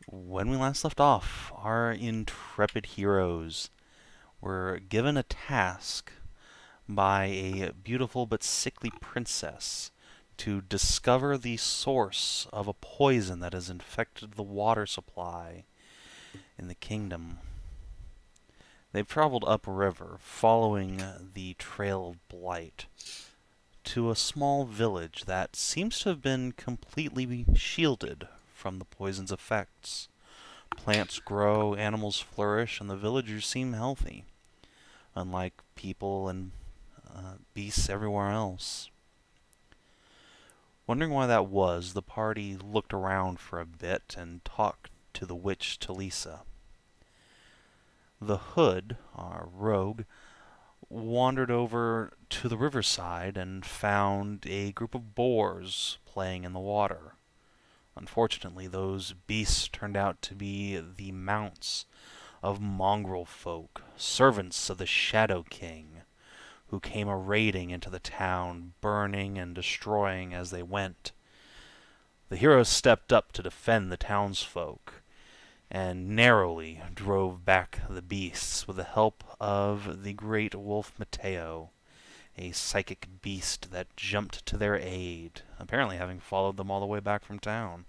When we last left off, our intrepid heroes were given a task by a beautiful but sickly princess to discover the source of a poison that has infected the water supply in the kingdom. They've traveled upriver, following the trail of blight, to a small village that seems to have been completely shielded from the poison's effects. Plants grow, animals flourish, and the villagers seem healthy, unlike people and beasts everywhere else. Wondering why that was, the party looked around for a bit and talked to the witch Talisa. The Hood, our rogue, wandered over to the riverside and found a group of boars playing in the water. Unfortunately, those beasts turned out to be the mounts of mongrel folk, servants of the Shadow King, who came a-raiding into the town, burning and destroying as they went. The heroes stepped up to defend the townsfolk, and narrowly drove back the beasts with the help of the great wolf Mateo, a psychic beast that jumped to their aid, apparently having followed them all the way back from town.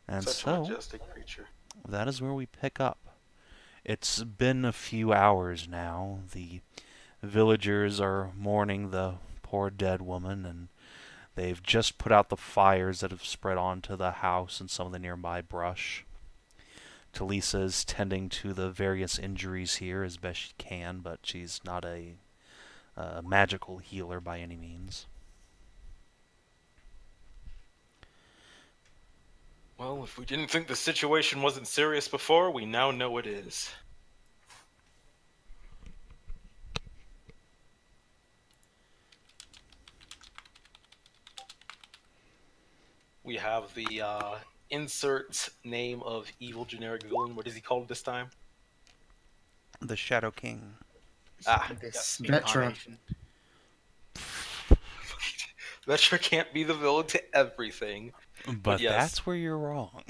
And Such a so, majestic creature. that is where we pick up. It's been a few hours now. The villagers are mourning the poor dead woman, and they've just put out the fires that have spread onto the house and some of the nearby brush. Talisa is tending to the various injuries here as best she can, but she's not a magical healer by any means. Well, if we didn't think the situation wasn't serious before, we now know it is. We have the insert name of evil generic villain. What is he called this time? The Shadow King. This yes. Vetra. incarnation. Vetra can't be the villain to everything. But yes. that's where you're wrong.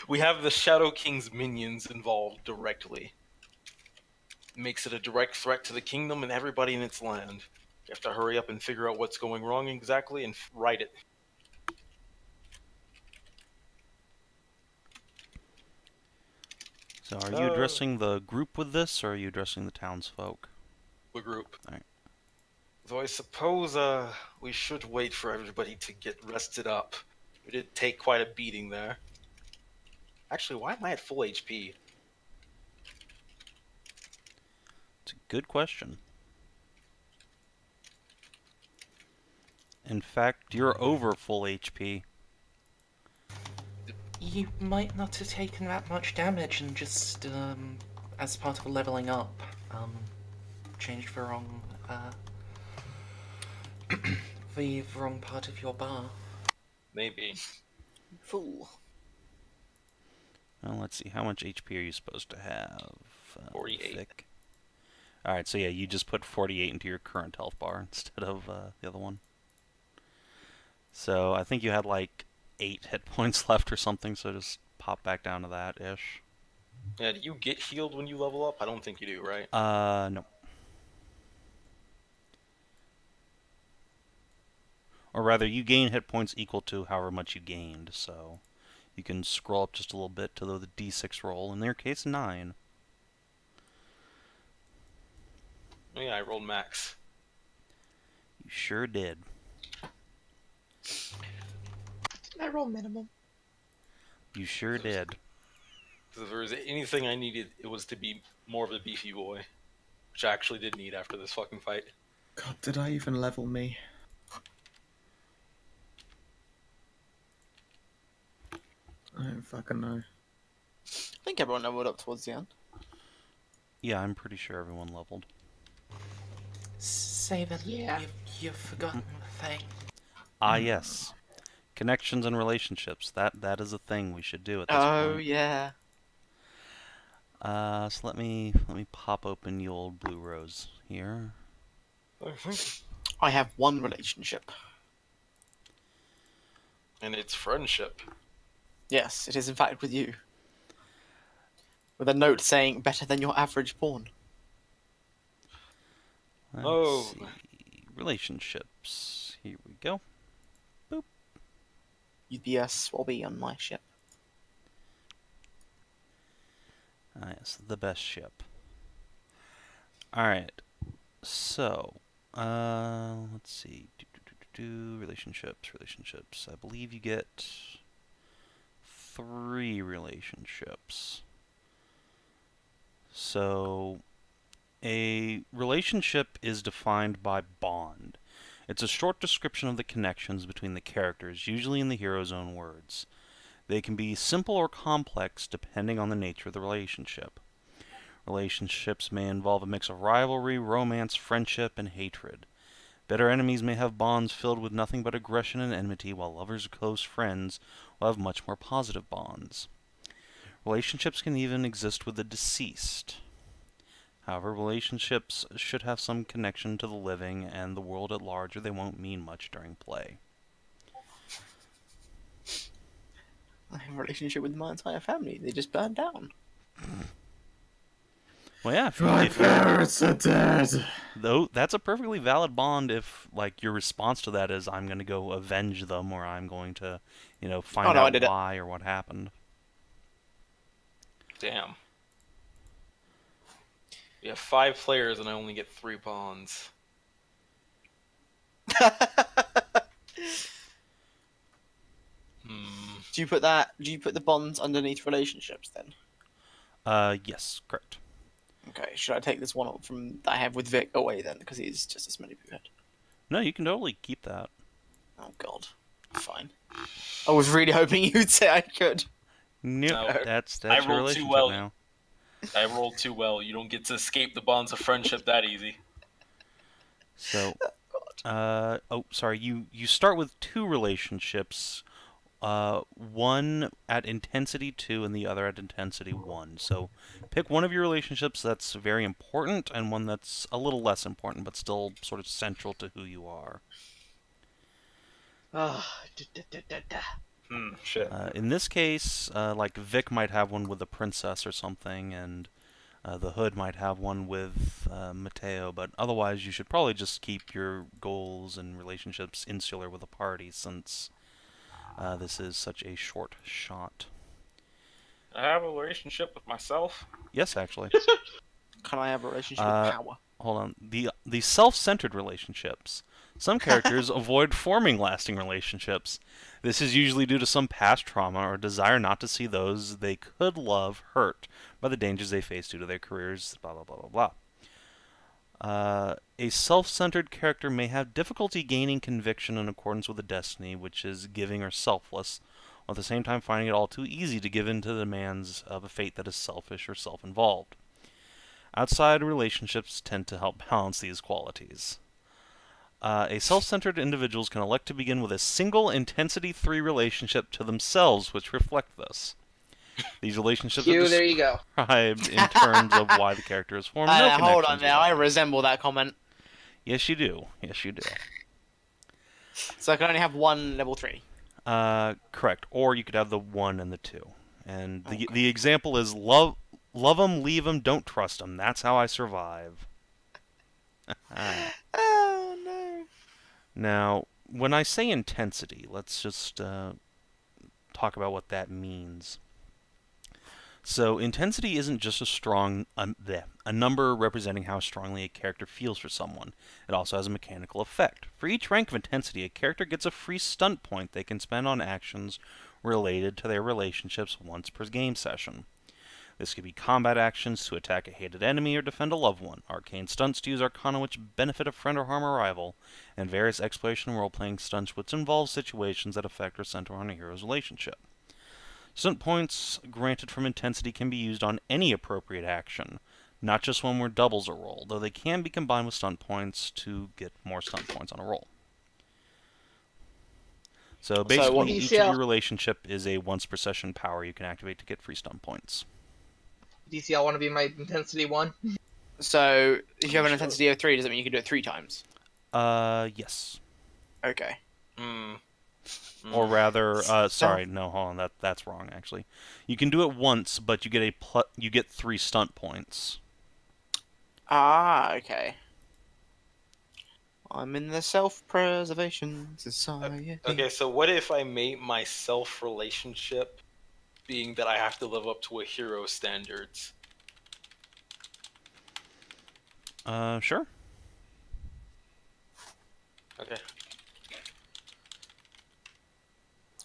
We have the Shadow King's minions involved directly. Makes it a direct threat to the kingdom and everybody in its land. You have to hurry up and figure out what's going wrong exactly and right it. So are you addressing the group with this, or are you addressing the townsfolk? The group. Alright. Though I suppose we should wait for everybody to get rested up. We did take quite a beating there. Actually, why am I at full HP? It's a good question. In fact, you're over full HP. You might not have taken that much damage and just, as part of leveling up, changed the wrong, the wrong part of your bar. Maybe. Fool. Well, let's see. How much HP are you supposed to have? 48. Thick. Alright, so yeah, you just put 48 into your current health bar instead of the other one. So I think you had like 8 hit points left or something, so just pop back down to that-ish. Yeah, do you get healed when you level up? I don't think you do, right? No. Or rather, you gain hit points equal to however much you gained, so you can scroll up just a little bit to the d6 roll, in their case, 9. Oh, yeah, I rolled max. You sure did. I roll minimum. You sure did. If there was anything I needed, it was to be more of a beefy boy. Which I actually did need after this fucking fight. God, did I even level me? I don't fucking know. I think everyone leveled up towards the end. Yeah, I'm pretty sure everyone leveled. Saven, Yeah. you've forgotten the thing. Ah, yes. Connections and relationships. That is a thing we should do at this Oh point. yeah. So let me pop open the old Blue Rose here. I have one relationship. And it's friendship. Yes, it is in fact with you. With a note saying, better than your average pawn. Let's Oh. see. Relationships. Here we go. Boop. You'd be a swabby on my ship. Ah, yes, the best ship. Alright. So, let's see. Relationships. I believe you get 3 relationships. So, a relationship is defined by bond. It's a short description of the connections between the characters, usually in the hero's own words. They can be simple or complex depending on the nature of the relationship. Relationships may involve a mix of rivalry, romance, friendship, and hatred. Bitter enemies may have bonds filled with nothing but aggression and enmity, while lovers or close friends will have much more positive bonds. Relationships can even exist with the deceased. However, relationships should have some connection to the living and the world at large, or they won't mean much during play. I have a relationship with my entire family. They just burned down. Well, yeah, My parents are dead. though that's a perfectly valid bond if, like, your response to that is, I'm going to go avenge them, or I'm going to, find Oh, no, I out did it. why or what happened. Damn. We have 5 players and I only get 3 bonds. Do you put the bonds underneath relationships then? Yes, correct. Okay, should I take this one up from that I have with Vic away then, because he's just as many people. No, you can totally keep that. Oh god. Fine. I was really hoping you'd say I could. Nope, No, that's I your rolled too relationship well. now. I rolled too well. You don't get to escape the bonds of friendship that easy. So, sorry, you start with 2 relationships, one at intensity 2 and the other at intensity 1. So, pick one of your relationships that's very important and one that's a little less important, but still sort of central to who you are. Shit. In this case, like Vic might have one with a princess or something, and the Hood might have one with Mateo, but otherwise you should probably just keep your goals and relationships insular with the party, since this is such a short shot. I have a relationship with myself. Yes, actually. Can I have a relationship with power? Hold on. The self-centered relationships. Some characters avoid forming lasting relationships. This is usually due to some past trauma or desire not to see those they could love hurt by the dangers they face due to their careers, blah, blah, blah, blah, blah. A self-centered character may have difficulty gaining conviction in accordance with the destiny, which is giving or selfless, while at the same time finding it all too easy to give in to the demands of a fate that is selfish or self-involved. Outside relationships tend to help balance these qualities. A self-centered individuals can elect to begin with a single intensity 3 relationship to themselves, which reflect this. These relationships are There you go. described in terms of why the character is formed. No Hold on connections now, with I others. resemble that comment. Yes, you do. Yes, you do. So I can only have one level 3. Correct. Or you could have the 1 and the 2. And the example is love them, leave them, don't trust them. That's how I survive. Oh no. Now, when I say intensity, let's just talk about what that means. So, intensity isn't just a number representing how strongly a character feels for someone. It also has a mechanical effect. For each rank of intensity, a character gets a free stunt point they can spend on actions related to their relationships once per game session. This could be combat actions to attack a hated enemy or defend a loved one, arcane stunts to use arcana which benefit a friend or harm a rival, and various exploration and role-playing stunts which involve situations that affect or center on a hero's relationship. Stunt points granted from intensity can be used on any appropriate action, not just when where doubles a roll, though they can be combined with stunt points to get more stunt points on a roll. So basically, each of your relationship is a once per session power you can activate to get free stunt points. DCL want to be my intensity 1? So if you have an intensity of 3, does that mean you can do it 3 times? Yes. Okay. Or rather, sorry, Stealth. no, hold on, that's wrong actually. You can do it once, but you get 3 stunt points. Ah, okay. I'm in the self-preservation society. Okay, so what if I made my self relationship being that I have to live up to a hero standards? Sure. Okay.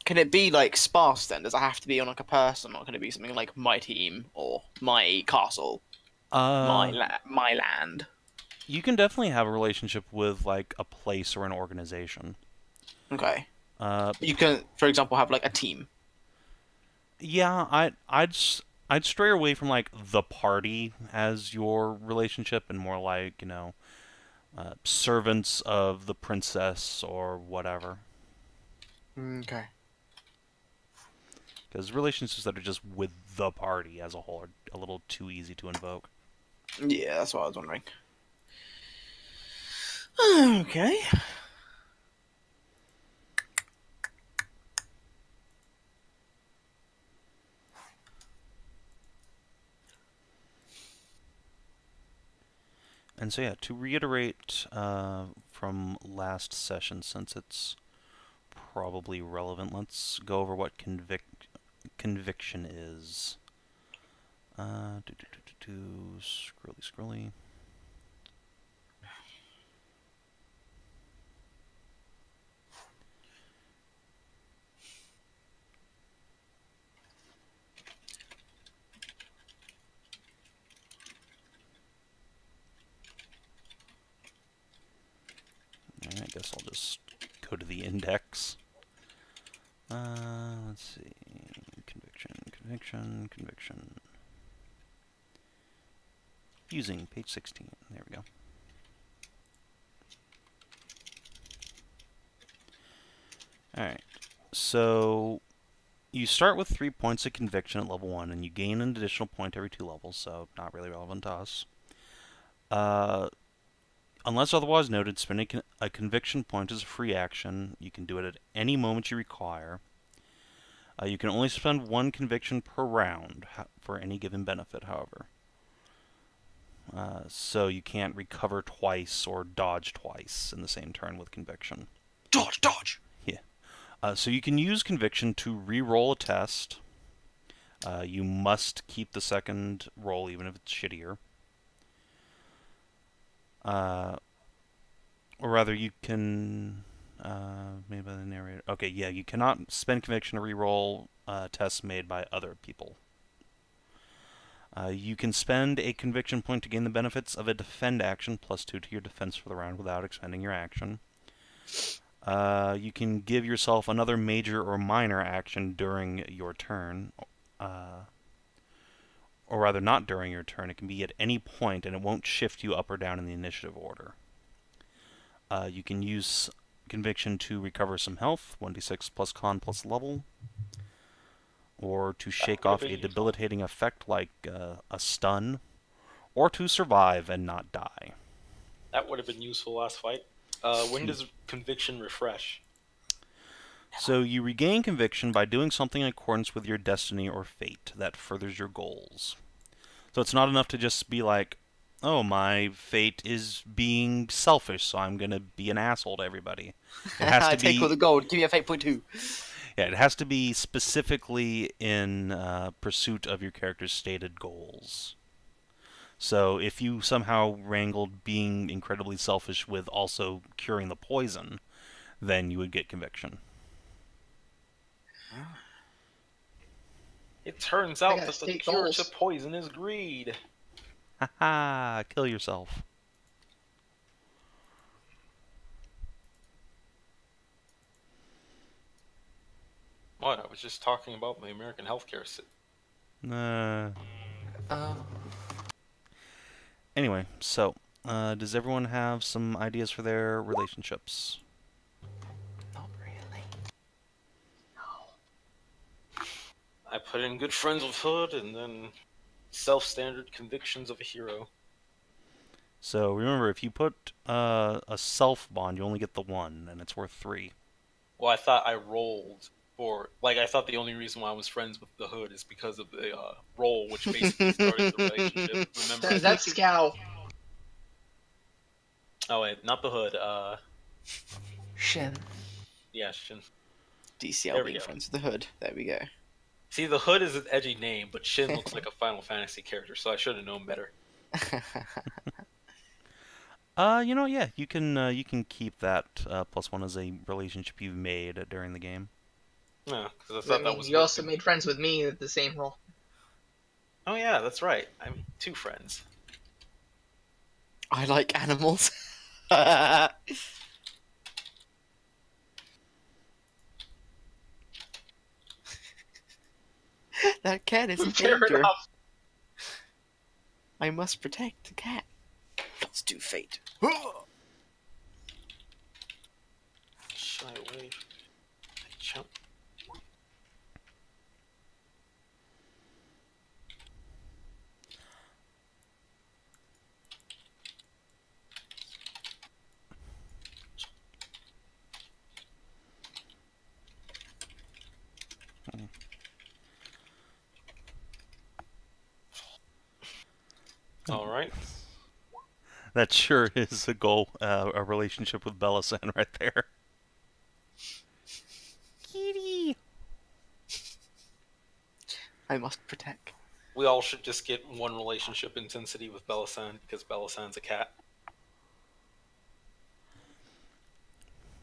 Can it be like sparse then? Does it have to be on like a person, or can it be something like my team or my castle, my land? You can definitely have a relationship with like a place or an organization. Okay. Uh, You can, for example, have like a team. yeah, I'd stray away from like the party as your relationship and more like, servants of the princess or whatever. Okay. Because relationships that are just with the party as a whole are a little too easy to invoke. Yeah, that's what I was wondering. Okay. And so yeah, to reiterate from last session, since it's probably relevant, let's go over what conviction is. Scrolly, scrolly. I guess I'll just go to the index. Let's see. Conviction. Using page 16. There we go. Alright. So, you start with 3 points of conviction at level 1, and you gain an additional point every 2 levels, so not really relevant to us. Unless otherwise noted, spending a conviction point is a free action. You can do it at any moment you require. You can only spend 1 conviction per round for any given benefit, however. So you can't recover twice or dodge twice in the same turn with conviction. Dodge! Yeah. So you can use conviction to re-roll a test. You must keep the second roll even if it's shittier. Or rather, you can... made by the narrator. Okay, yeah, you cannot spend conviction to re-roll tests made by other people. You can spend a conviction point to gain the benefits of a defend action, +2 to your defense for the round without expending your action. You can give yourself another major or minor action during your turn. Or rather, not during your turn. It can be at any point, and it won't shift you up or down in the initiative order. You can use conviction to recover some health, 1d6 plus con plus level, or to shake off a debilitating effect like a stun, or to survive and not die. That would have been useful last fight. When does conviction refresh? So you regain conviction by doing something in accordance with your destiny or fate that furthers your goals. So it's not enough to just be like, oh, my fate is being selfish, so I'm going to be an asshole to everybody. It has to Take all the gold. Give me a fate point 2. Yeah, it has to be specifically in pursuit of your character's stated goals. So if you somehow wrangled being incredibly selfish with also curing the poison, then you would get conviction. It turns out gotta that the state cure goals. to poison is greed. Haha, kill yourself. What? I was just talking about the American healthcare system. Anyway, so, does everyone have some ideas for their relationships? Not really. I put in good friends with Hood and then self-standard convictions of a hero. So remember, if you put a self bond, you only get the 1, and it's worth 3. Well, I thought I rolled for like I thought the only reason why I was friends with the Hood is because of the roll, which basically started the relationship. Remember? That's Scow. Oh wait, not the Hood. Shin. Yeah, Shin. DCL There we being go. friends with the Hood. There we go. See, the Hood is an edgy name, but Shin looks like a Final Fantasy character, so I should have known better. Yeah, you can keep that +1 as a relationship you've made during the game. No, because I I thought that mean, was. you also made friends with me at the same role. Oh yeah, that's right. I'm 2 friends. I like animals. That cat is in Fair danger. enough. I must protect the cat. Let's do fate. Shy away. Chump. All right. That sure is a goal, a relationship with Bellasan right there. Kitty. I must protect. We all should just get one relationship intensity with Bellasan because Bellasan's a cat.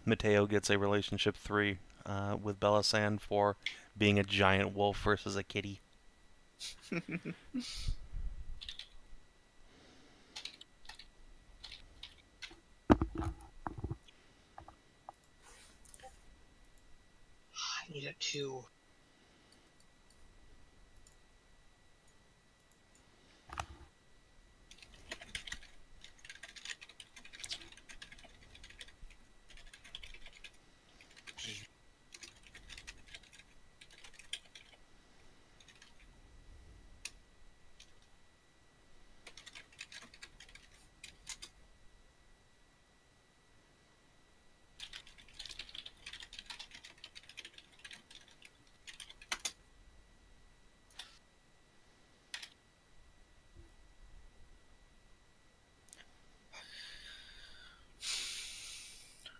Mateo gets a relationship 3 with Bellasan for being a giant wolf versus a kitty. I need a 2.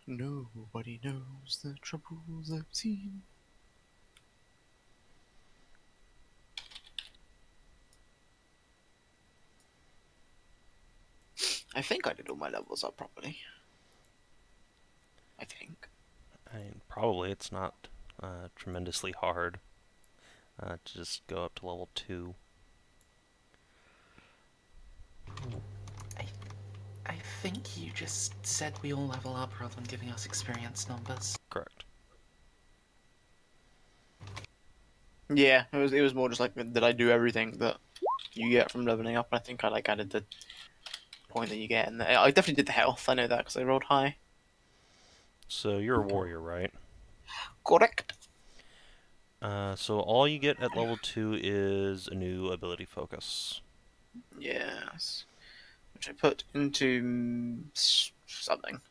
Nobody knows the troubles I've seen. I think I did all my levels up properly. I think. I mean, probably it's not tremendously hard to just go up to level 2. I think you just said we all level up rather than giving us experience numbers. Correct. Yeah, it was more just like, did I do everything that you get from leveling up? I think I like added the point that you get, and I definitely did the health. I know that because I rolled high. So you're a warrior, right? Correct. So all you get at level 2 is a new ability focus. Yes. Which I put into something.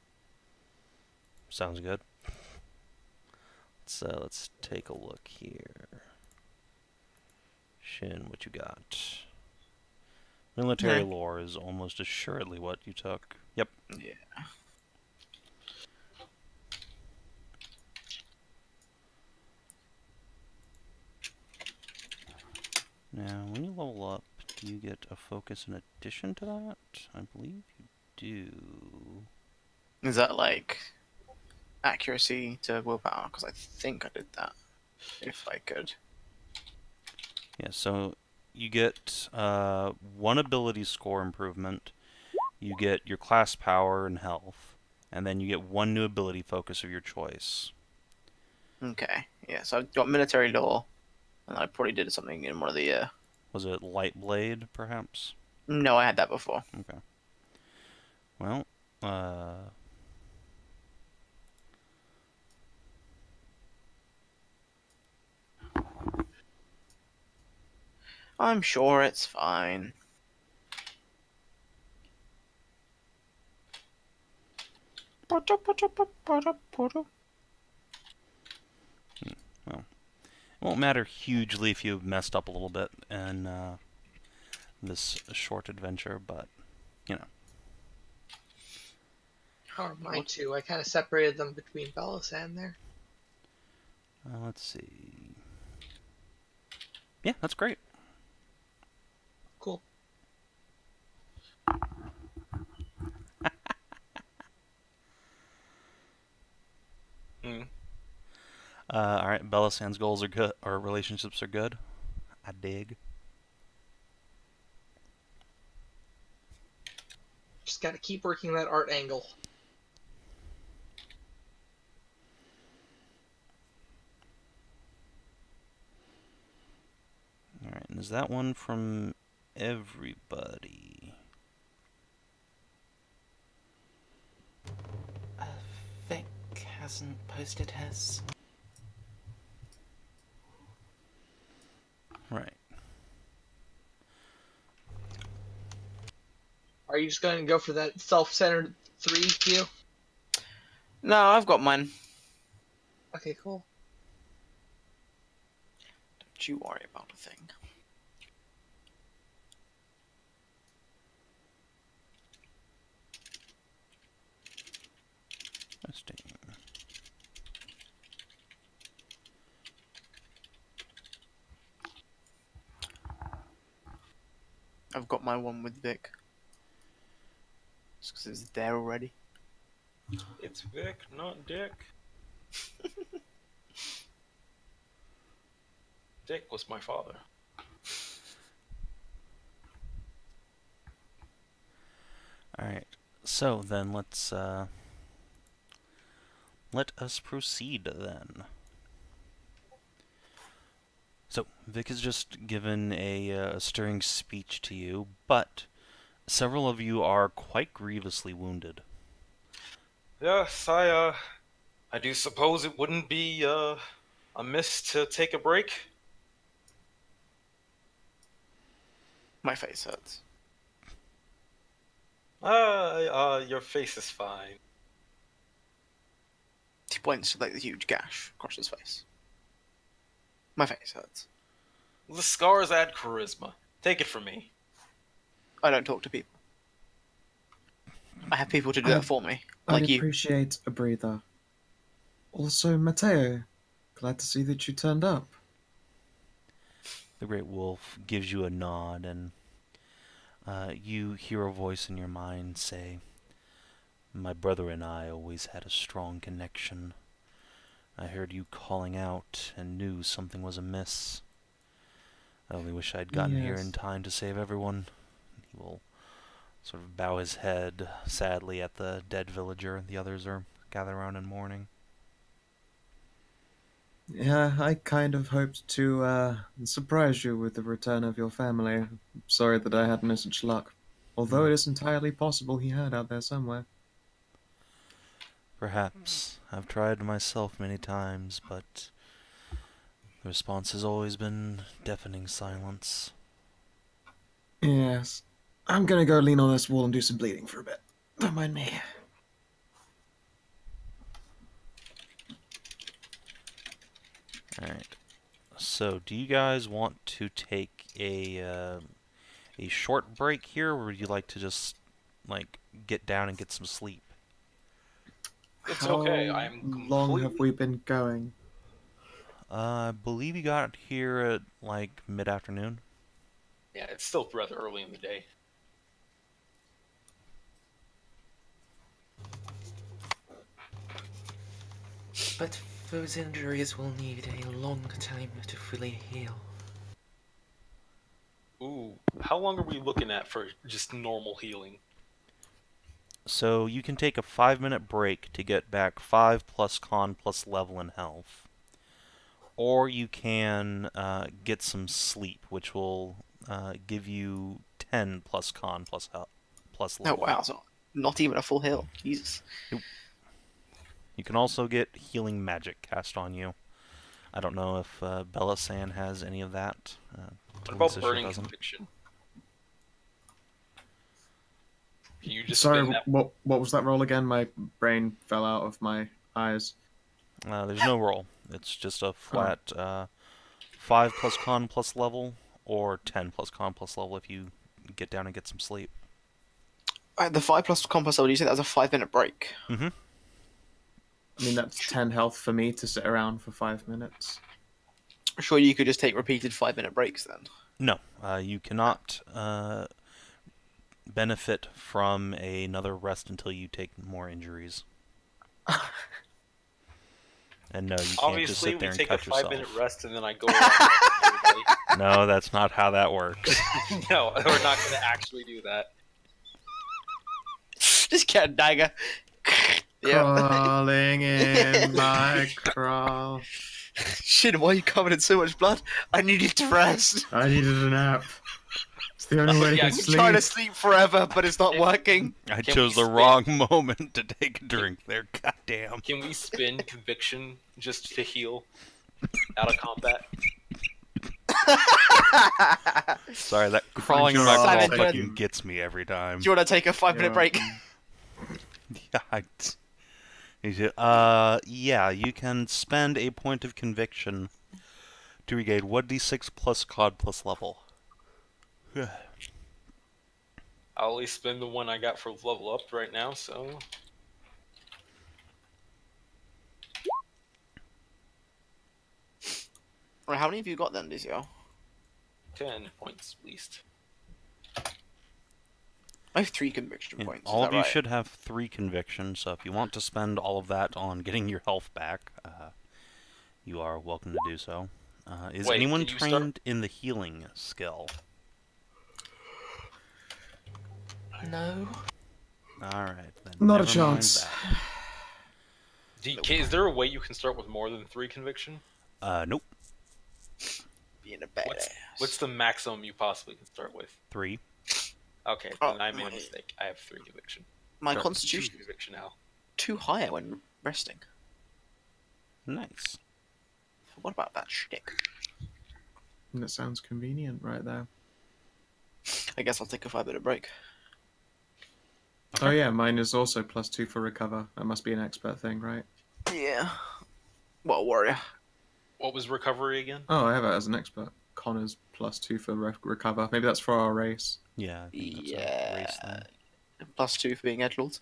Sounds good. So let's take a look here. Shin, what you got? Military lore is almost assuredly what you took. Yep. Yeah. Now, when you level up, do you get a focus in addition to that? I believe you do. Is that like accuracy to willpower? Because I think I did that. If I could. Yeah, so you get 1 ability score improvement, you get your class power and health, and then you get 1 new ability focus of your choice. Okay. Yeah, so I've got military law, and I probably did something in one of the. Was it Light Blade, perhaps? No, I had that before. Okay. Well, I'm sure it's fine. Won't matter hugely if you messed up a little bit in this short adventure, but, you know. Oh, mine too. I kind of separated them between Belisand there. Let's see. Yeah, that's great. Cool. Hmm. Alright, Belisand's goals are good, or relationships are good. I dig. Just got to keep working that art angle. Alright, and is that one from everybody? Vic hasn't posted his. Right. Are you just going to go for that self-centered 3 view? No, I've got mine. Okay, cool. Don't you worry about a thing. Testing. I've got my one with Vic. Just because it's there already. It's Vic, not Dick. Dick was my father. Alright, so then let us proceed then. So, Vic has just given a stirring speech to you, but several of you are quite grievously wounded. Yes, I do suppose it wouldn't be, amiss to take a break. My face hurts. Your face is fine. He points to like the huge gash across his face. My face hurts. The scars add charisma. Take it from me. I don't talk to people. I have people to do that for me, I'd like you. appreciate a breather. Also, Matteo, glad to see that you turned up. The Great Wolf gives you a nod, and you hear a voice in your mind say, "My brother and I always had a strong connection. I heard you calling out and knew something was amiss. I only wish I'd gotten here in Yes. time to save everyone." He will sort of bow his head sadly at the dead villager. The others are gathered around in mourning. Yeah, I kind of hoped to surprise you with the return of your family. I'm sorry that I had no such luck. Although it is entirely possible he had out there somewhere. Perhaps. I've tried myself many times, but the response has always been deafening silence. Yes. I'm gonna go lean on this wall and do some bleeding for a bit. Don't mind me. Alright. So, do you guys want to take a short break here, or would you like to just, like, get down and get some sleep? It's How okay. I'm long have completely. we been going? I believe you got here at, like, mid-afternoon. Yeah, it's still rather early in the day. But those injuries will need a long time to fully heal. Ooh, how long are we looking at for just normal healing? So, you can take a 5-minute break to get back 5 plus con plus level in health. Or you can get some sleep, which will give you 10 plus con plus health, plus Oh level. wow, so not even a full heal. Jesus. You can also get healing magic cast on you. I don't know if Belisand has any of that. What about Talisa sure burning doesn't. conviction? Can you just Sorry, spin that? what was that roll again? My brain fell out of my eyes. There's no roll. It's just a flat 5 plus con plus level, or 10 plus con plus level if you get down and get some sleep. The 5 plus compass level, you said that was a 5-minute break. Mm-hmm. I mean, that's 10 health for me to sit around for 5 minutes. Sure, you could just take repeated 5-minute breaks then. No, you cannot benefit from another rest until you take more injuries. And no, you can't just Obviously, sit there we and take a cut yourself. 5-minute rest and then I go around and everybody. No, that's not how that works. No, we're not going to actually do that. Just get a dagger. Yeah. Crawling in my crawl. Shit, why are you covered in so much blood? I needed to rest. I needed a nap. It's the only way to Yeah, get I'm sleep. Trying to sleep forever, but it's not working. I Can chose we the spin- wrong moment to take a drink there. Goddamn. Can we spin conviction just to heal out of combat? Sorry, that crawling in my Simon, crawl do fucking you- gets me every time. Do you want to take a 5-minute Yeah. break? Yeah, you can spend a point of conviction to regain 1d6 plus COD plus level. I'll at least spend the one I got for level up right now, so... Right, how many have you got then, Dizio? 10 points at least. I have 3 conviction And points. all is of that you right? should have 3 convictions, so if you want to spend all of that on getting your health back, you are welcome to do so. Is Wait, anyone can you start- trained in the healing skill? No. Alright, then. Not a never mind chance. Is there a way you can start with more than 3 conviction? that. Nope. Being a badass. What's the maximum you possibly can start with? 3. Okay, Oh, then I made a wait. mistake. I have 3 conviction. My Or 2 constitution is conviction now. too high when resting. Nice. What about that shtick? That sounds convenient right there. I guess I'll take a 5-minute break. Oh yeah, mine is also +2 for recover. That must be an expert thing, right? Yeah. What a warrior. What was recovery again? Oh, I have it as an expert. Connor's +2 for recover. Maybe that's for our race. Yeah, I think that's a race thing. +2 for being edgelords.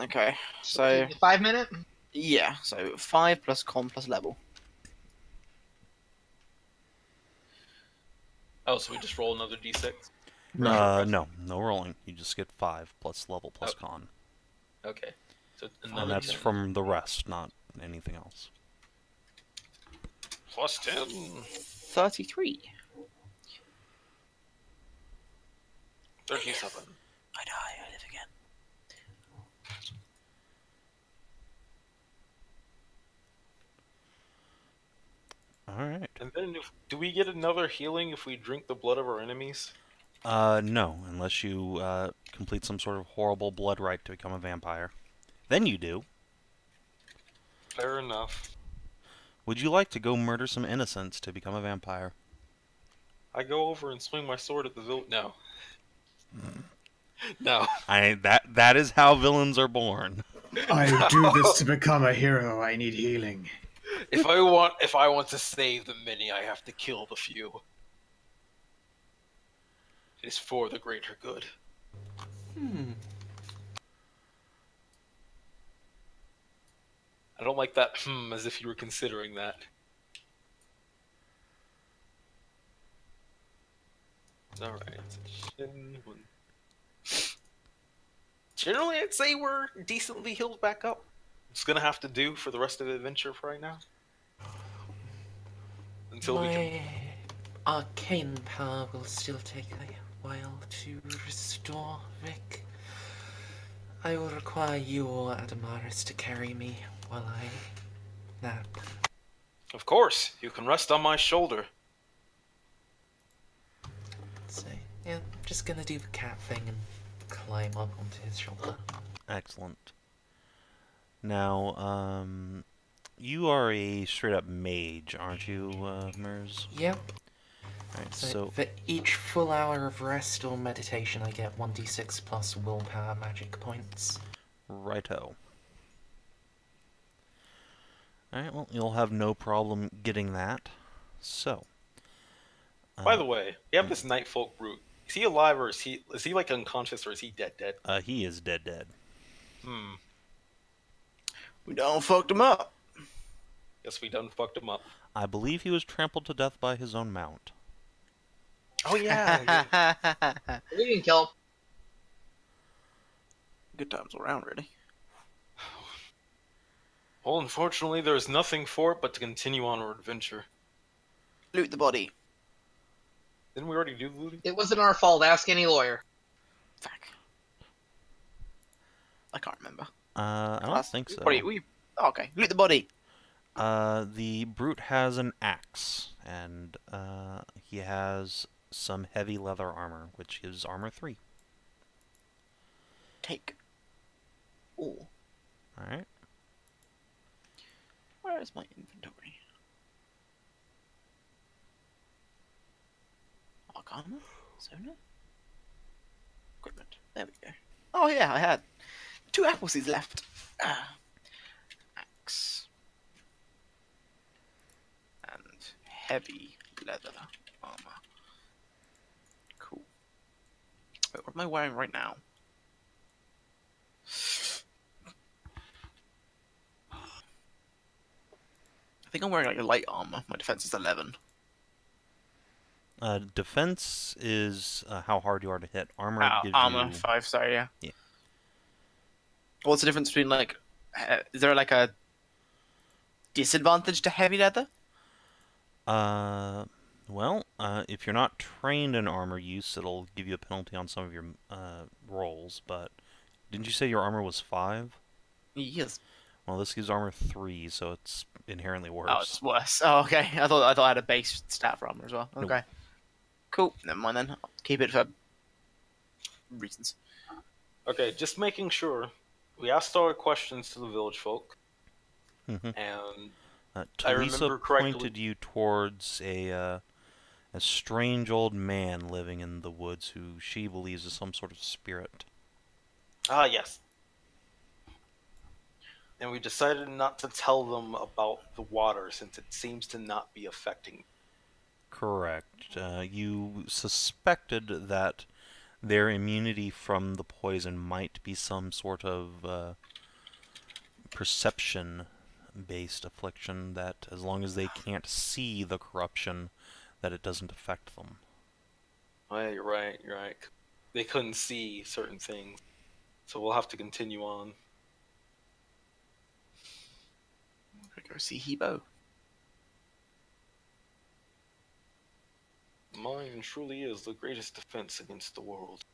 Okay. So, 5-minute? yeah. So, 5 plus con plus level. Oh, so we just roll another d6? No rolling. You just get 5 plus level plus Oh. con. Okay. So And another that's 10. from the rest, not anything else. Plus 10. 33. 37. I die, I live again. Alright. And then, do we get another healing if we drink the blood of our enemies? No, unless you complete some sort of horrible blood rite to become a vampire. Then you do. Fair enough. Would you like to go murder some innocents to become a vampire? I go over and swing my sword at the villain. No. No. That is how villains are born. I do this to become a hero. I need healing. If I want to save the many, I have to kill the few. It is for the greater good. I don't like that as if you were considering that. Alright. Generally, I'd say we're decently healed back up. It's gonna have to do for the rest of the adventure for right now. Until we can... My arcane power will still take a while to restore, Vic. I will require you or Adamaris to carry me while I nap. Of course, you can rest on my shoulder. So, yeah, I'm just gonna do the cat thing and climb up onto his shoulder. Excellent. Now, you are a straight-up mage, aren't you, Mers? Yep. Alright, So, so for each full hour of rest or meditation, I get 1d6 plus willpower magic points. righto. Alright, well, you'll have no problem getting that. So. By the way, you have this night folk brute. Is he alive or is he like unconscious or is he dead? He is dead. Hmm. We done fucked him up. Guess we done fucked him up. I believe he was trampled to death by his own mount. Oh yeah. We didn't kill him. Good times all around, really. Well, unfortunately, there's nothing for it but to continue on our adventure. Loot the body. Didn't we already do looting? It wasn't our fault. Ask any lawyer. Fuck. I can't remember. I don't think so. Okay, loot the body. The brute has an axe, and he has some heavy leather armor, which is armor 3. Take. Oh. Alright. Where is my inventory? Arcana? Sonar? Equipment. There we go. Oh yeah, I had 2 apple seeds left. Axe. And heavy leather armor. Cool. Wait, what am I wearing right now? I think I'm wearing like a light armor. My defense is 11. Defense is how hard you are to hit. Armor gives armor you... 5, sorry, yeah. Yeah. What's the difference between, like, is there like a disadvantage to heavy leather? Well, if you're not trained in armor use, it'll give you a penalty on some of your rolls, but didn't you say your armor was 5? Yes. Well, this gives armor 3, so it's inherently worse. Oh, it's worse. Oh, okay. I thought I had a base stat for armor as well. Okay. Nope. Cool. Never mind then. I'll keep it for reasons. Okay, just making sure. We asked all our questions to the village folk, Mhm. and I Talisa remember correctly. pointed you towards a strange old man living in the woods who she believes is some sort of spirit. Ah, yes. And we decided not to tell them about the water since it seems to not be affecting. Correct. You suspected that their immunity from the poison might be some sort of perception-based affliction, that as long as they can't see the corruption, that it doesn't affect them. Oh, yeah, you're right. They couldn't see certain things, so we'll have to continue on. Go see Hebo. Mine truly is the greatest defense against the world.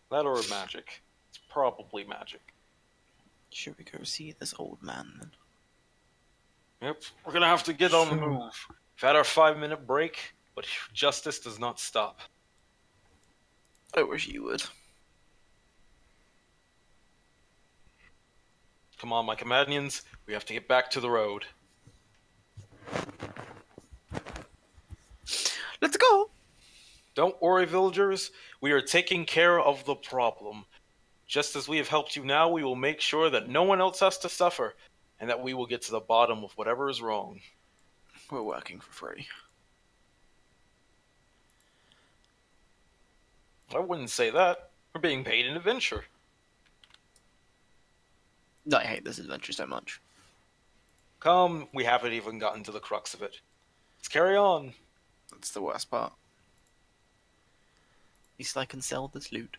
That or magic. It's probably magic. Should we go see this old man then? Yep, we're gonna have to get on the move. We've had our 5-minute break, but justice does not stop. I wish you would. Come on, my companions, we have to get back to the road. Let's go! Don't worry, villagers. We are taking care of the problem. Just as we have helped you now, we will make sure that no one else has to suffer, and that we will get to the bottom of whatever is wrong. We're working for free. I wouldn't say that. We're being paid in adventure. I hate this adventure so much. Come, we haven't even gotten to the crux of it. Let's carry on. That's the worst part. At least I can sell this loot.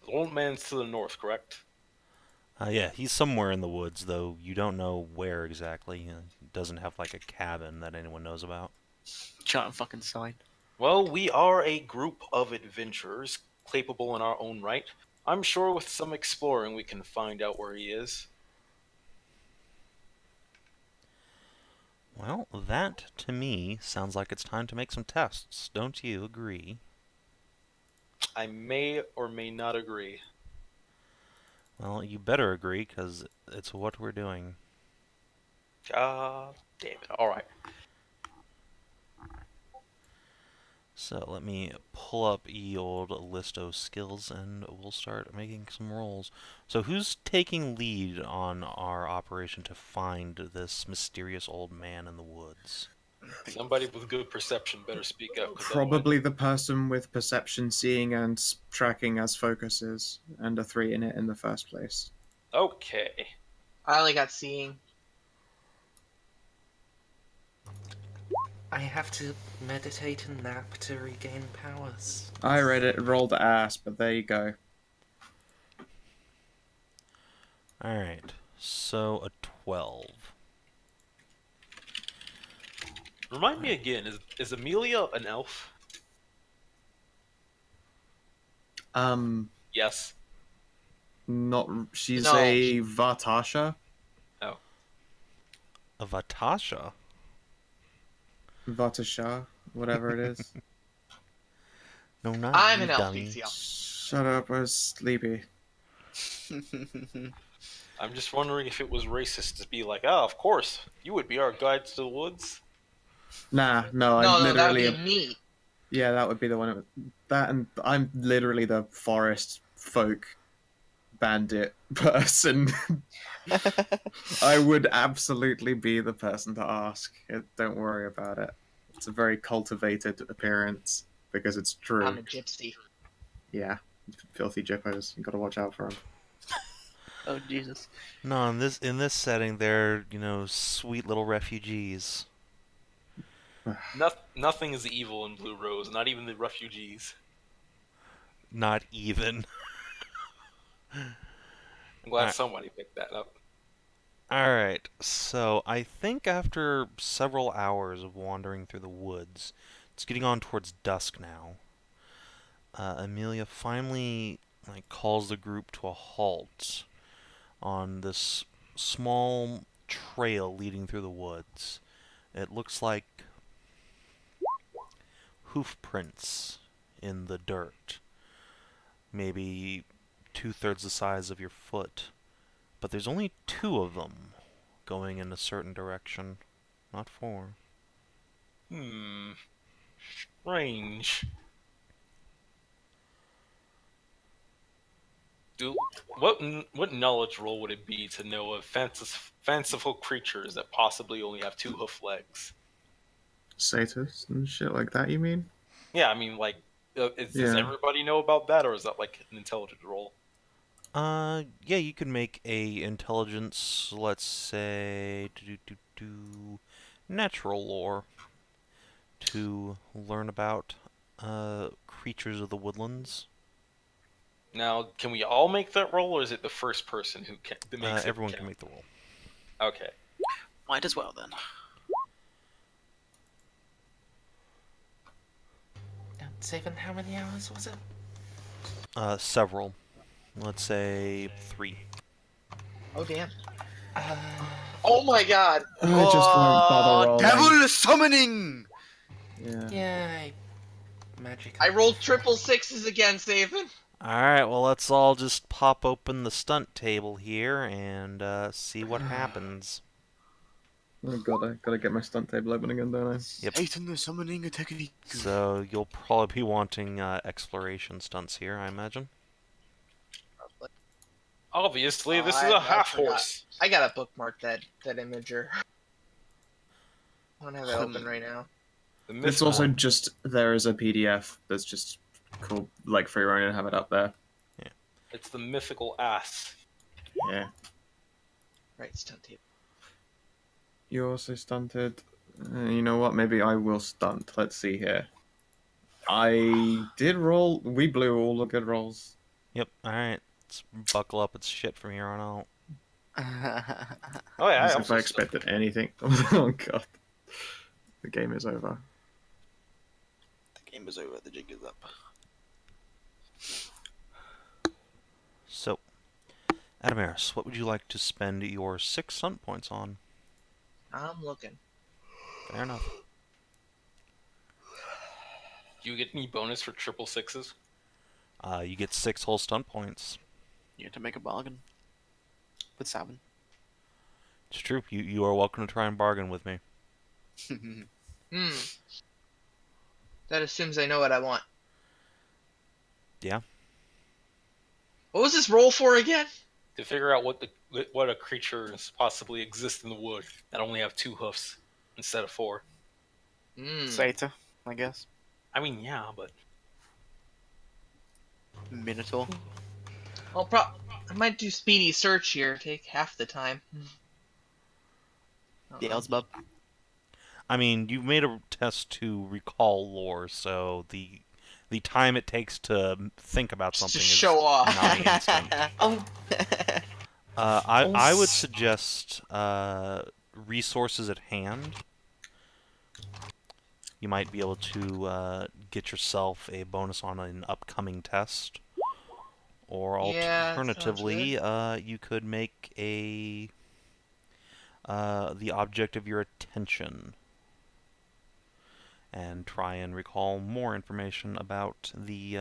The old man's to the north, correct? Yeah, he's somewhere in the woods, though you don't know where exactly. He doesn't have, like, a cabin that anyone knows about. Giant fucking sign. Well, we are a group of adventurers, capable in our own right. I'm sure with some exploring we can find out where he is. Well, that, to me, sounds like it's time to make some tests. Don't you agree? I may or may not agree. Well, you better agree, because it's what we're doing. God damn it. Alright. So let me pull up ye old list of skills and we'll start making some rolls. So who's taking lead on our operation to find this mysterious old man in the woods? Somebody with good perception better speak up. 'Cause Probably the person with perception, seeing, and tracking as focuses, and a 3 in it in the first place. Okay. I only got seeing. I have to meditate and nap to regain powers. I read it, rolled ass, but there you go. Alright, so a 12. Remind me again, is Amelia an elf? Yes. Not. She's No. a Vatasha. Oh. A Vatasha? Vatasha, whatever it is. No, not I'm you, an elf, dummy. Ezio. Shut up, I was sleepy. I'm just wondering if it was racist to be like, oh, of course, you would be our guide to the woods. Nah, no, I'm No, that would literally. be me. Yeah, that would be the one. That, and I'm literally the forest folk bandit person. I would absolutely be the person to ask. Don't worry about it. It's a very cultivated appearance because it's true. I'm a gypsy. Yeah, filthy jippos. You gotta watch out for them. Oh Jesus. No, in this setting, they're, sweet little refugees. Nothing is evil in Blue Rose, not even the refugees. Not even. I'm glad somebody picked that up. Alright, so I think after several hours of wandering through the woods, it's getting on towards dusk now. Amelia finally calls the group to a halt on this small trail leading through the woods. It looks like hoof prints in the dirt. Maybe 2/3 the size of your foot. But there's only 2 of them going in a certain direction, not 4. Strange. What knowledge roll would it be to know of fanciful creatures that possibly only have 2 hoof legs? Satyrs and shit like that, you mean? Yeah, I mean, like, does Yeah. everybody know about that, or is that like an intelligence roll? Yeah, you could make a intelligence, let's say, natural lore to learn about creatures of the woodlands. Now, can we all make that roll, or is it the first person who that makes it Everyone count? can make the roll. Okay. Might as well then. Saving how many hours was it? Several. Let's say 3. Oh damn. Oh my god. I just won't bother rolling. Devil summoning! Yeah. Yeah, magic. I rolled 666s again, Saven. Alright, well, let's all just pop open the stunt table here and see what happens. Oh god, I gotta get my stunt table open again, don't I? Yep. Satan the summoning a technique. So you'll probably be wanting exploration stunts here, I imagine. Obviously, this Oh, is I a half forgot. horse. I gotta bookmark that imager. I don't have it open right now. The It's mythical- also just, there is a PDF that's just cool, like for your own, and have it up there. It's the mythical ass. Yeah. Right, stunt table. You also stunted. You know what? Maybe I will stunt. Let's see here. I did roll. We blew all the good rolls. Yep, alright. Let's buckle up. It's shit from here on out. Oh yeah, As I if I also expected anything. Oh god. The game is over. The game is over, the jig is up. So, Adamaris, what would you like to spend your 6 stunt points on? I'm looking. Fair enough. Do you get any bonus for 666s? You get 6 whole stunt points. You have to make a bargain. With Sav&D. It's true. You are welcome to try and bargain with me. Hmm. That assumes I know what I want. Yeah. What was this roll for again? To figure out what a creature possibly exists in the wood that only have 2 hoofs instead of 4. Satyr, I guess. I mean, yeah, but Minotaur. I might do speedy search here. Take half the time. Beelzebub. I mean, you've made a test to recall lore, so the time it takes to think about Just something to is show off. not instant. Oh, I would suggest resources at hand. You might be able to get yourself a bonus on an upcoming test. Or Yeah, that sounds alternatively, you could make the object of your attention and try and recall more information about the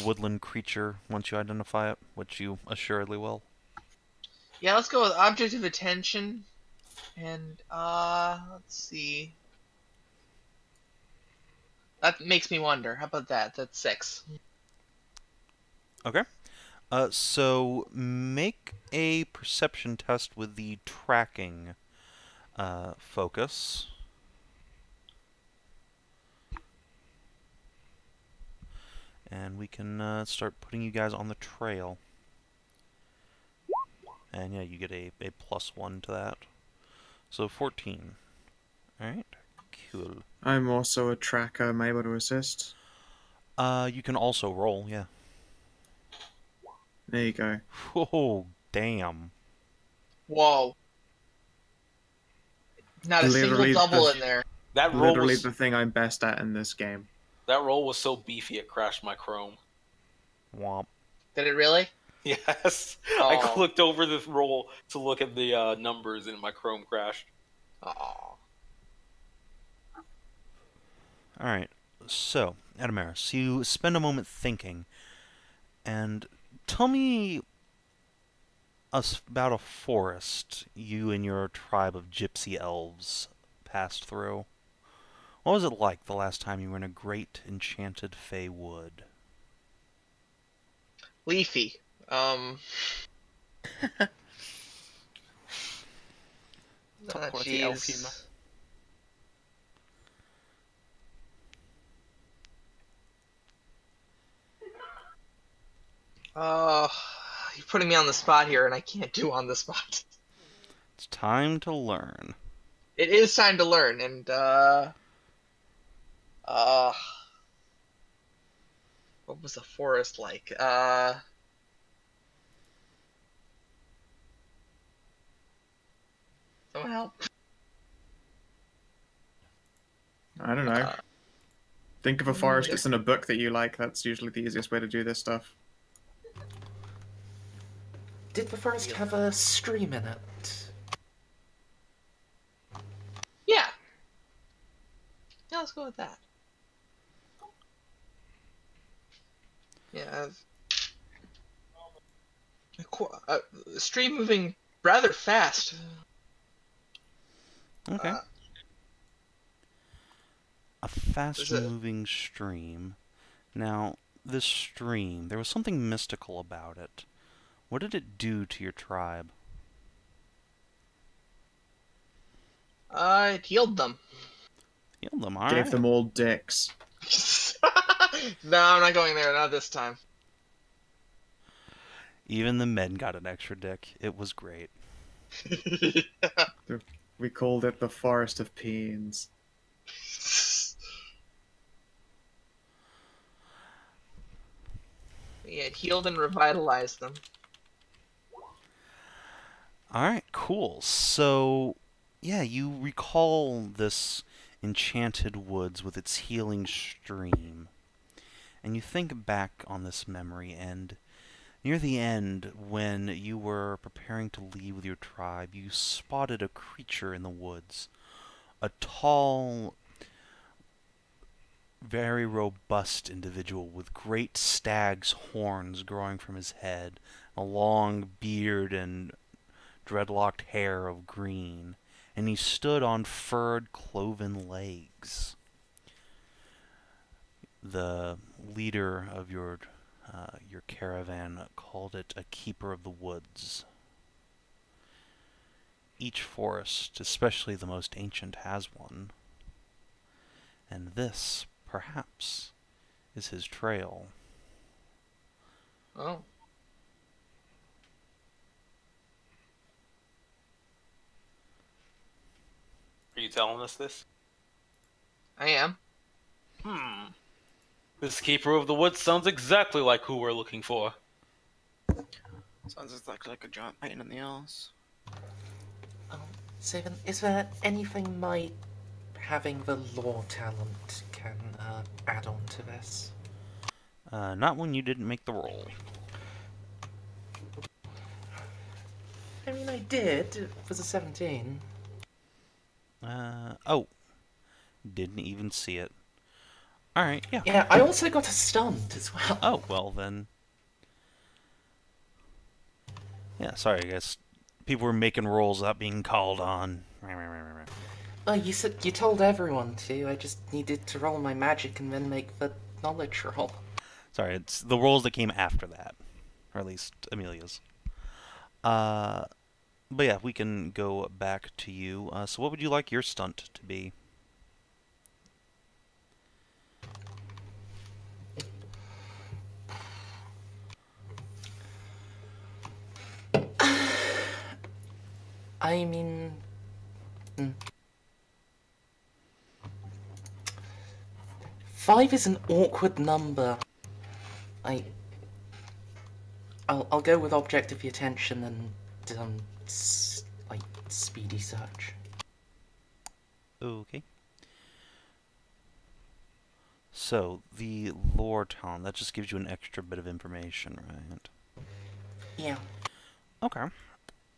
woodland creature once you identify it, which you assuredly will. Yeah, let's go with object of attention. And let's see. That makes me wonder. How about that? That's 6. Okay. So make a perception test with the tracking focus. And we can start putting you guys on the trail. And yeah, you get a +1 to that. So 14. Alright, cool. I'm also a tracker. Am I able to assist? You can also roll, yeah. There you go. Oh, damn. Whoa. Not a Literally single double the- in there. that roll Literally was the thing I'm best at in this game. so beefy it crashed my Chrome. Womp. Did it really? Yes, Oh. I clicked over the roll to look at the numbers, and my Chrome crashed. Oh. Alright, so, Adamaris, you spend a moment thinking, and tell me about a forest you and your tribe of gypsy elves passed through. What was it like the last time you were in a great enchanted fey wood? Leafy. Top Oh, quality elf jeez. humor. You're putting me on the spot here, and I can't do on the spot. It's time to learn. It is time to learn, and what was the forest like? Someone help. I don't know. Think of a forest that's in a book that you like. That's usually the easiest way to do this stuff. did the forest have a stream in it? Yeah. Yeah, let's go with that. Yeah. Stream moving rather fast. Okay. A Is it- fast-moving stream. Now, this stream, there was something mystical about it. What did it do to your tribe? It healed them. Healed them, Gave alright. them all dicks. No, I'm not going there. Not this time. Even the men got an extra dick. It was great. We called it the Forest of Peens. Yeah, it healed and revitalized them. Alright, cool. So, yeah, you recall this enchanted woods with its healing stream. And you think back on this memory, and near the end, when you were preparing to leave with your tribe, you spotted a creature in the woods. A tall, very robust individual with great stag's horns growing from his head, a long beard and dreadlocked hair of green, and he stood on furred cloven legs. The leader of your caravan called it a keeper of the woods. Each forest, especially the most ancient, has one, and this, perhaps, is his trail. Oh. Are you telling us this? I am. This keeper of the woods sounds exactly like who we're looking for. Sounds exactly like a giant pain in the ass. Savan, is there anything my having the law talent can add on to this? Not when you didn't make the roll. I mean, I did. It was a 17. Oh. Didn't even see it. Alright, yeah. Yeah, I also got a stunt as well. Oh, well then. Yeah, sorry, I guess people were making rolls without being called on. Oh, you said you told everyone to. I just needed to roll my magic and then make the knowledge roll. Sorry, it's the rolls that came after that. Or at least Amelia's. But yeah, we can go back to you. So what would you like your stunt to be? I mean... Five is an awkward number. I'll go with object of your attention and like speedy search. Okay. So, the lore talent, that just gives you an extra bit of information, right? Yeah. Okay.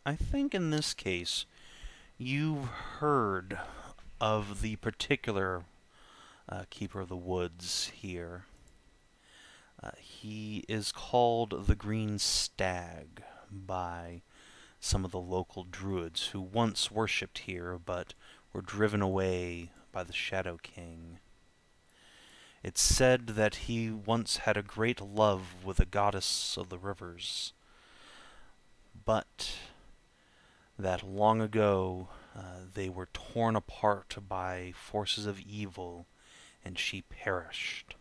I think in this case, you've heard of the particular Keeper of the Woods here. He is called the Green Stag by some of the local druids who once worshipped here but were driven away by the Shadow King. It's said that he once had a great love with a goddess of the rivers, but that long ago they were torn apart by forces of evil and she perished.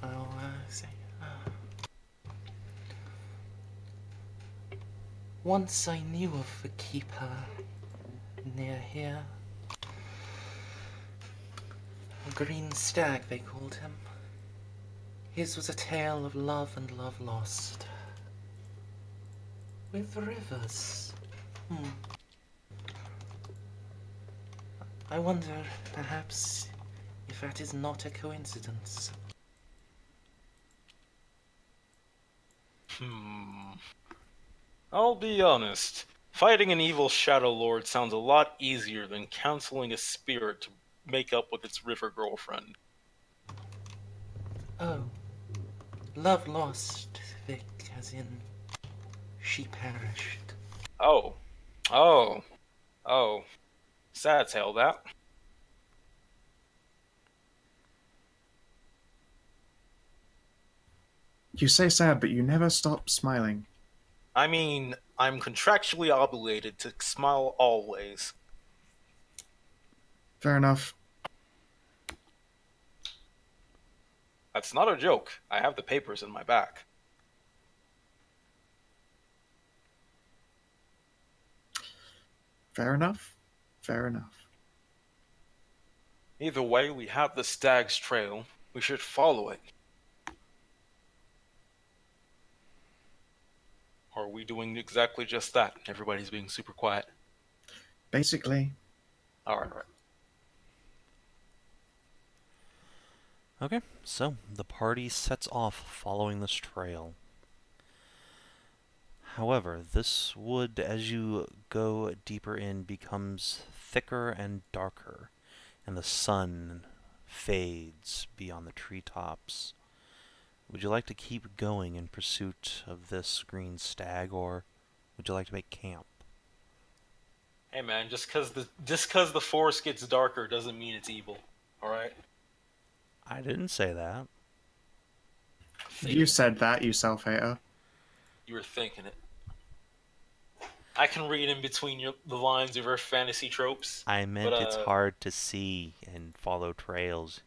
I'll say. Once I knew of the keeper near here. A green stag, they called him. His was a tale of love and love lost. With rivers. I wonder, perhaps, if that is not a coincidence. I'll be honest. Fighting an evil Shadow Lord sounds a lot easier than counseling a spirit to make up with its river girlfriend. Oh. Love lost, Vic, as in she perished. Oh. Sad tale, that. You say sad, but you never stop smiling. I mean, I'm contractually obligated to smile always. Fair enough. That's not a joke. I have the papers in my back. Fair enough. Fair enough. Either way, we have the stag's trail. We should follow it. Or are we doing exactly just that? Everybody's being super quiet. Basically. Alright. Okay, so the party sets off following this trail. However, this wood, as you go deeper in, becomes thicker and darker, and the sun fades beyond the treetops. Would you like to keep going in pursuit of this green stag, or would you like to make camp? Hey man, just 'cause the forest gets darker doesn't mean it's evil. All right. I didn't say that. You said that, you self-hater. You were thinking it. I can read in between the lines of your fantasy tropes. I meant But, it's hard to see and follow trails.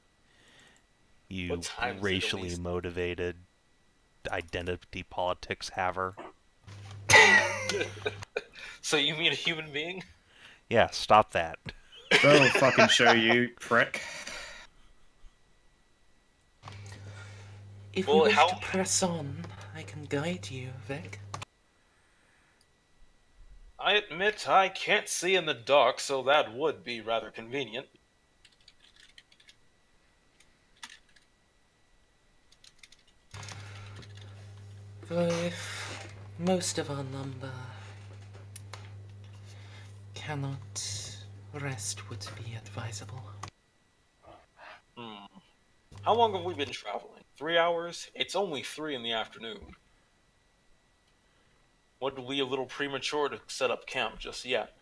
You What time is it, racially Elise? motivated identity politics haver. So you mean a human being? Yeah, stop that. They'll fucking show you, prick. If Well, we wish how- to press on, I can guide you, Vic. I admit I can't see in the dark, so that would be rather convenient. Though if most of our number cannot, rest would be advisable. How long have we been traveling? 3 hours? It's only 3 in the afternoon. Would we a little premature to set up camp just yet?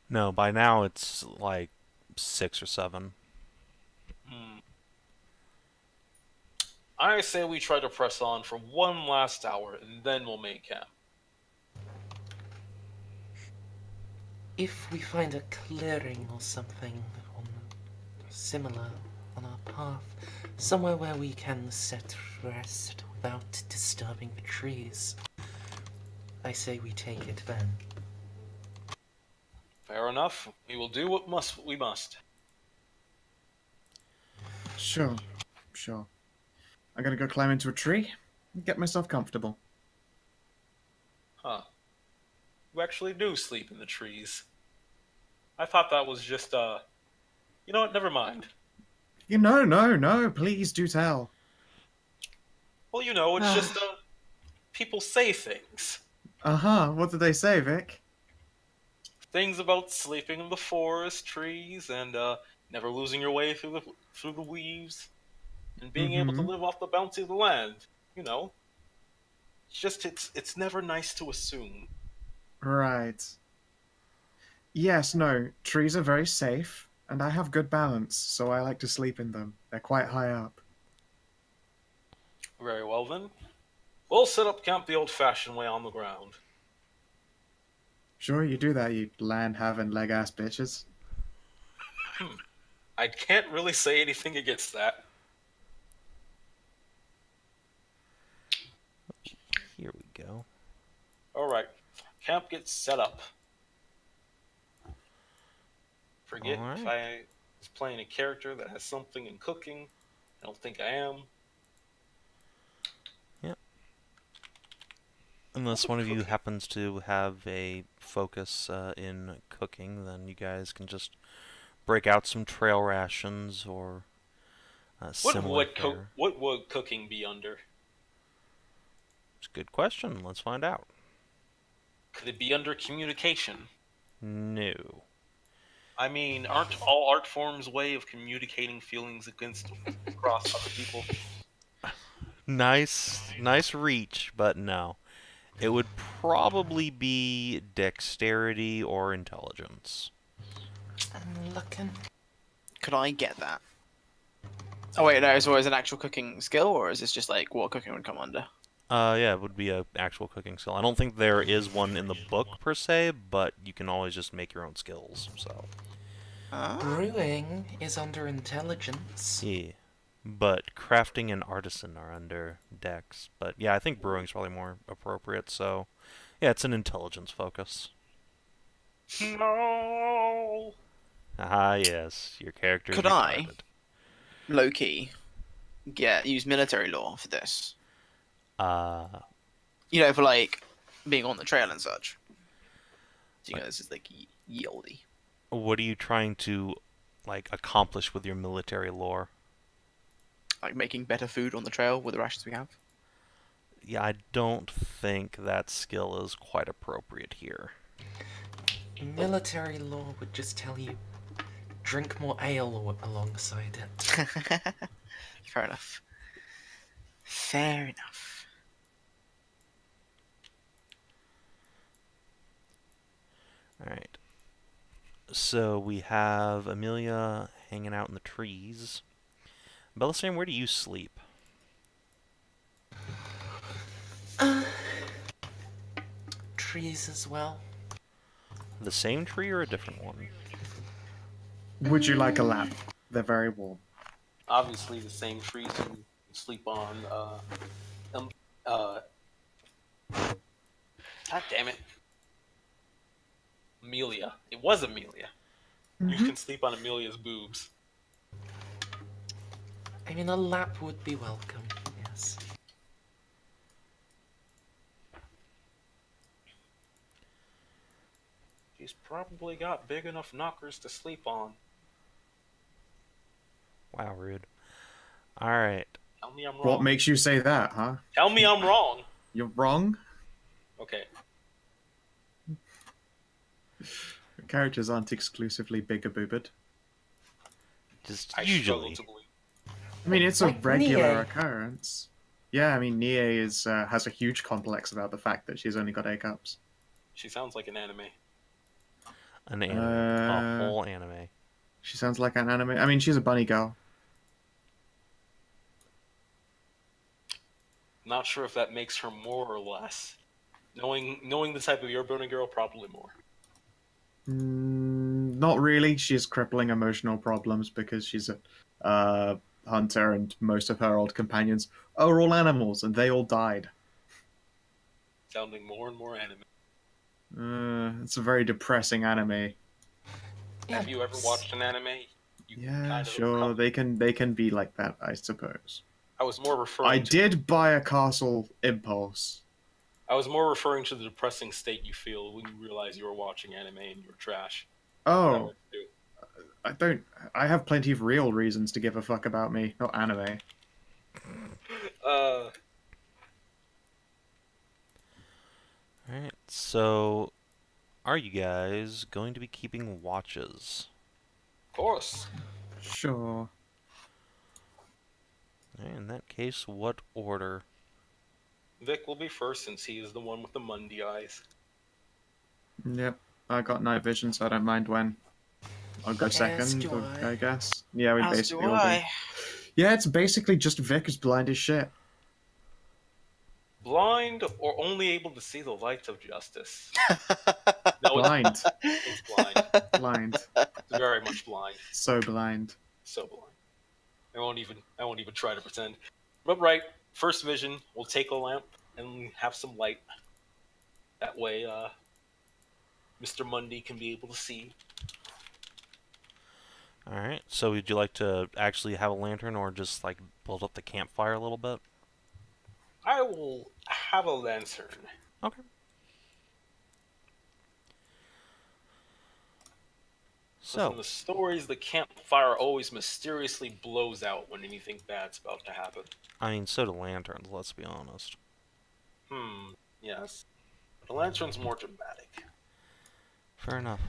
No, by now it's like 6 or 7. I say we try to press on for one last hour, and then we'll make camp. If we find a clearing or something similar on our path, somewhere where we can set rest without disturbing the trees, I say we take it then. Fair enough. We will do what we must. Sure. I'm gonna go climb into a tree and get myself comfortable. Huh. You actually do sleep in the trees. I thought that was just, You know what? Never mind. No, please do tell. Well, it's just, people say things. Uh-huh, what did they say, Vic? Things about sleeping in the forest, trees, and, never losing your way through the leaves, and being able to live off the bounty of the land. It's just, it's never nice to assume. Right. Yes, no, trees are very safe, and I have good balance, so I like to sleep in them. They're quite high up. Very well, then. We'll set up camp the old-fashioned way on the ground. Sure, you do that, you land-having leg-ass bitches. I can't really say anything against that. Here we go. Alright. Camp gets set up. Forget Alright. if I was playing a character that has something in cooking. I don't think I am. Unless one of you happens to have a focus in cooking, then you guys can just break out some trail rations or similar fare. What would cooking be under? It's a good question. Let's find out. Could it be under communication? No. I mean, aren't all art forms a way of communicating feelings across other people? Nice reach, but no. It would probably be dexterity or intelligence. I'm looking. Could I get that? Oh wait, no, so is it an actual cooking skill, or is this just like what cooking would come under? Yeah, it would be an actual cooking skill. I don't think there is one in the book per se, but you can always just make your own skills. So. Brewing is under intelligence. Yeah, but crafting and artisan are under dex. But yeah, I think brewing's probably more appropriate. So, yeah, it's an intelligence focus. No. Ah, yes, your character. Could I, low key, use military law for this? For like being on the trail and such. So, this is like ye olde. What are you trying to, like, accomplish with your military lore? Like making better food on the trail with the rations we have. Yeah, I don't think that skill is quite appropriate here. Military law would just tell you, drink more ale alongside it. Fair enough. Fair enough. Alright. So we have Amelia hanging out in the trees. Belisarian, where do you sleep? Trees as well. The same tree or a different one? Would you like a lap? They're very warm. Obviously, the same trees you sleep on. Um, uh, God damn it. Amelia. It was Amelia. You can sleep on Amelia's boobs. I mean, a lap would be welcome, yes. She's probably got big enough knockers to sleep on. Wow, rude. Alright. Tell me I'm wrong. What makes you say that, huh? Tell me I'm wrong. You're wrong? Okay. Characters aren't exclusively bigger boobed. Just I usually. struggle to believe. I mean, it's a Like regular Nie. occurrence. Yeah, I mean, Nie is has a huge complex about the fact that she's only got A cups. She sounds like an anime. An anime. A Uh, whole anime. She sounds like an anime. I mean, she's a bunny girl. Not sure if that makes her more or less. Knowing the type of your burning girl, probably more. Not really. She has crippling emotional problems because she's a hunter, and most of her old companions are all animals, and they all died. Sounding more and more anime. It's a very depressing anime. Have you ever watched an anime? You Yeah, kind of sure. They can be like that, I suppose. I was more referring. I to, did buy a Castle Impulse. I was more referring to the depressing state you feel when you realize you were watching anime and you're trash. Oh, I don't. I have plenty of real reasons to give a fuck about me, not anime. Uh, Alright, so are you guys going to be keeping watches? of course. Sure. Alright, in that case, what order? Vic will be first since he is the one with the Mundy eyes. Yep. I got night vision, so I don't mind when. I'll go As second, do I I. guess. Yeah, we As do basically all do. I. Yeah, it's basically just Vic is blind as shit. Blind or only able to see the light of justice? No, Blind. it's blind. Blind. It's very much blind. So blind. So blind. I won't even try to pretend. But right, first vision, we'll take a lamp and have some light. That way, Mr. Mundy can be able to see. Alright, so would you like to actually have a lantern or just like build up the campfire a little bit? I will have a lantern. Okay. So, in So, the stories, the campfire always mysteriously blows out when anything bad's about to happen. I mean, so do lanterns, let's be honest. Yes. The lantern's more dramatic. Fair enough.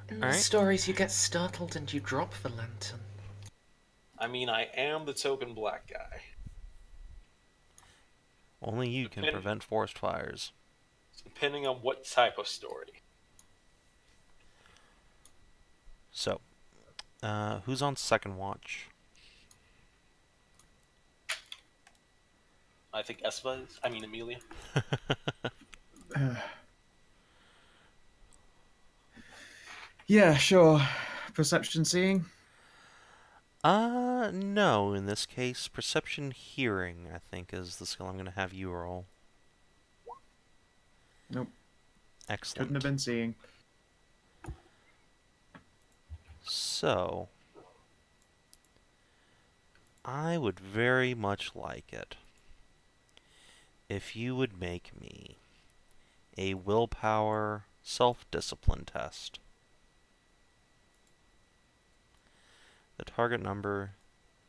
In the Alright. stories, you get startled and you drop the lantern. I mean, I am the token black guy. Only you can Depending- prevent forest fires. Depending on what type of story. So, who's on second watch? I think Esva is. I mean, Amelia. Yeah, sure. Perception seeing? No, in this case, perception hearing, I think, is the skill I'm going to have you roll. Nope. Excellent. Couldn't have been seeing. So, I would very much like it if you would make me a willpower self-discipline test. The target number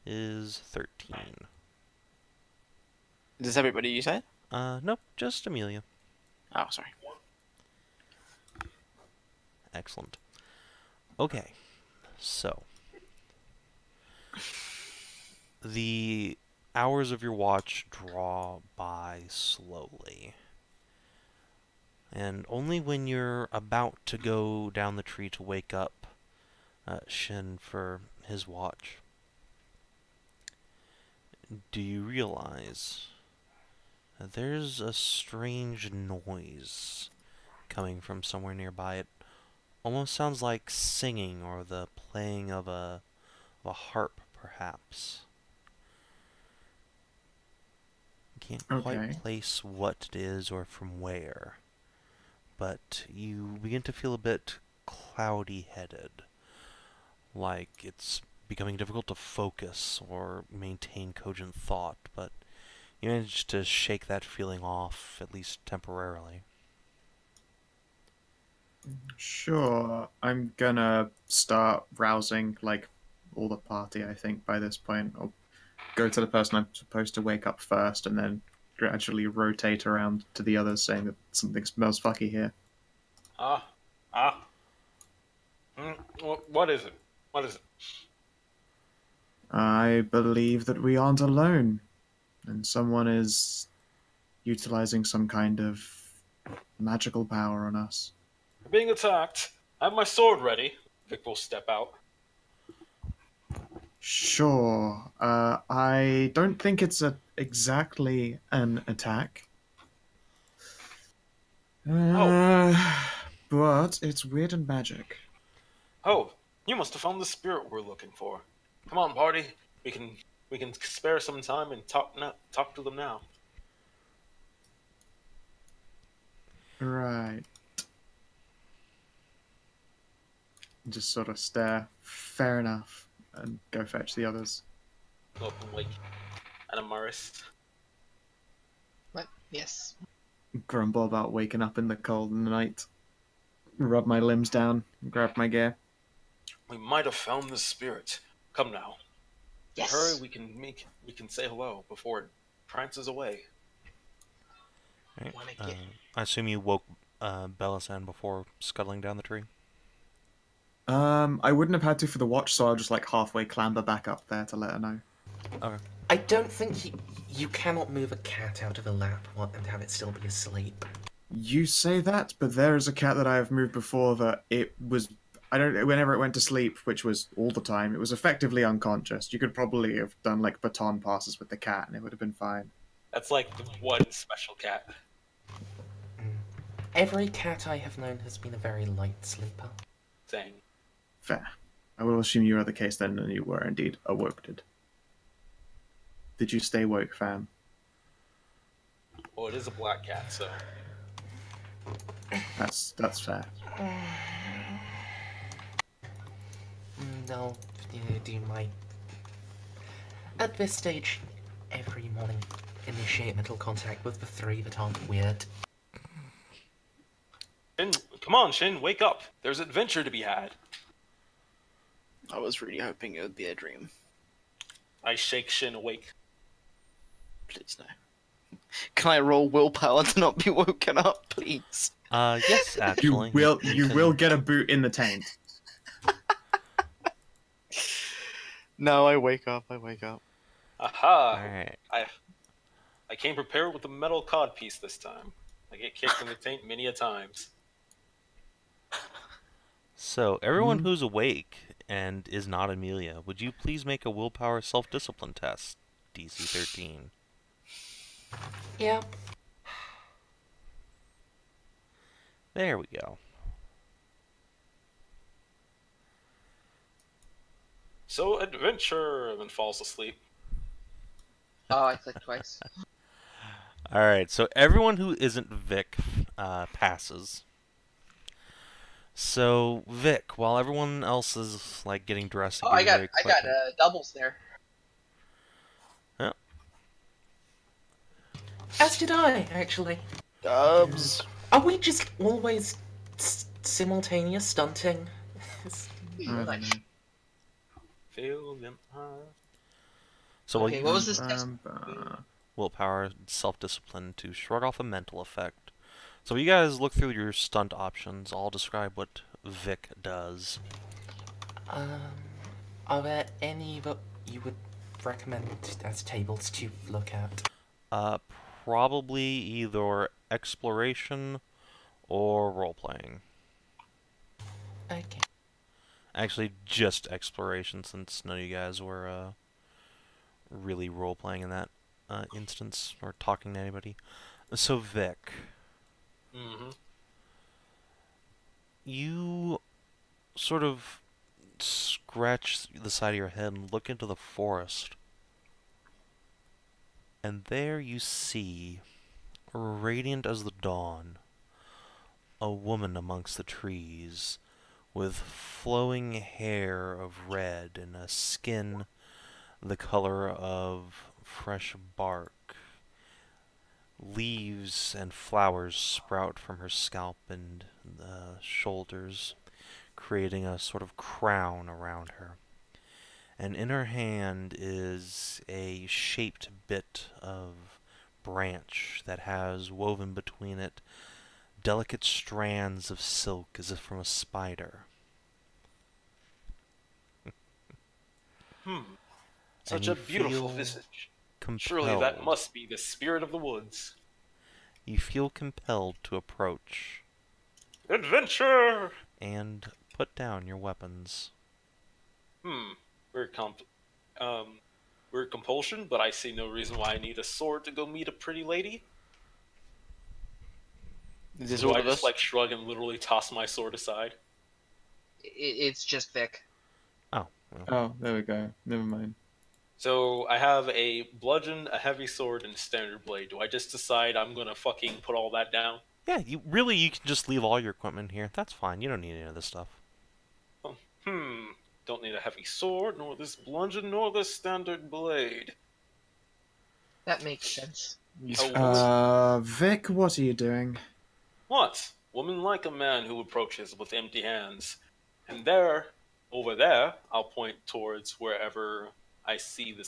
is 13. Is this everybody you said? Nope, just Amelia. Oh, sorry. Excellent. Okay, so the hours of your watch draw by slowly. And only when you're about to go down the tree to wake up Shin for his watch do you realize that there's a strange noise coming from somewhere nearby. It almost sounds like singing or the playing of a harp, perhaps. You can't quite place what it is or from where, but you begin to feel a bit cloudy-headed, like it's becoming difficult to focus or maintain cogent thought, but you manage to shake that feeling off, at least temporarily. Sure, I'm gonna start rousing, like, all the party, I think, by this point. I'll go to the person I'm supposed to wake up first, and then gradually rotate around to the others, saying that something smells fucky here. What is it? What is it? I believe that we aren't alone, and someone is utilizing some kind of magical power on us. We're being attacked. I have my sword ready. Vic will step out. Sure. I don't think it's exactly an attack. But it's weird and magic. Oh, you must have found the spirit we're looking for. Come on, party. We can spare some time and talk to them now. Right. Just sort of stare. Fair enough. And go fetch the others. Look, like Anamaris. What? Yes. Grumble about waking up in the cold night. Rub my limbs down. Grab my gear. We might have found the spirit. Come now. Yes. Hurry, we can say hello before it prances away. Right. Wanna get- I assume you woke Bellasan before scuttling down the tree? I wouldn't have had to for the watch, so I'll just like halfway clamber back up there to let her know. Okay. I don't think you cannot move a cat out of a lap and have it still be asleep. You say that, but there is a cat that I have moved before that it was... whenever it went to sleep, which was all the time, it was effectively unconscious. You could probably have done like baton passes with the cat and it would have been fine. That's like the one special cat. Every cat I have known has been a very light sleeper. Saying. Fair. I will assume you are the case then, and you were indeed awoke. Did you stay woke, fam? Well, it is a black cat, so. That's fair. No, do my... At this stage, every morning, initiate mental contact with the three that aren't weird. Shin, come on, Shin, wake up. There's adventure to be had. I was really hoping it would be a dream. I shake Shin awake. Please no. Can I roll willpower to not be woken up, please? Yes, actually. You will get a boot in the taint. No, I wake up. Aha! Alright. I came prepared with a metal cod piece this time. I get kicked in the taint many a times. So, everyone who's awake and is not Amelia, would you please make a willpower self-discipline test, DC 13? Yep. There we go. So, adventure! And then falls asleep. Oh, I clicked twice. Alright, so everyone who isn't Vic passes. So, Vic, while everyone else is like getting dressed and Oh, I getting got ready quickly, doubles there. As did I, actually. Dubs. Are we just always simultaneous stunting? Nice. Feel them high. So, Okay, what was this test? willpower, self-discipline to shrug off a mental effect. So you guys look through your stunt options. I'll describe what Vic does. Are there any that you would recommend as tables to look at? Probably either exploration or role-playing. Okay. Actually, just exploration, since none of you guys were really role-playing in that instance, or talking to anybody. So, Vic, Mm-hmm. you sort of scratch the side of your head and look into the forest. And there you see, radiant as the dawn, a woman amongst the trees, with flowing hair of red and a skin the color of fresh bark. Leaves and flowers sprout from her scalp and shoulders, creating a sort of crown around her. And in her hand is a shaped bit of branch that has woven between it delicate strands of silk as if from a spider. Hmm. And Such you a beautiful feel visage. Surely that compelled. must be the spirit of the woods. You feel compelled to approach Adventure! and put down your weapons. Hmm. Weird weird compulsion, but I see no reason why I need a sword to go meet a pretty lady. Is this So do all I of just us? like shrug and literally toss my sword aside? It's just Vic. Oh, well. Oh, there we go. Never mind. So I have a bludgeon, a heavy sword, and a standard blade. Do I just decide I'm gonna fucking put all that down? Yeah, you can just leave all your equipment here. That's fine. You don't need any of this stuff. Hmm. Don't need a heavy sword, nor this bludgeon, nor this standard blade. That makes sense. Vic, what are you doing? What? Woman like a man who approaches with empty hands. And there, over there, I'll point towards wherever I see not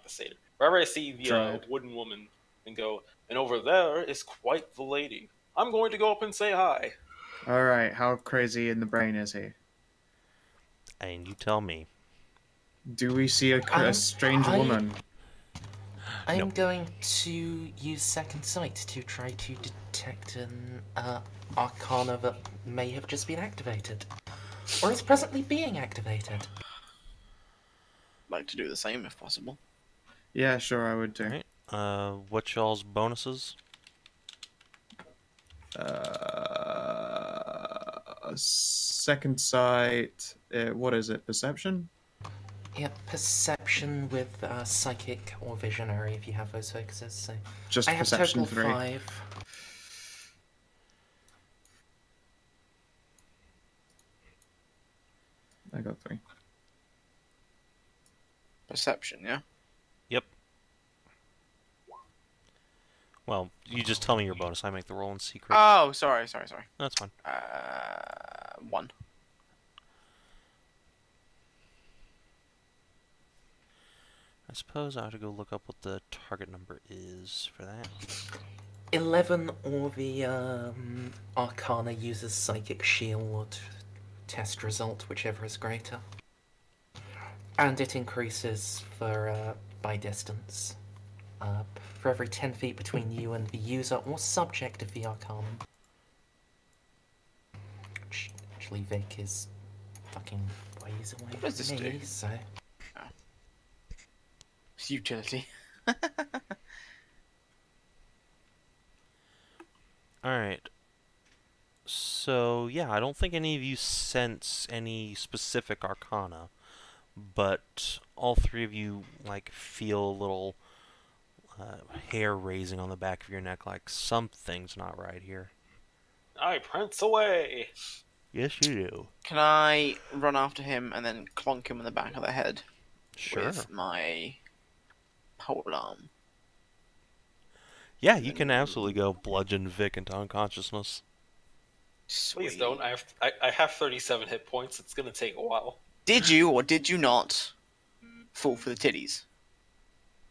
the satyr. Wherever I see the Tried. wooden woman, and go, and over there is quite the lady. I'm going to go up and say hi. Alright, how crazy in the brain is he? And you tell me. Do we see a strange woman? I'm Nope. going to use second sight to try to detect an arcana that may have just been activated. Or is presently being activated. Like to do the same if possible. Yeah, sure, I would do. Alright. What's y'all's bonuses? Second sight. What is it? Perception? Yeah, perception with psychic or visionary if you have those focuses. So Just I have perception total 3. 5. I got 3. Perception, yeah? Yep. Well, you just tell me your bonus. I make the roll in secret. Oh, sorry. That's fine. 1. I suppose I ought to go look up what the target number is for that. 11 or the arcana uses psychic shield test result, whichever is greater. And it increases for by distance. For every 10 feet between you and the user or subject of the arcana. Actually, Vic is fucking ways away What does this from me, do? so... It's utility. Alright. So, yeah, I don't think any of you sense any specific arcana, but all three of you, like, feel a little hair raising on the back of your neck, like something's not right here. I prance away. Yes, you do. Can I run after him and then clonk him in the back of the head Sure. with my polearm? Yeah, you can absolutely go bludgeon Vic into unconsciousness. Sweet. Please don't. I have 37 hit points. It's gonna take a while. Did you or did you not fall for the titties?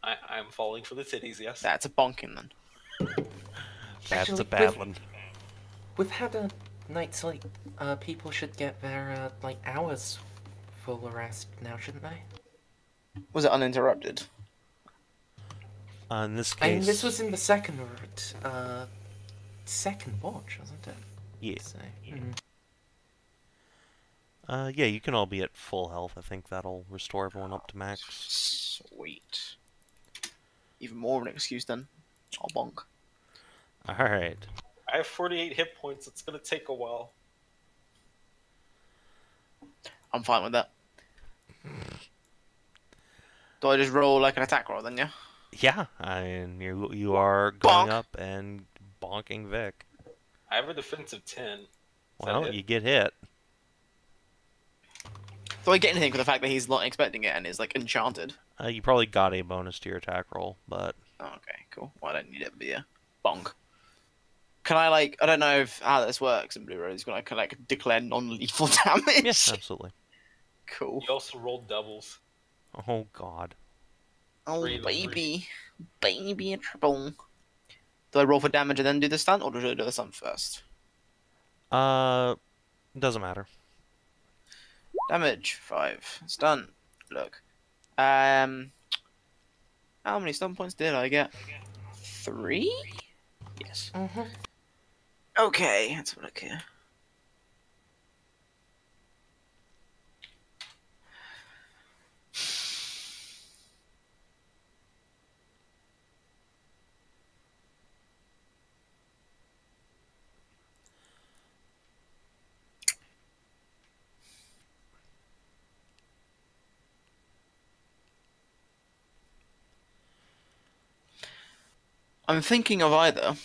I'm falling for the titties, yes. That's a bonking then. That's Actually, a bad one. We've had a night's sleep. People should get their, like, hours full of rest now, shouldn't they? Was it uninterrupted? In this I mean, case, this was in the second watch, wasn't it? yeah. So, Yeah, you can all be at full health. I think that'll restore everyone up to max. Sweet. Even more of an excuse then. I'll bonk. Alright. I have 48 hit points. It's gonna take a while. I'm fine with that. Do I just roll like an attack roll then, yeah? Yeah, I mean, you are going Bonk. up and bonking Vic. I have a defensive 10. Well, it? you get hit. Do I get anything for the fact that he's not expecting it and is like enchanted? You probably got a bonus to your attack roll, but Oh, okay, cool. Well, I don't need it, but yeah. Bonk. Can I like, I don't know how this works in Blue Rose, but I can like declare non-lethal damage? yes, absolutely. Cool. You also rolled doubles. Oh god. Oh, Three to baby. Baby triple. Do I roll for damage and then do the stunt, or do I do the stunt first? Doesn't matter. Damage, 5. Stun. Look. How many stun points did I get? 3? Yes. Okay, let's have a look here. I'm thinking of either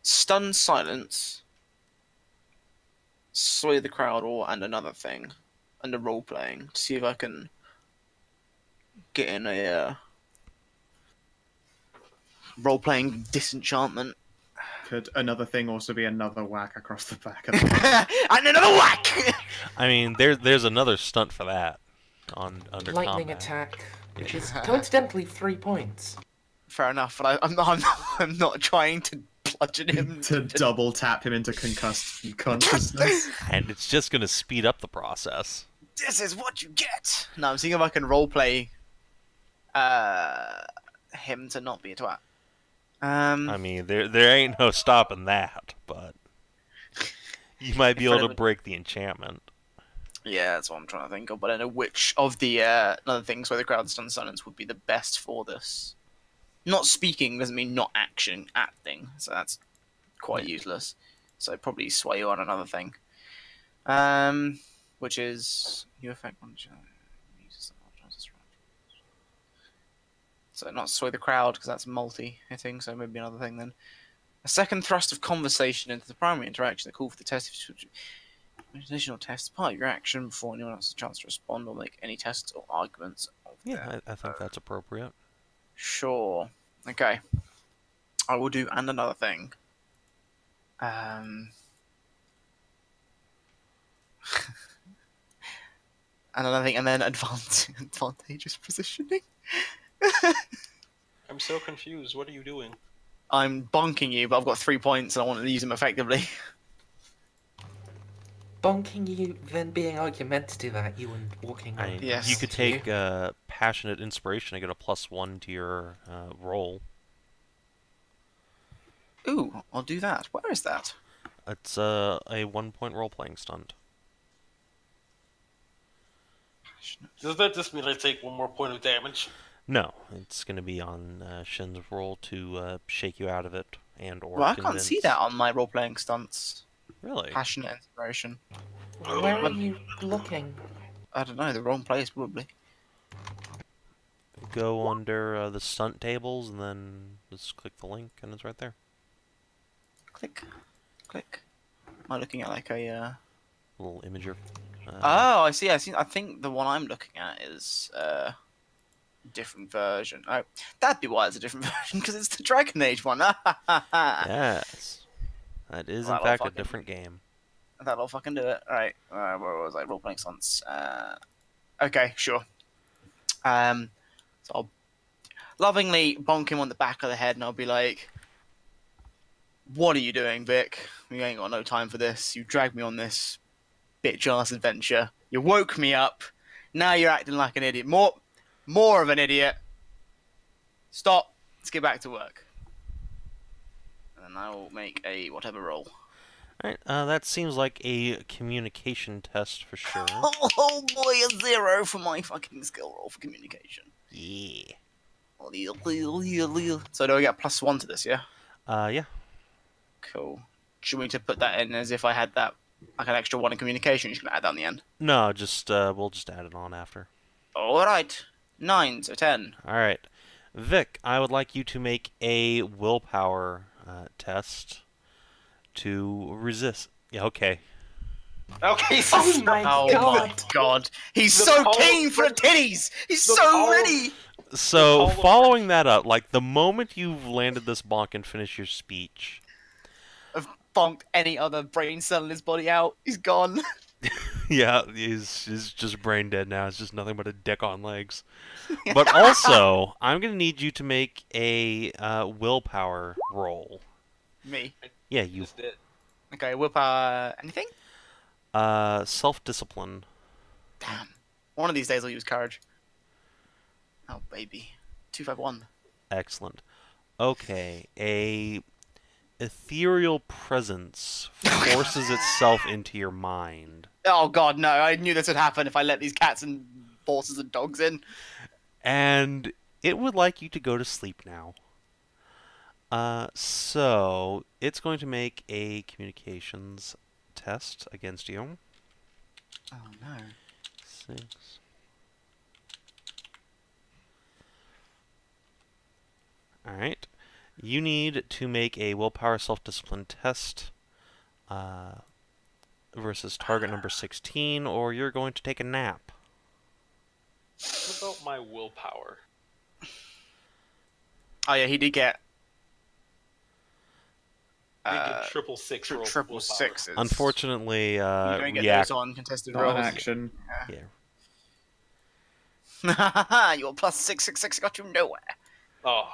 stun silence, sway the crowd, and another thing, and the role playing to see if I can get in a role playing disenchantment. Could another thing also be another whack across the back of the And another whack. I mean, there's another stunt for that under lightning combat. attack, which is coincidentally 3 points. Fair enough, but I'm not trying to bludgeon him to double tap him into concussed consciousness. And it's just gonna speed up the process. This is what you get. No, I'm seeing if I can roleplay him to not be a twat. I mean, there ain't no stopping that, but you might be able to break the enchantment. Yeah, that's what I'm trying to think of, but I don't know which of the other things where the crowd stun silence would be the best for this. Not speaking doesn't mean not acting, so that's quite useless. So probably sway you on another thing. Which is you affect one. So not sway the crowd because that's multi-hitting, so maybe another thing then. A second thrust of conversation into the primary interaction that call for the test of additional tests part of your action before anyone else has a chance to respond or make any tests or arguments. Yeah, I think that's appropriate. Sure. Okay. I will do and another thing. Another thing, and then advantageous positioning. I'm so confused. What are you doing? I'm bonking you, but I've got 3 points and I want to use them effectively. Bonking you, then being argumentative at you and walking I on. mean, Yes. you could take passionate inspiration and get a +1 to your roll. Ooh, I'll do that. Where is that? It's a 1-point role-playing stunt. Does that just mean I take one more point of damage? No, it's going to be on Shin's roll to shake you out of it and/or Well, I convince. can't see that on my role-playing stunts. Really? Passionate inspiration. Where are you looking? I don't know, the wrong place probably. Go under the stunt tables and then just click the link, and it's right there. Click. Click. Am I looking at like a Little imager. Oh, I see. I think the one I'm looking at is different version. Oh, that'd be why it's a different version because it's the Dragon Age one. Yes, that is in That'll fact a fucking- different game. That'll fucking do it. All right. Where was I? Role playing stunts. Okay, sure. So I'll lovingly bonk him on the back of the head, and I'll be like, "What are you doing, Vic? We ain't got no time for this. You dragged me on this bitch ass adventure. You woke me up. Now you're acting like an idiot. More of an idiot. Stop. Let's get back to work. And I will make a whatever roll. Alright, that seems like a communication test for sure. Oh boy, a 0 for my fucking skill roll for communication. Yeah. So do I get +1 to this, yeah? Yeah. Cool. Should we to put that in as if I had that, like an extra 1 in communication? You're just gonna add that in the end. No, just, we'll just add it on after. Alright. 9, so 10. Alright. Vic, I would like you to make a willpower test to resist. Yeah, okay. Okay, so Oh my Oh god! my god. He's The so power- keen for the titties! He's the so power- ready! So, Apollo- following that up, like, the moment you've landed this bonk and finished your speech, I've bonked any other brain cell in his body out. He's gone. yeah, he's just brain dead now. It's just nothing but a dick on legs. But also, I'm going to need you to make a willpower roll. Me. Yeah, you. just did. Okay, anything? Self-discipline. Damn. One of these days I'll use courage. Oh, baby. 251. Excellent. Okay, a ethereal presence forces itself into your mind. Oh god, no. I knew this would happen if I let these cats and horses and dogs in. And it would like you to go to sleep now. So it's going to make a communications test against you. Oh no. 6. Alright. You need to make a willpower self-discipline test versus target number 16, or you're going to take a nap. What about my willpower? Oh yeah, he did get I think a triple six roll for triple willpower. sixes. Unfortunately, You don't get react. those on contested Not rolls. an action. Yeah, Your +666 got you nowhere. Oh,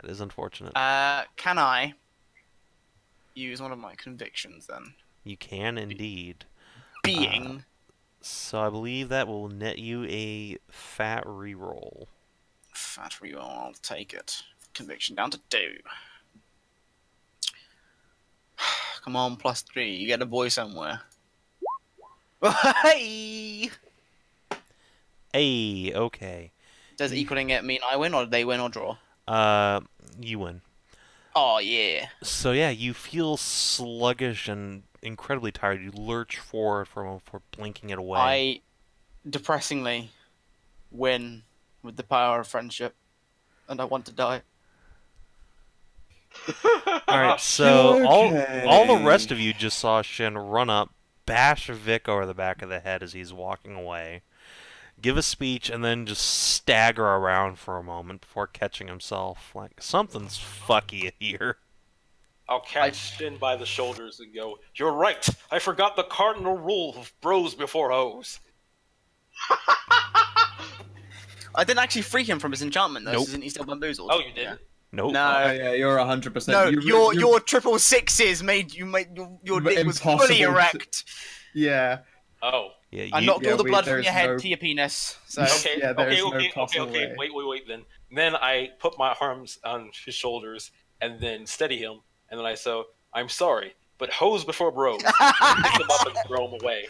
that is unfortunate. Can I use one of my convictions then? You can indeed. Being So I believe that will net you a fat reroll. fat reroll, I'll take it. Conviction down to 2. Come on, +3. You get a boy somewhere. Hey! Hey, okay. Does equaling it mean I win, or they win or draw? You win. Oh yeah. So yeah, you feel sluggish and incredibly tired. You lurch forward for blinking it away. I depressingly win with the power of friendship, and I want to die. All right, so all the Okay. rest of you just saw Shin run up, bash Vic over the back of the head as he's walking away, give a speech, and then just stagger around for a moment before catching himself. Like, something's fucky here. I'll catch Shin by the shoulders and go, "You're right. I forgot the cardinal rule of bros before hoes." I didn't actually free him from his enchantment, though. Nope. Isn't he still bamboozled? Oh, you didn't? Nope. No. Oh, yeah, you're 100%. No, You- your triple sixes made your dick was Impossible fully to- erect. Yeah. Oh. Yeah, I you, knocked all the blood from there's your head no- to your penis. So Okay. Yeah, there's no okay. possible way. Wait. Then I put my arms on his shoulders and then steady him, and then I say, "I'm sorry, but hoes before bros." Pick him up and throw him away.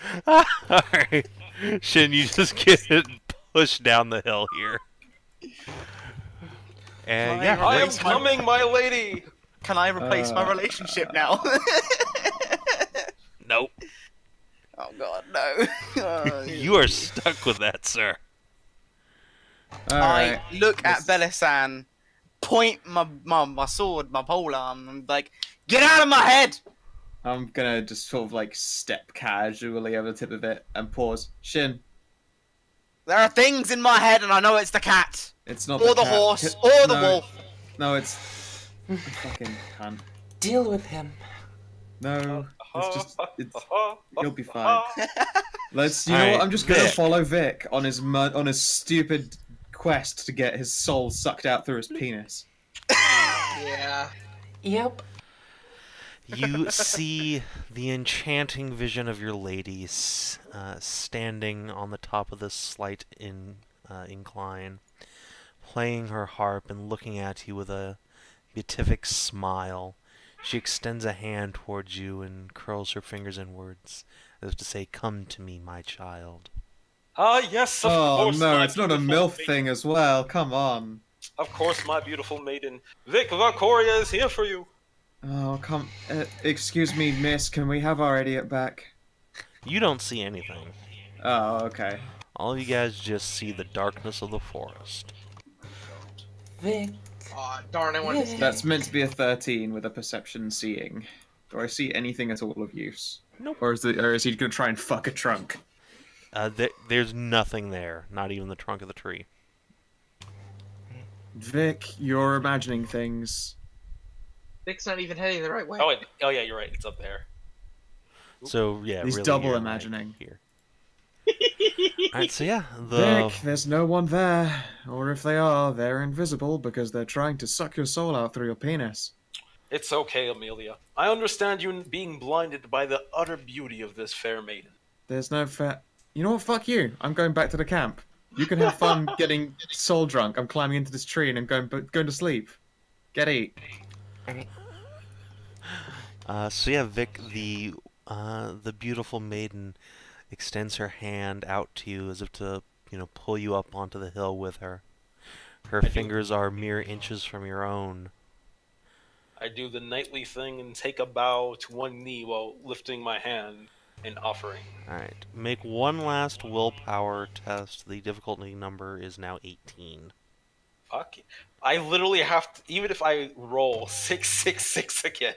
Alright. Shin, you just get pushed down the hill here. And yeah, I am Raise my- coming, my lady. can I replace my relationship now? nope. Oh god, no. Oh, You are stuck with that, sir. Alright. I look at This- Belisan, point my sword, my polearm, and like, get out of my head! I'm gonna just sort of like step casually over the tip of it and pause. Shin, There are things in my head, and I know it's the cat, it's not or the cat. horse, or the No, wolf. No, it's fucking cunt. Deal with him. No, it's just you'll be fine. Let's. You know Alright, what? I'm just gonna Vic. follow Vic on his stupid quest to get his soul sucked out through his penis. Yeah. Yep. You see the enchanting vision of your lady standing on the top of this slight incline, playing her harp and looking at you with a beatific smile. She extends a hand towards you and curls her fingers inwards, as if to say, "Come to me, my child." Ah, yes, of Oh course. no, my it's not a beautiful MILF maiden. thing as well. Come on. Of course, my beautiful maiden. Vic Valcoria is here for you. Oh, come. Excuse me, miss. Can we have our idiot back? You don't see anything. Oh, okay. All you guys just see the darkness of the forest. Vic. Aw, darn, I wanted to stay. That's meant to be a 13 with a perception seeing. Do I see anything at all of use? Nope. Or is he gonna try and fuck a trunk? There's nothing there, not even the trunk of the tree. Vic, you're imagining things. Vic's not even heading the right way. Oh yeah, you're right. It's up there. So yeah, He's really, double you're imagining. right here. Alright, so yeah, the Vic, there's no one there. Or if they are, they're invisible because they're trying to suck your soul out through your penis. It's okay, Amelia. I understand you being blinded by the utter beauty of this fair maiden. There's no fair. You know what? Fuck you. I'm going back to the camp. You can have fun getting soul drunk. I'm climbing into this tree and I'm going to sleep. Get eat. so yeah, Vic, the beautiful maiden extends her hand out to you as if to, pull you up onto the hill with her. Her fingers are mere inches from your own. I do the knightly thing and take a bow to one knee while lifting my hand in offering. Alright, make one last willpower test. The difficulty number is now 18. Fuck. I literally have to, even if I roll 666 again.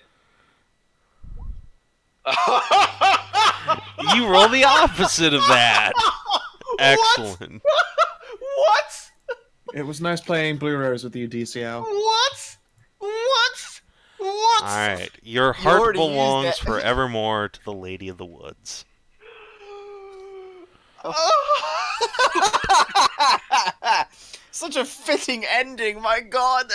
You roll the opposite of that. Excellent. What? It was nice playing Blue Rose with you, DCL. What? Alright, your heart already used belongs that. forevermore to the Lady of the Woods. Such a fitting ending, my god.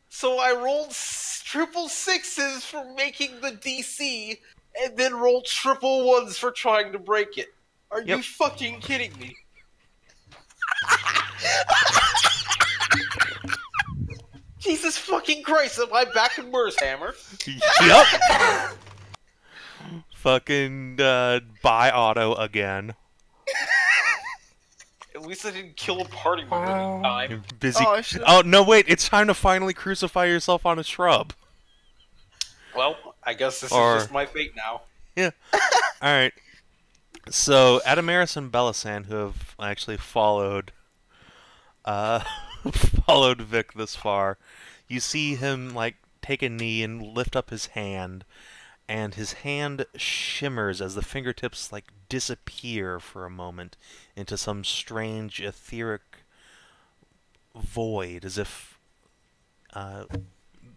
So I rolled triple sixes for making the DC, and then rolled triple ones for trying to break it. Are you fucking kidding me? Jesus fucking Christ, am I back in Hammer? Yep. Fucking buy auto again. At least I didn't kill a party member this time. You're busy. Oh, I should've- Oh no! Wait! It's time to finally crucify yourself on a shrub. Well, I guess this Or- is just my fate now. Yeah. All right. So Adamaris and Belisan, who have actually followed Vic this far, you see him take a knee and lift up his hand, and his hand shimmers as the fingertips disappear for a moment into some strange etheric void, as if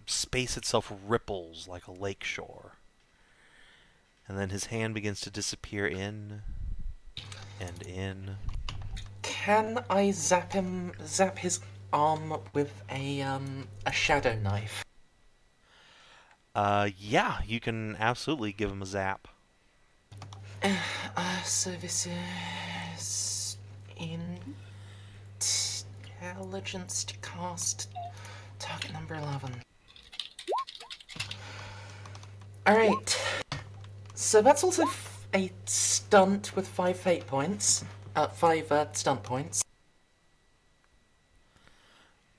space itself ripples like a lakeshore. And then his hand begins to disappear in and in. Can I zap his arm with a shadow knife? Yeah, you can absolutely give him a zap. Services intelligence to cast target number 11. Alright. So that's also a stunt with 5 fate points. 5 stunt points.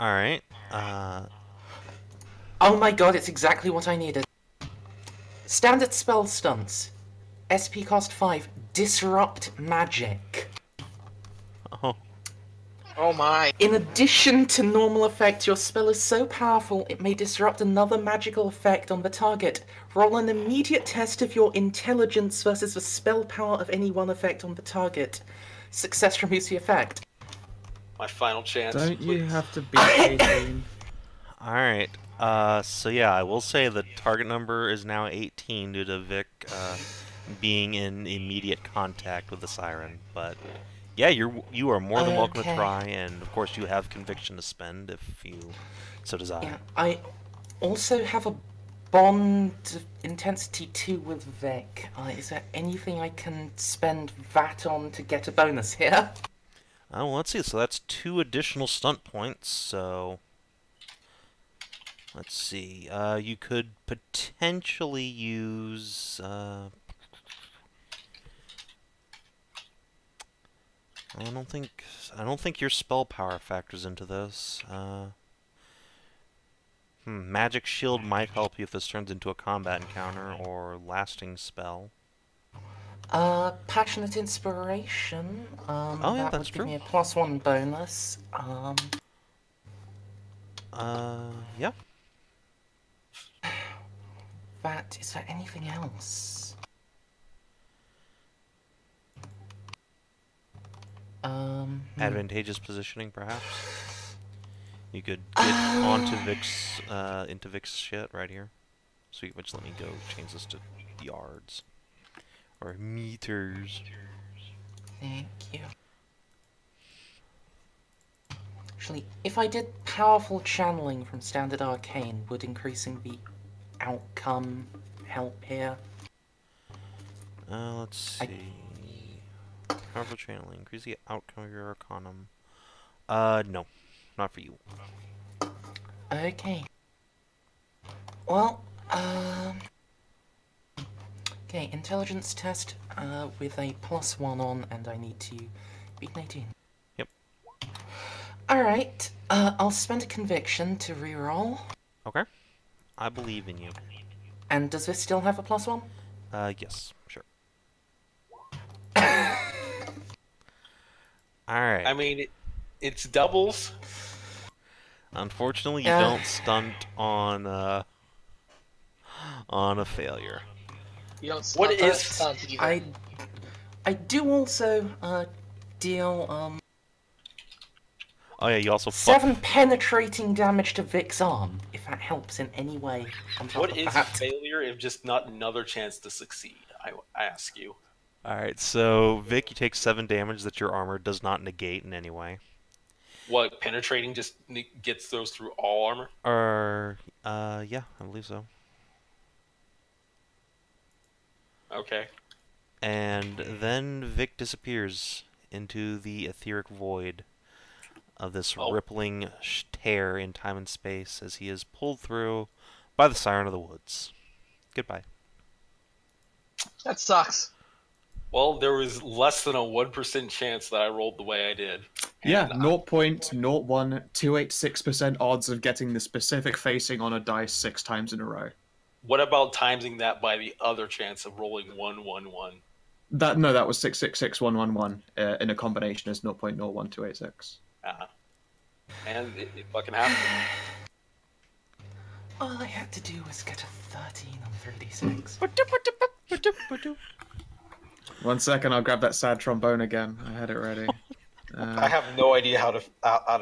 Alright. Oh my god, it's exactly what I needed. Standard spell stunts. SP cost 5. Disrupt magic. Oh. Oh my. In addition to normal effect, your spell is so powerful it may disrupt another magical effect on the target. Roll an immediate test of your intelligence versus the spell power of any one effect on the target. Success removes the effect. My final chance. Don't you have to be 18? Alright. So yeah, I will say the target number is now 18 due to Vic being in immediate contact with the siren. But yeah, you are more than welcome to Okay. try, and of course you have conviction to spend if you so desire. Yeah, I also have a bond intensity 2 with Vic. Is there anything I can spend that on to get a bonus here? Oh, well, let's see. So that's 2 additional stunt points. So let's see. You could potentially use. I don't think your spell power factors into this. Magic Shield might help you if this turns into a combat encounter or lasting spell. Passionate Inspiration. Oh, yeah, that that's would true. give me a +1 bonus. Yeah. Is there anything else? Advantageous positioning, perhaps. You could get onto into Vic's shit right here. So you just let me go change this to yards. Or meters. Thank you. Actually, if I did powerful channeling from standard arcane, would increasing the outcome help here? Let's see. Powerful channeling. Increase the outcome of your arcanum. No. Not for you. Okay. Well, okay, intelligence test with a +1 on, and I need to beat an 18. Yep. Alright, I'll spend a conviction to reroll. Okay. I believe in you. And does this still have a +1? Yes, sure. Alright. I mean, it's doubles. Unfortunately, you don't stunt on a failure. You don't What is- stunt either. I do also deal Oh yeah, you also 7 penetrating damage to Vic's arm, if that helps in any way. On top What of is that. failure if just not another chance to succeed? I ask you. Alright, so Vic, you take 7 damage that your armor does not negate in any way. What, penetrating just gets those through all armor? Yeah, I believe so. Okay. And then Vic disappears into the etheric void of this rippling tear in time and space as he is pulled through by the Siren of the Woods. Goodbye. That sucks. Well, there was less than a 1% chance that I rolled the way I did. Yeah, And 0.01286% odds of getting the specific facing on a dice 6 times in a row. What about timesing that by the other chance of rolling 111? That was 666111 in a combination as 0.01286. And it fucking happened. All I had to do was get a 13 on 3d6. 1 second, I'll grab that sad trombone again. I had it ready. I have no idea how to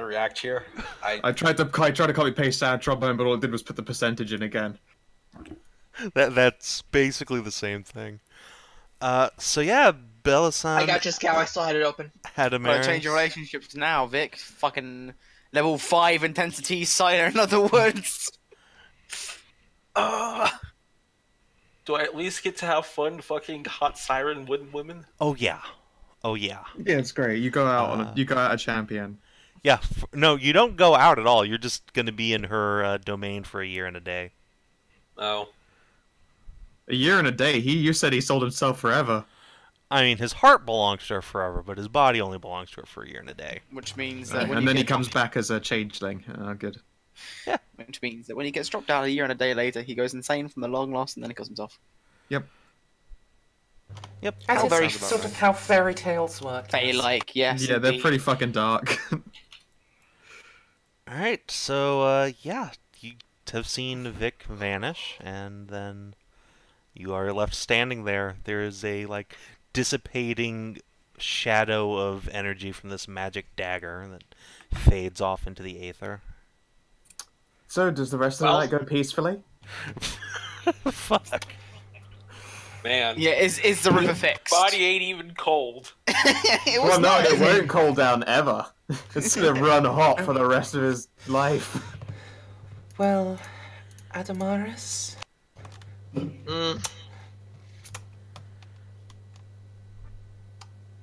react here. I tried to copy paste sad trombone, but all it did was put the percentage in again. That's basically the same thing. So yeah, Bella-san I got you, Scout. I still had it open. had a Gotta change your relationships now, Vic. Fucking level 5 intensity siren, in other words. Do I at least get to have fun fucking hot siren women? Oh yeah. Oh yeah. Yeah, it's great. You go out you go out a champion. Yeah. No, you don't go out at all. You're just gonna be in her domain for a year and a day. Oh. A year and a day. You said he sold himself forever. I mean, his heart belongs to her forever, but his body only belongs to her for a year and a day. Which means that And then he comes back as a changeling. Oh, good. Which means that when he gets dropped out a year and a day later, he goes insane from the long lost, and then he kills himself. Yep. That How is very sort of how fairy tales work. They like, yes. Yeah, they're indeed. pretty fucking dark. Alright, so, yeah, you have seen Vic vanish, and then you are left standing there. There is a, like, dissipating shadow of energy from this magic dagger that fades off into the aether. So, does the rest of the night go peacefully? Fuck. Man. Yeah, is the river fixed? Body ain't even cold. It was Well, no, not. it won't cool down ever. It's gonna run hot for the rest of his life. Well, Adamaris, Mm,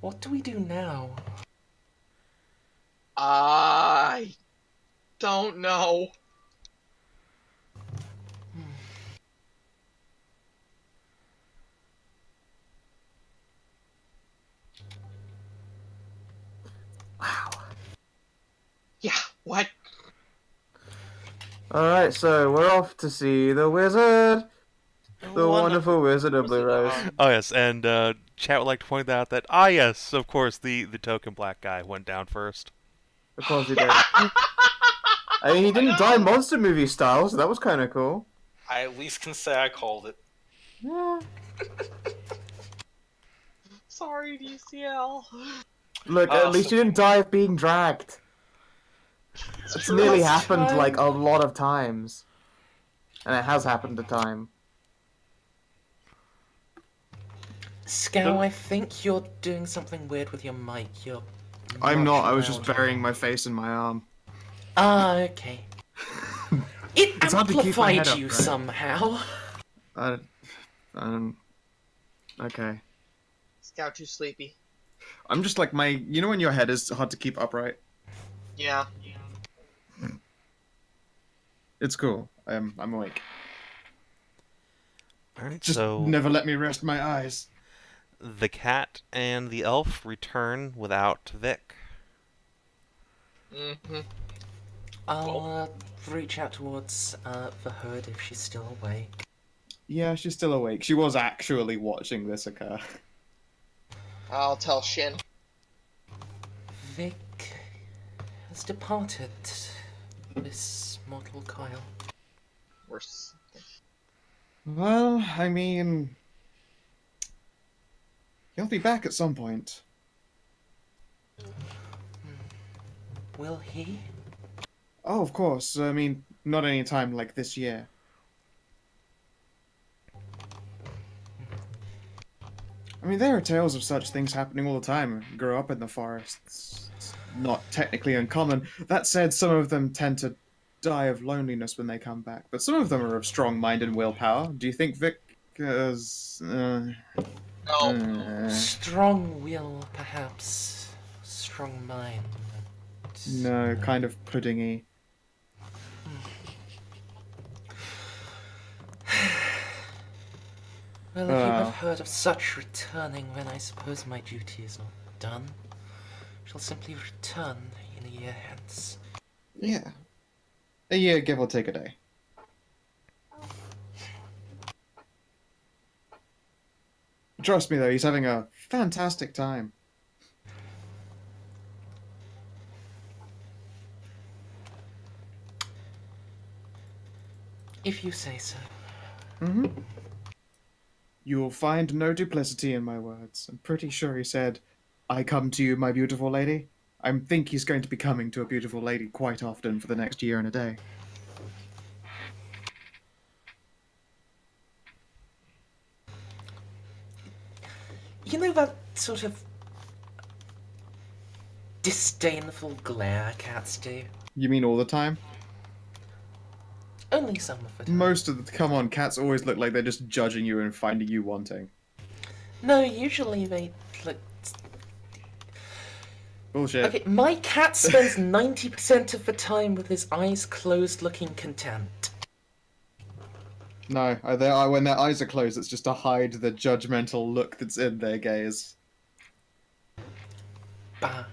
What do we do now? I don't know. Wow. Yeah, what? Alright, so we're off to see the wizard. The wonderful wizard of Blue Rose. Oh yes, and chat would like to point out that yes, of course, the token black guy went down first. Of course he did. I mean, he didn't die monster movie style, so that was kind of cool. I at least can say I called it. Yeah. Sorry, DCL. Look, at least you didn't die of being dragged. It's true. nearly Last happened time- like a lot of times. And it has happened a time. Scow, I think you're doing something weird with your mic. You're. I'm not, I was much just louder. burying my face in my arm. Ah, okay. It It's hard to keep my amplified head up, you right? somehow. I don't... Okay. Scout too sleepy. I'm just like you know when your head is hard to keep upright? Yeah. It's cool. I'm awake. Alright, Just so never let me rest my eyes. the cat and the elf return without Vic. Mm-hmm. I'll reach out towards the hood if she's still awake. Yeah, she's still awake. She was actually watching this occur. I'll tell Shin. Vic has departed this mortal coil. Worse. Well, I mean... He'll be back at some point. Will he? Oh, of course. I mean, not any time like this year. I mean, there are tales of such things happening all the time. I grew up in the forests. It's not technically uncommon. That said, some of them tend to die of loneliness when they come back, but some of them are of strong mind and willpower. Do you think Vic is... No. Strong will, perhaps. Strong mind. No, kind of puddingy. Well, if you Oh. have heard of such returning, then I suppose my duty is not done. Shall simply return in a year hence. Yeah. A year, give or take a day. Trust me, though, he's having a fantastic time. If you say so. Mm-hmm. You will find no duplicity in my words. I'm pretty sure he said, I come to you, my beautiful lady. I think he's going to be coming to a beautiful lady quite often for the next year and a day. You know that sort of disdainful glare cats do? You mean all the time? Only some of the time. Most of the... Come on, cats always look like they're just judging you and finding you wanting. No, usually they look. Bullshit. Okay, my cat spends 90% of the time with his eyes closed looking content. No, when their eyes are closed, it's just to hide the judgmental look that's in their gaze. Bah.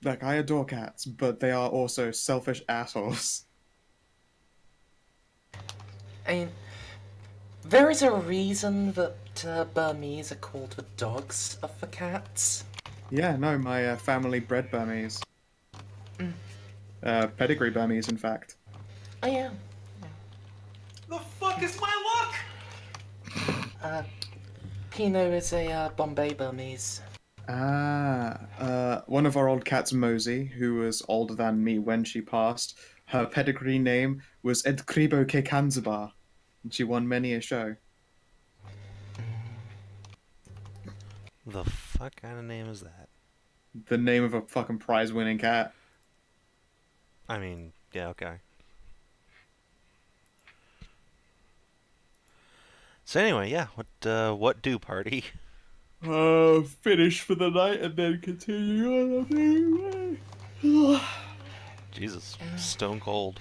Like, I adore cats, but they are also selfish assholes. I mean, there is a reason that Burmese are called the dogs of the cats. Yeah, no, my family bred Burmese. Pedigree Burmese, in fact. Oh yeah. The fuck is my luck? Pino is a Bombay Burmese. One of our old cats, Mosey, who was older than me when she passed, her pedigree name was Edkribo Kekanzabar, and she won many a show. The fuck kind of name is that? The name of a fucking prize-winning cat. I mean, yeah, okay. So anyway, yeah, what do, party? Finish for the night and then continue on anyway. Jesus, stone cold.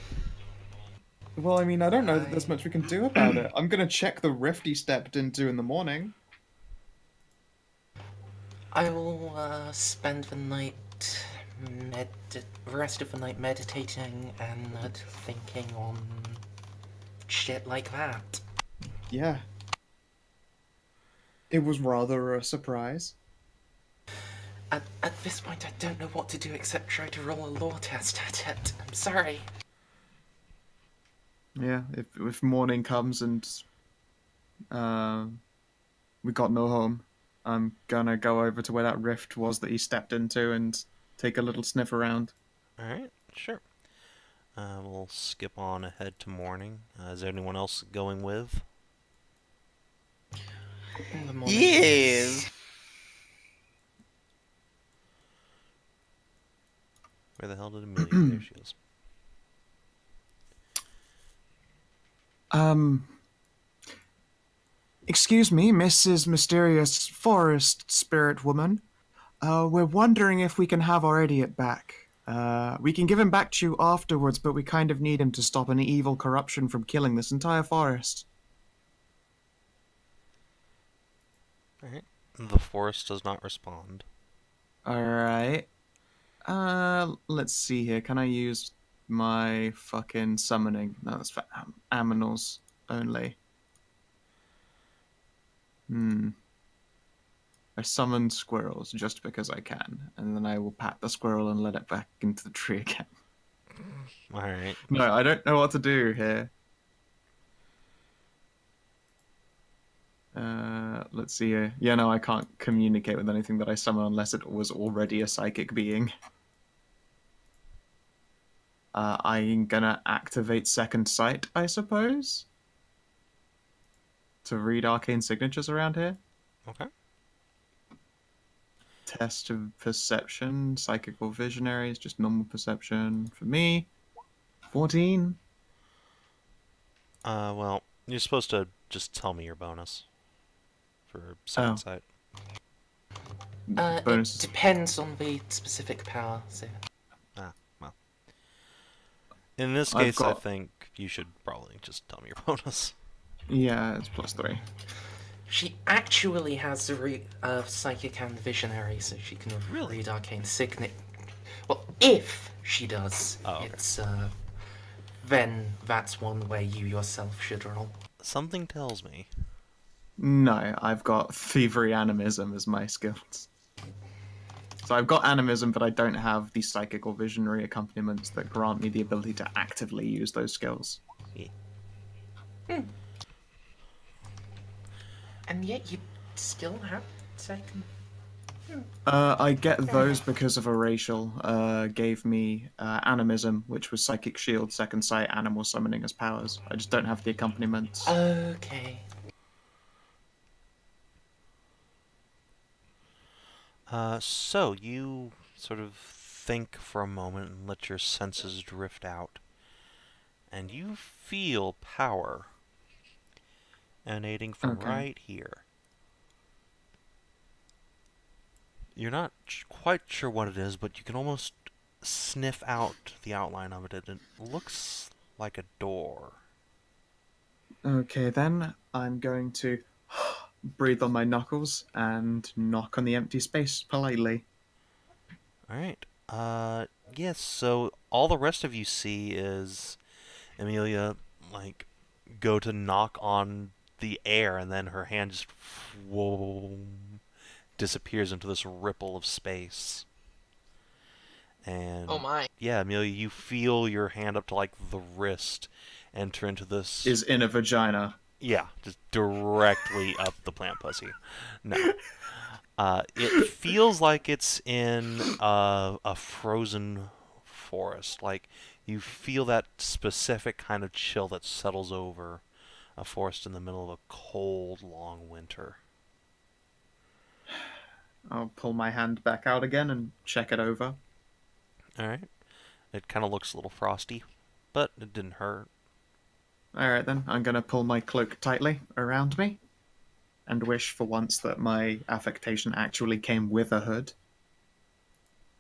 Well, I mean, I don't know that there's I much we can do about it. I'm gonna check the rift he stepped into in the morning. I will spend the night rest of the night meditating and thinking on shit like that. Yeah. It was rather a surprise. At this point, I don't know what to do except try to roll a lore test at it. I'm sorry. Yeah, if morning comes and we got no home, I'm gonna go over to where that rift was that he stepped into and take a little sniff around. Alright, sure. We'll skip on ahead to morning. Is there anyone else going with? In the morning, Yes. Where the hell did Amelia? There she is. Excuse me, Mrs. Mysterious Forest Spirit Woman. We're wondering if we can have our idiot back. We can give him back to you afterwards, but we kind of need him to stop any evil corruption from killing this entire forest. Alright. The forest does not respond. Alright. Let's see here. Can I use my fucking summoning? No, that's for aminals only. I summon squirrels just because I can, and then I will pat the squirrel and let it back into the tree again. Alright. No, I don't know what to do here. Let's see here. Yeah, no, I can't communicate with anything that I summon unless it was already a psychic being. I'm gonna activate Second Sight, I suppose? To read arcane signatures around here. Okay. Test of perception, psychical visionaries, just normal perception for me. 14. Well, you're supposed to just tell me your bonus for second Oh. sight. It Bonuses. depends on the specific power. So Well. In this I've case, I got- think you should probably just tell me your bonus. Yeah, it's +3. she actually has psychic and visionary, so she can Really? read arcane signet. Well, if she does, Oh, okay. it's then that's one way you yourself should roll. Something tells me. No, I've got thievery animism as my skills. So I've got animism, but I don't have the psychic or visionary accompaniments that grant me the ability to actively use those skills. And yet you still have second. I get those because of a racial gave me animism, which was psychic shield, second sight, animal summoning as powers. I just don't have the accompaniments. Okay. So you sort of think for a moment and let your senses drift out. And you feel power emanating from Okay. right here. You're not quite sure what it is, but you can almost sniff out the outline of it. It looks like a door. Okay, then I'm going to breathe on my knuckles and knock on the empty space politely. Alright. Yes, so all the rest of you see is Amelia, like, go to knock on the air, and then her hand just disappears into this ripple of space. And Oh my. yeah, Amelia, you feel your hand up to like the wrist enter into this. Is in a vagina. Yeah, just directly up the plant pussy. No. It feels like it's in a frozen forest. Like, you feel that specific kind of chill that settles over a forest in the middle of a cold, long winter. I'll pull my hand back out again and check it over. Alright. It kind of looks a little frosty, but it didn't hurt. Alright then, I'm gonna pull my cloak tightly around me and wish for once that my affectation actually came with a hood.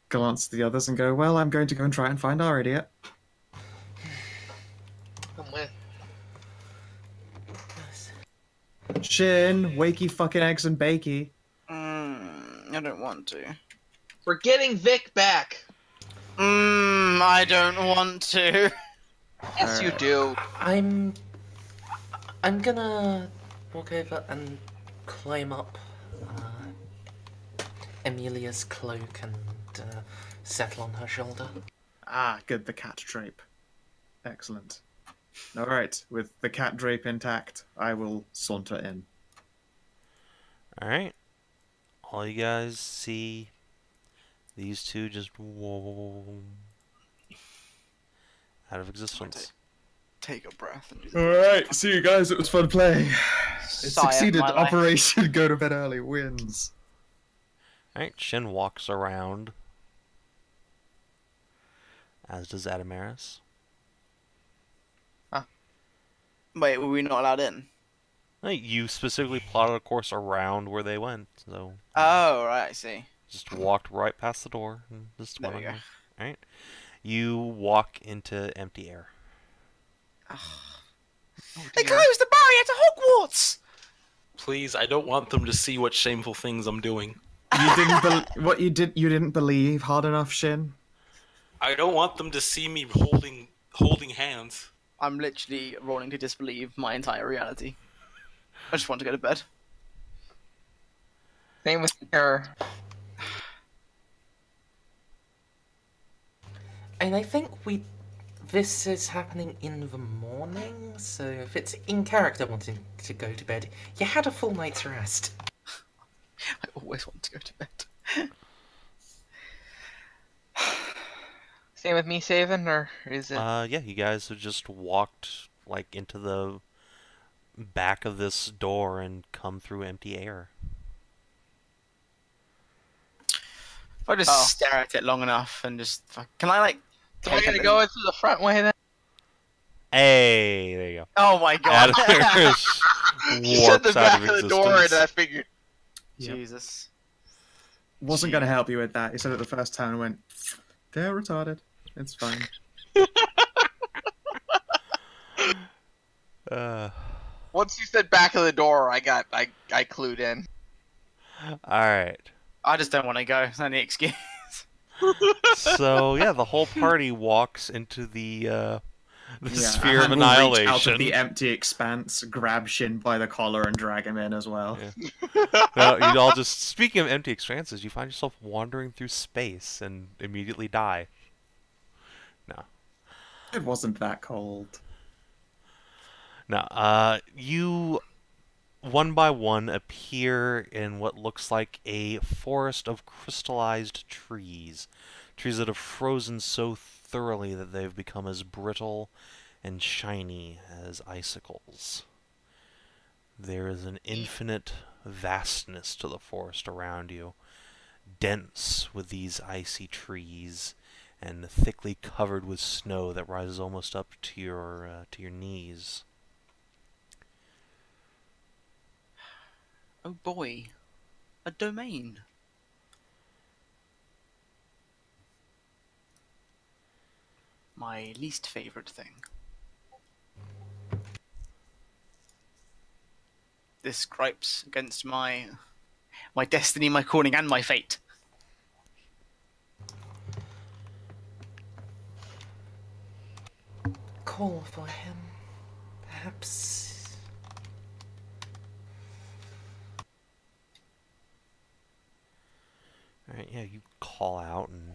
Glance at the others and go, well, I'm going to go and try and find our idiot. I'm with. Shin, wakey fucking eggs and bakey. I don't want to. We're getting Vic back. I don't want to. Yes, you Alright. do. I'm gonna walk over and climb up Amelia's cloak and settle on her shoulder. Ah, good, the cat drape. Excellent. Alright, with the cat drape intact, I will saunter in. Alright. All you guys see these two just out of existence. Take a breath and do the Alright, see you guys, it was fun play. It sigh of succeeded. my life. Operation Go to Bed Early wins. Alright, Shin walks around. As does Adamaris. Wait, were we not allowed in? You specifically plotted a course around where they went, so Oh, right, I see. just walked right past the door and just There went we on go. there. Alright. You walk into empty air. They closed the barrier to Hogwarts! Please, I don't want them to see what shameful things I'm doing. You didn't you didn't believe hard enough, Shin? I don't want them to see me holding hands. I'm literally rolling to disbelieve my entire reality. I just want to go to bed. Same with her. And I think this is happening in the morning, so if it's in character wanting to go to bed, you had a full night's rest. I always want to go to bed. Same with me saving, or is it? Yeah, you guys have just walked like into the back of this door and come through empty air. If I just stare at it long enough and just... Can I, like... Am I take gonna a go bit- into the front way then? Hey, there you go. Oh my god. Adamaris You said warps the out back of of the door, and existence. I figured. Yep. Jesus. Wasn't going to help you with that. He said it the first time and went, they're retarded. It's fine. Once you said back of the door, I clued in. Alright. I just don't want to go. It's any excuse. So, yeah, the whole party walks into the sphere of and we'll reach annihilation. out of the empty expanse, grab Shin by the collar, and drag him in as well. Yeah. Well, you all just, speaking of empty expanses, you find yourself wandering through space and immediately die. No. It wasn't that cold. No, you, one by one, appear in what looks like a forest of crystallized trees. Trees that have frozen so thoroughly that they've become as brittle and shiny as icicles. There is an infinite vastness to the forest around you, dense with these icy trees and thickly covered with snow that rises almost up to your knees. Oh boy. A domain. My least favorite thing. This gripes against my destiny, my calling, and my fate. Call for him, perhaps. Alright, yeah, you call out and...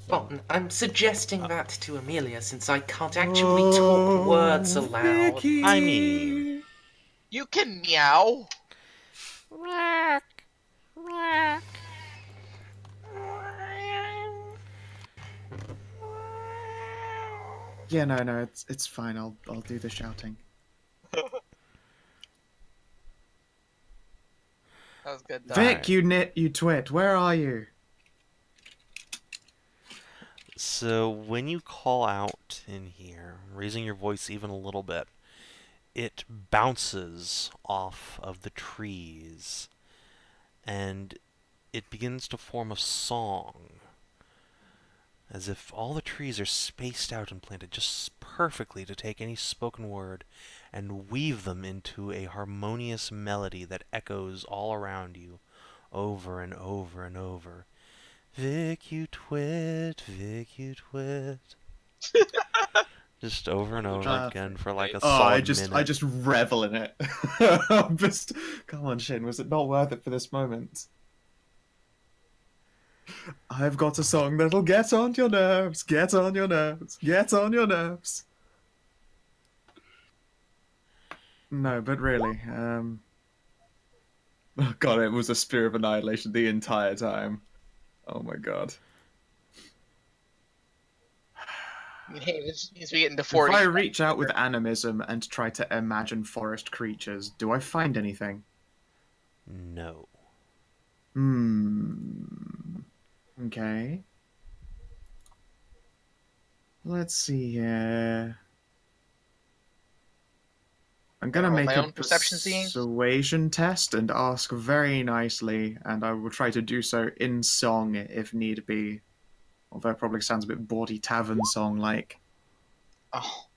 Well, I'm suggesting that to Amelia since I can't actually talk words aloud. I mean... You can meow. Yeah, no, it's fine. I'll do the shouting. That was good. Doc. Vic, you twit, where are you? So when you call out in here, raising your voice even a little bit, it bounces off of the trees and it begins to form a song, as if all the trees are spaced out and planted just perfectly to take any spoken word and weave them into a harmonious melody that echoes all around you over and over and over. Vic, you twit, Vic, you twit. Just over and over again for like a solid minute. I just revel in it. Just, come on, Shin, was it not worth it for this moment? I've got a song that'll get on your nerves, get on your nerves, get on your nerves. No, but really, oh god, it was a Spear of Annihilation the entire time. Oh my god. Hey, this means we get into 40. If I reach out with animism and try to imagine forest creatures, do I find anything? No. Okay. Let's see here. I'm gonna Roll make my a own perception seeing. persuasion test and ask very nicely, and I will try to do so in song if need be. Although it probably sounds a bit bawdy tavern song like. Oh,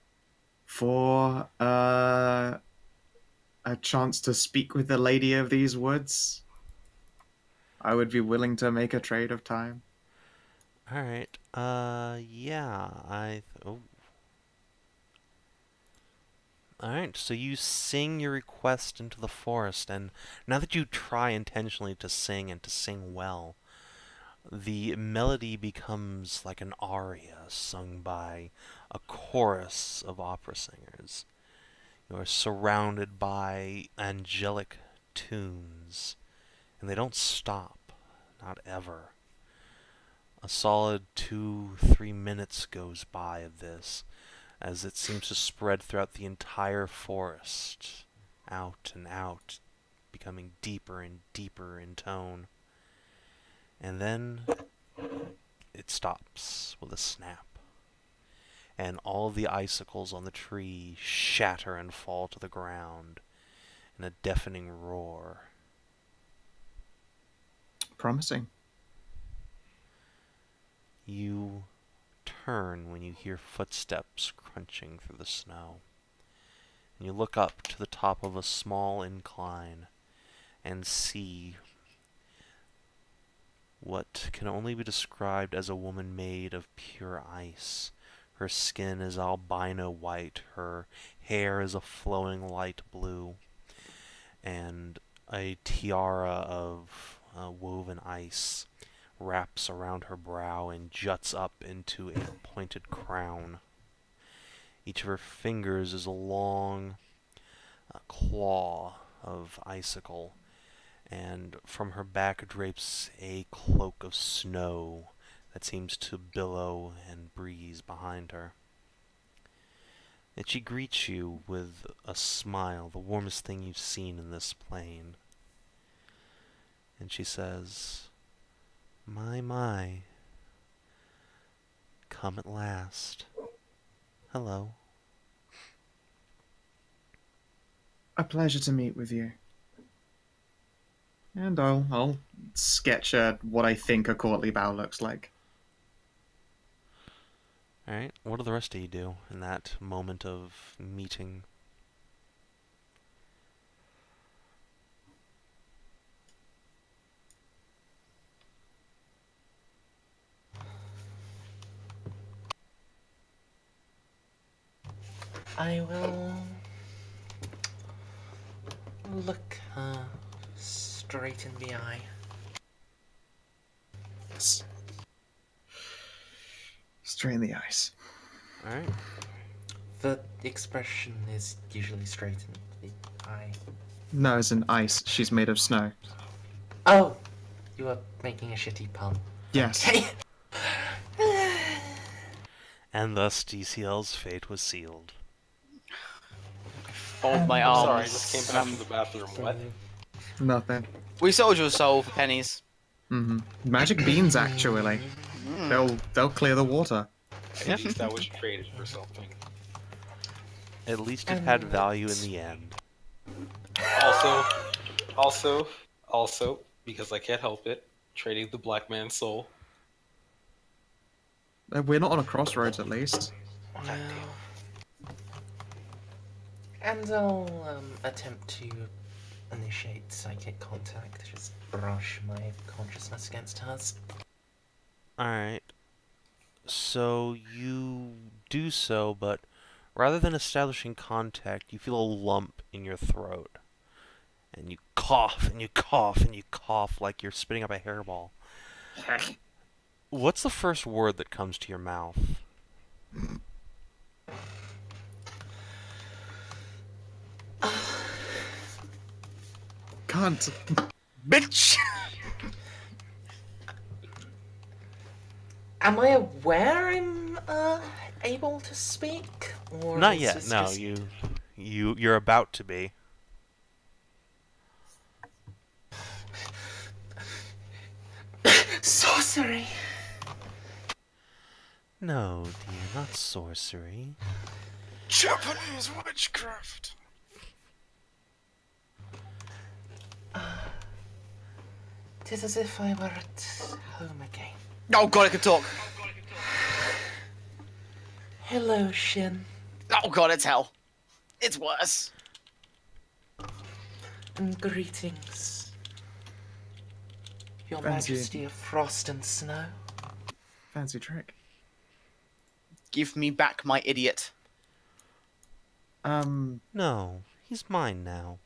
For a chance to speak with the lady of these woods, I would be willing to make a trade of time. Alright, yeah, oh. Alright, so you sing your request into the forest, and now that you try intentionally to sing and to sing well, the melody becomes like an aria sung by a chorus of opera singers. You are surrounded by angelic tunes, and they don't stop, not ever. A solid 2-3 minutes goes by of this, as it seems to spread throughout the entire forest, out and out, becoming deeper and deeper in tone. And then it stops with a snap, and all the icicles on the tree shatter and fall to the ground in a deafening roar. Promising. You turn when you hear footsteps crunching through the snow, and you look up to the top of a small incline and see what can only be described as a woman made of pure ice. Her skin is albino white, her hair is a flowing light blue, and a tiara of woven ice wraps around her brow and juts up into a pointed crown. Each of her fingers is a long claw of icicle, and from her back drapes a cloak of snow that seems to billow and breeze behind her. And she greets you with a smile, the warmest thing you've seen in this plain. And she says, my, come at last. Hello. A pleasure to meet with you. And I'll sketch what I think a courtly bow looks like. Alright, what do the rest of you do in that moment of meeting? I will look her straight in the eye. Yes. Straight in the eyes. Alright. The expression is usually straight in the eye. No, as in ice. She's made of snow. Oh! You are making a shitty pun. Yes. Okay. And thus DCL's fate was sealed. Fold my Sorry, I arms. just came back from the bathroom. What? Nothing. We sold your soul for pennies. Magic beans, actually. They'll clear the water. At least that was traded for something. At least it had value in the end. Also, because I can't help it, trading the black man's soul. We're not on a crossroads, at least. Yeah. And I'll attempt to initiate psychic contact, just brush my consciousness against hers. Alright. So you do so, but rather than establishing contact, you feel a lump in your throat. And you cough, and you cough, and you cough like you're spitting up a hairball. What's the first word that comes to your mouth? Can't. Bitch! Am I aware I'm able to speak? Or Not is yet. this No, just- you're about to be. Sorcery! No, dear, not sorcery. Japanese witchcraft! Tis as if I were at home again. Oh god, I can talk! Hello, Shin. Oh god, it's hell. It's worse. And greetings. Your Fancy. Majesty of Frost and Snow. Fancy trick. Give me back my idiot. No, he's mine now.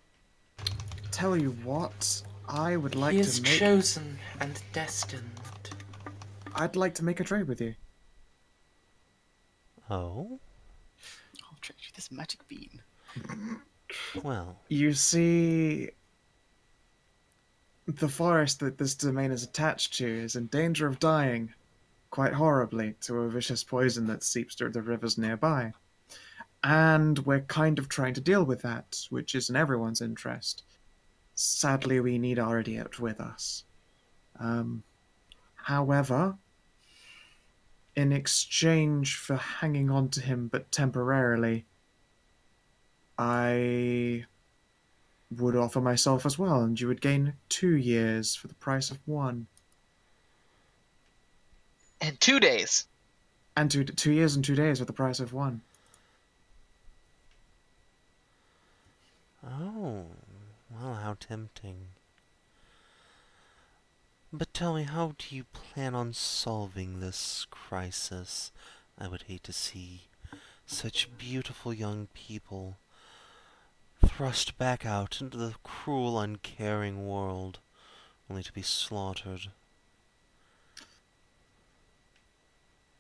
Tell you what, I would like He is to make. chosen and destined. I'd like to make a trade with you. Oh? I'll trick you with this magic bean. Well, You see, the forest that this domain is attached to is in danger of dying, quite horribly, to a vicious poison that seeps through the rivers nearby. And we're kind of trying to deal with that, which is in everyone's interest. Sadly, we need our idiot with us. However, in exchange for hanging on to him but temporarily, I would offer myself as well, and you would gain 2 years for the price of 1. In 2 days. And 2 years and 2 days for the price of 1. oh, well, how tempting. But tell me, how do you plan on solving this crisis? I would hate to see such beautiful young people thrust back out into the cruel, uncaring world, only to be slaughtered.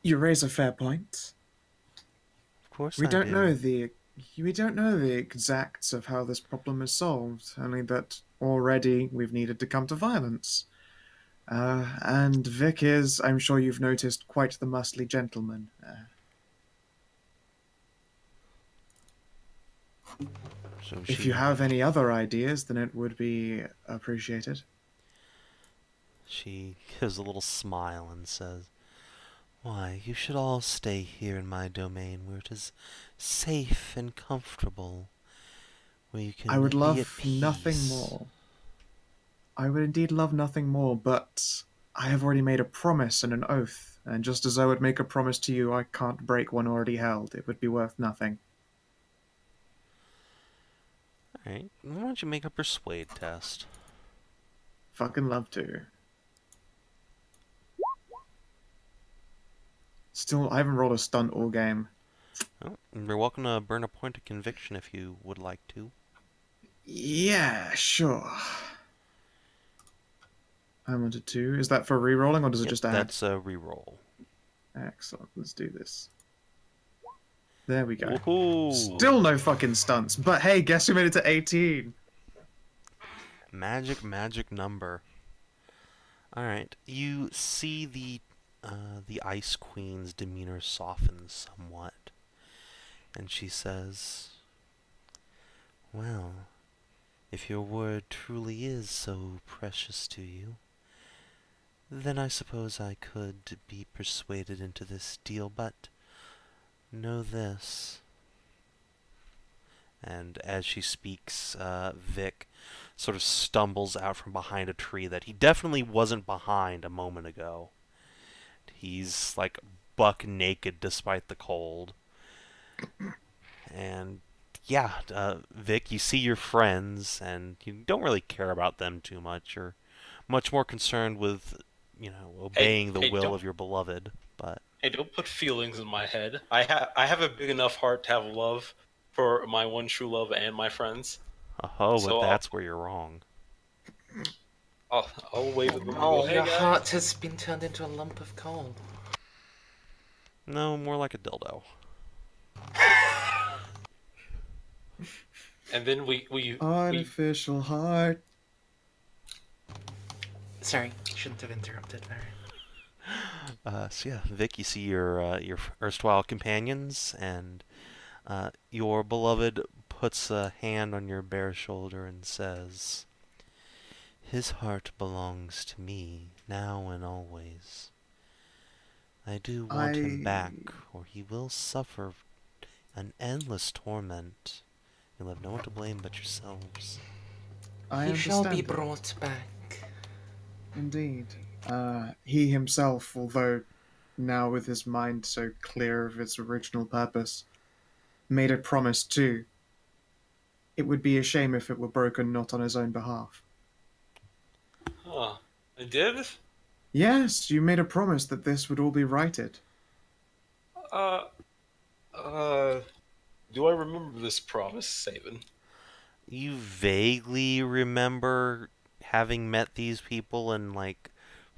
You raise a fair point. Of course We I don't do. know the exacts of how this problem is solved, only that already we've needed to come to violence. And Vic is, I'm sure you've noticed, quite the muscly gentleman. So If she- you have any other ideas, then it would be appreciated. She gives a little smile and says, "Why, you should all stay here in my domain where it is safe and comfortable, where you can I would be at love peace." nothing more. I would indeed love nothing more, but I have already made a promise and an oath, and just as I would make a promise to you, I can't break one already held. It would be worth nothing. Alright, why don't you make a persuade test? Fucking love to. Still, I haven't rolled a stunt all game. Oh, you're welcome to burn a point of conviction if you would like to. Yeah, sure. I wanted to. Is that for re-rolling, or does it Yep, just add? that's a reroll. Excellent. Let's do this. There we go. Woohoo! Still no fucking stunts, but hey, guess who made it to 18? Magic number. Alright, you see the Ice Queen's demeanor soften somewhat. And she says, "Well, if your word truly is so precious to you, Then I suppose I could be persuaded into this deal, but know this. And as she speaks, Vic sort of stumbles out from behind a tree that he definitely wasn't behind a moment ago. He's like buck naked despite the cold. And yeah, Vic, you see your friends, and you don't really care about them too much. You're much more concerned with, obeying the will don't, of your beloved. But hey, don't put feelings in my head. I have a big enough heart to have love for my one true love and my friends. oh, So but that's where you're wrong. I'll wave at them and Oh, go, hey Your guys. heart has been turned into a lump of coal. No, more like a dildo. And then we Artificial heart. Sorry, shouldn't have interrupted there. So yeah, Vic, you see your erstwhile companions, and your beloved puts a hand on your bare shoulder and says, "His heart belongs to me, now and always. I do want him back, or he will suffer an endless torment. You'll have no one to blame but yourselves." I He shall be understand. brought back. Indeed. He himself, although now with his mind so clear of its original purpose, made a promise too. It would be a shame if it were broken not on his own behalf. Huh. I did? Yes, you made a promise that this would all be righted. Uh, do I remember this promise, Saban? You vaguely remember having met these people and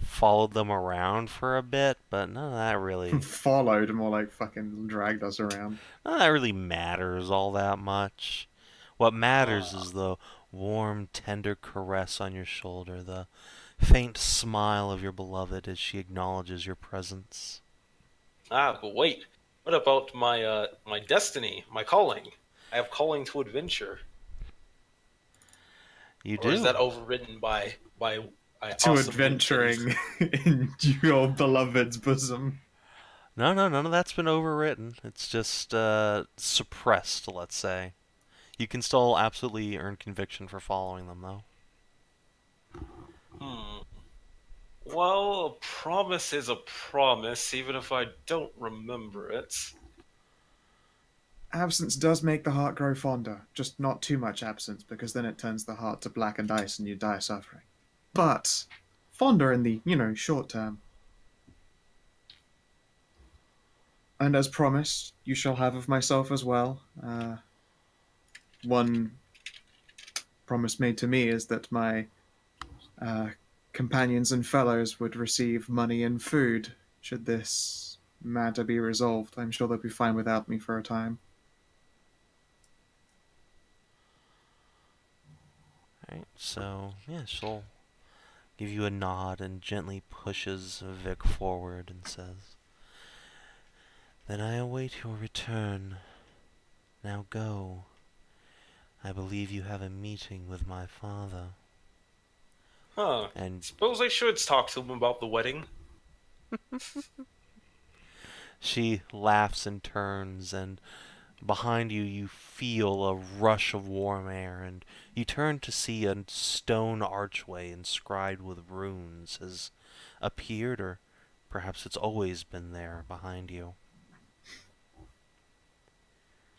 followed them around for a bit, but none of that really Followed, more like fucking dragged us around. none of that really matters all that much. What matters is the warm, tender caress on your shoulder, the faint smile of your beloved as she acknowledges your presence. But wait. What about my destiny, my calling? I have calling to adventure. You Or is do. that overridden by To awesome adventuring in your beloved's bosom. No, none of that's been overwritten. It's just suppressed, let's say. You can still absolutely earn conviction for following them, though. Well, a promise is a promise, even if I don't remember it. Absence does make the heart grow fonder, just not too much absence, because then it turns the heart to blackened ice and you die suffering. But fonder in the, short term. And as promised, you shall have of myself as well. One promise made to me is that my companions and fellows would receive money and food should this matter be resolved. I'm sure they'll be fine without me for a time. Alright, so, yeah, she'll give you a nod and gently pushes Vic forward and says, "Then I await your return. Now go. I believe you have a meeting with my father." Huh. And Suppose I should talk to him about the wedding. she laughs and turns, and behind you, you feel a rush of warm air, and you turn to see a stone archway inscribed with runes has appeared, or perhaps it's always been there behind you.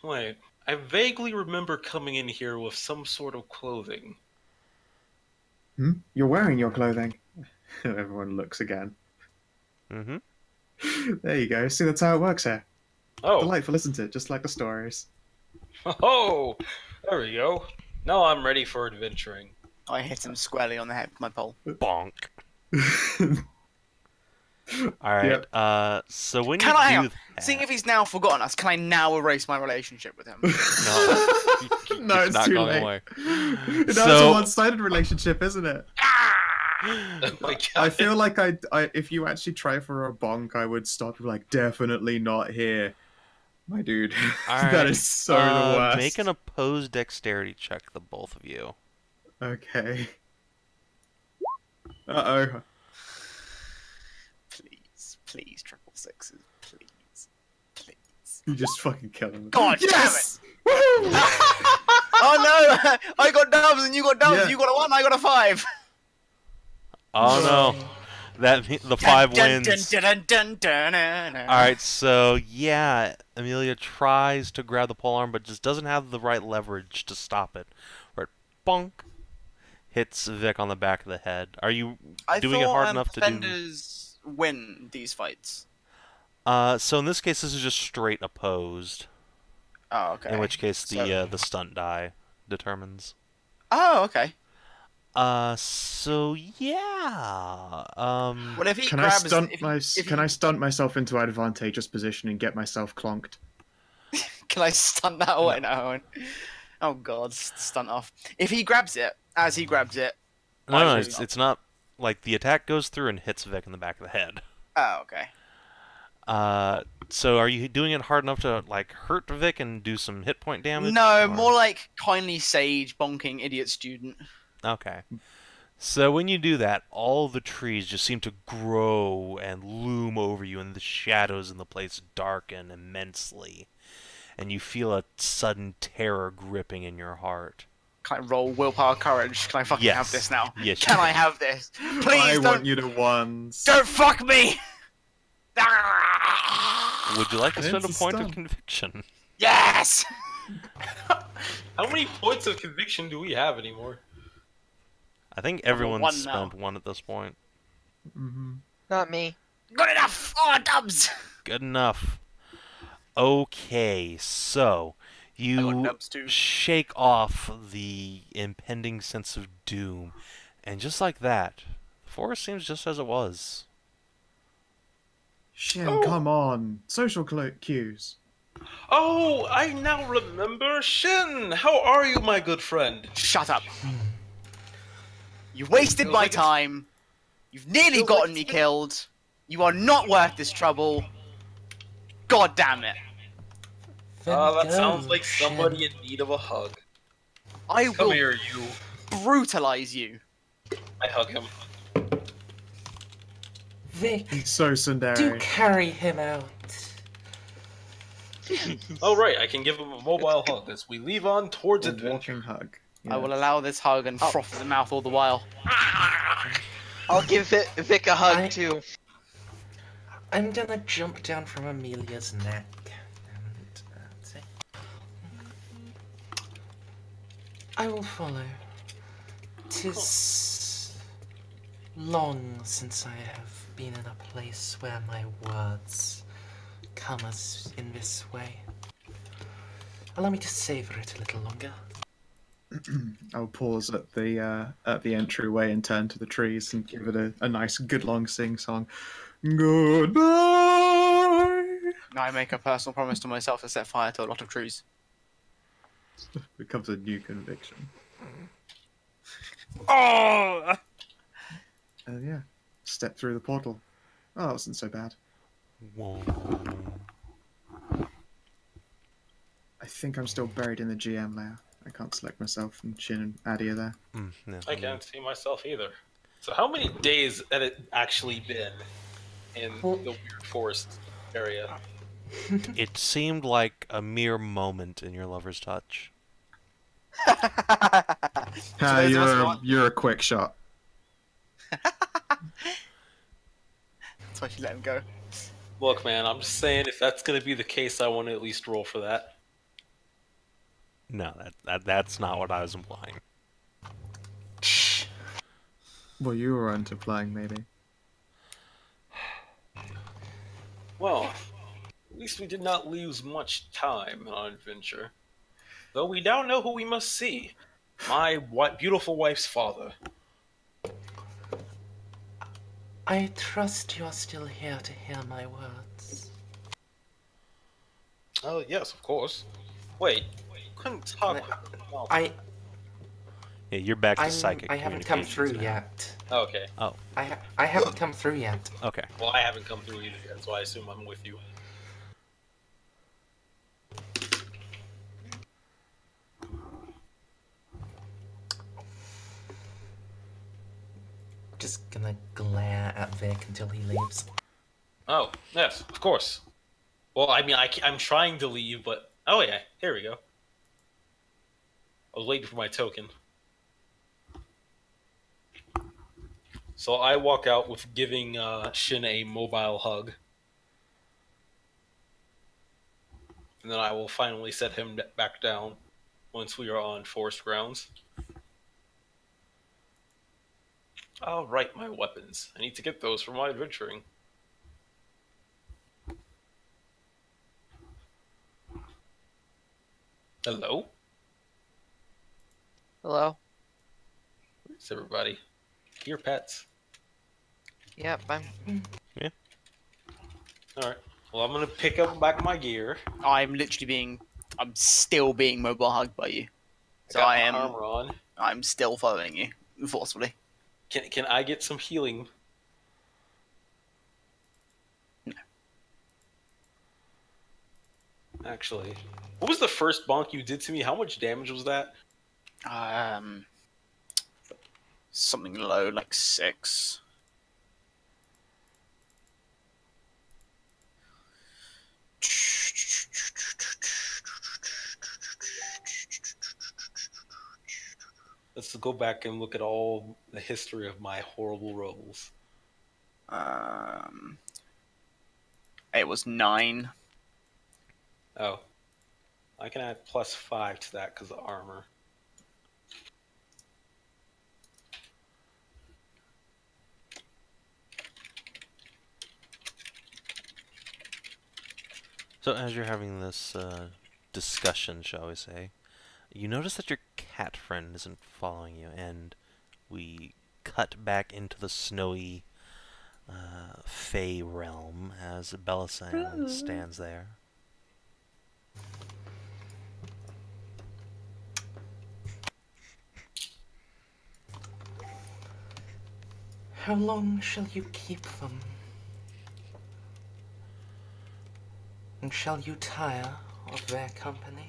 Wait, I vaguely remember coming in here with some sort of clothing. You're wearing your clothing. Everyone looks again. Mm-hmm. There you go. See, that's how it works here. Oh, Delightful, isn't it? Just like the stories. oh, there we go. Now I'm ready for adventuring. I hit him squarely on the head with my pole. Bonk. Alright, so when Can you I, do hang on, that... seeing if he's now forgotten us, can I now erase my relationship with him? No, No, it's not too going late. away. No, it's So- a one-sided relationship, isn't it? Oh my God. I feel like I if you actually try for a bonk, I would stop like definitely not here, my dude. That Alright, is so the worst. make an opposed dexterity check, the both of you. Okay. Uh-oh. Please, triple sixes, please, please. You just fucking kill him. God yes! damn it! Oh no! I got dubs and you got dubs. Yeah. You got a 1, I got a 5. Oh no. The 5 wins. Alright, so yeah, Amelia tries to grab the polearm, but just doesn't have the right leverage to stop it. Where it bonk hits Vic on the back of the head. Are you doing it hard enough to do? Defenders win these fights. So in this case, this is just straight opposed. Oh, okay. In which case, So- the stunt die determines. Oh, okay. So yeah. Well, if he Can grabs, Can I stunt myself into advantageous position and get myself clonked? Can I stunt that away now? Oh god, stunt off. If he grabs it, as he grabs it. No, it's not like the attack goes through and hits Vic in the back of the head. Oh, okay. So are you doing it hard enough to like hurt Vic and do some hit point damage? No, or- more like kindly sage bonking idiot student. Okay. So when you do that, all the trees just seem to grow and loom over you, and the shadows in the place darken immensely. And you feel a sudden terror gripping in your heart. Can I roll willpower courage? Can I fucking Yes. have this now? Yes, you Can I have this? Please I don't. want you to ones. Don't fuck me! Would you like to It's spend a a point of stun. conviction? Yes! How many points of conviction do we have anymore? I think one everyone's now. spent one at this point. Not me. Good enough! Oh, dubs! Good enough. Okay, so I got you dubs too. shake off the impending sense of doom, and just like that, the forest seems just as it was. Shin, Oh. come on. Social cues. Oh, I now remember. Shin, how are you, my good friend? Shut up. You wasted Feels my like it's- time. You've nearly Feels gotten like me it's- killed. You are not worth this trouble. God damn it. That sounds Go, like somebody Shin. in need of a hug. I Come will here, you. brutalize you. I hug him. Vic, He's so do tsundere. carry him out. Oh, right, I can give him a mobile hug as we leave on towards A adventure. walking hug. I will allow this hug and froth at the mouth all the while. I'll give Vic a hug I- too. I'm gonna jump down from Amelia's neck and say, I will follow. 'Tis long since I have been in a place where my words come as in this way. Allow me to savor it a little longer. I'll pause at the entryway and turn to the trees and give it a nice good long sing song. Goodbye. I make a personal promise to myself to set fire to a lot of trees. Becomes a new conviction. Oh! Yeah. Step through the portal. Oh, that wasn't so bad. Whoa. I think I'm still buried in the GM layer. I can't select myself, and Shin and Addy are there. No. I can't see myself either. So how many days had it actually been in the weird forest area? It seemed like a mere moment in your lover's touch. those of us not- You're a quick shot. That's why she let him go. Look, man, I'm just saying if that's gonna be the case, I want to at least roll for that. No, that's not what I was implying. Well, you were onto playing, maybe. Well, at least we did not lose much time on our adventure. Though we now know who we must see. My beautiful wife's father. I trust you are still here to hear my words. Oh, yes, of course. Wait, you couldn't talk. Oh, I Yeah, you're back to psychic. I haven't come through communications yet. okay. I haven't come through yet. now. Okay. Well, I haven't come through either yet, so I assume I'm with you. Just gonna glare at Vic until he leaves. Oh, yes, of course. Well, I mean, I'm trying to leave, but... Oh, yeah, here we go. I was waiting for my token. So I walk out with giving Shin a mobile hug. And then I will finally set him back down once we are on forest grounds. Oh, right, my weapons. I need to get those for my adventuring. Hello? Hello. Where's everybody? Here, pets. Yep, I'm. Alright. Well, I'm gonna pick up back my gear. I'm still being mobile hugged by you. So Got I my am. armor on. I'm still following you forcefully. Can I get some healing? No. Actually, what was the first bonk you did to me? How much damage was that? Something low, like 6. Let's go back and look at all the history of my horrible rolls. It was 9. Oh. I can add +5 to that because of armor. So as you're having this discussion, shall we say, you notice that your cat friend isn't following you, and we cut back into the snowy Fey realm as Belisand stands there. How long shall you keep them? And shall you tire of their company?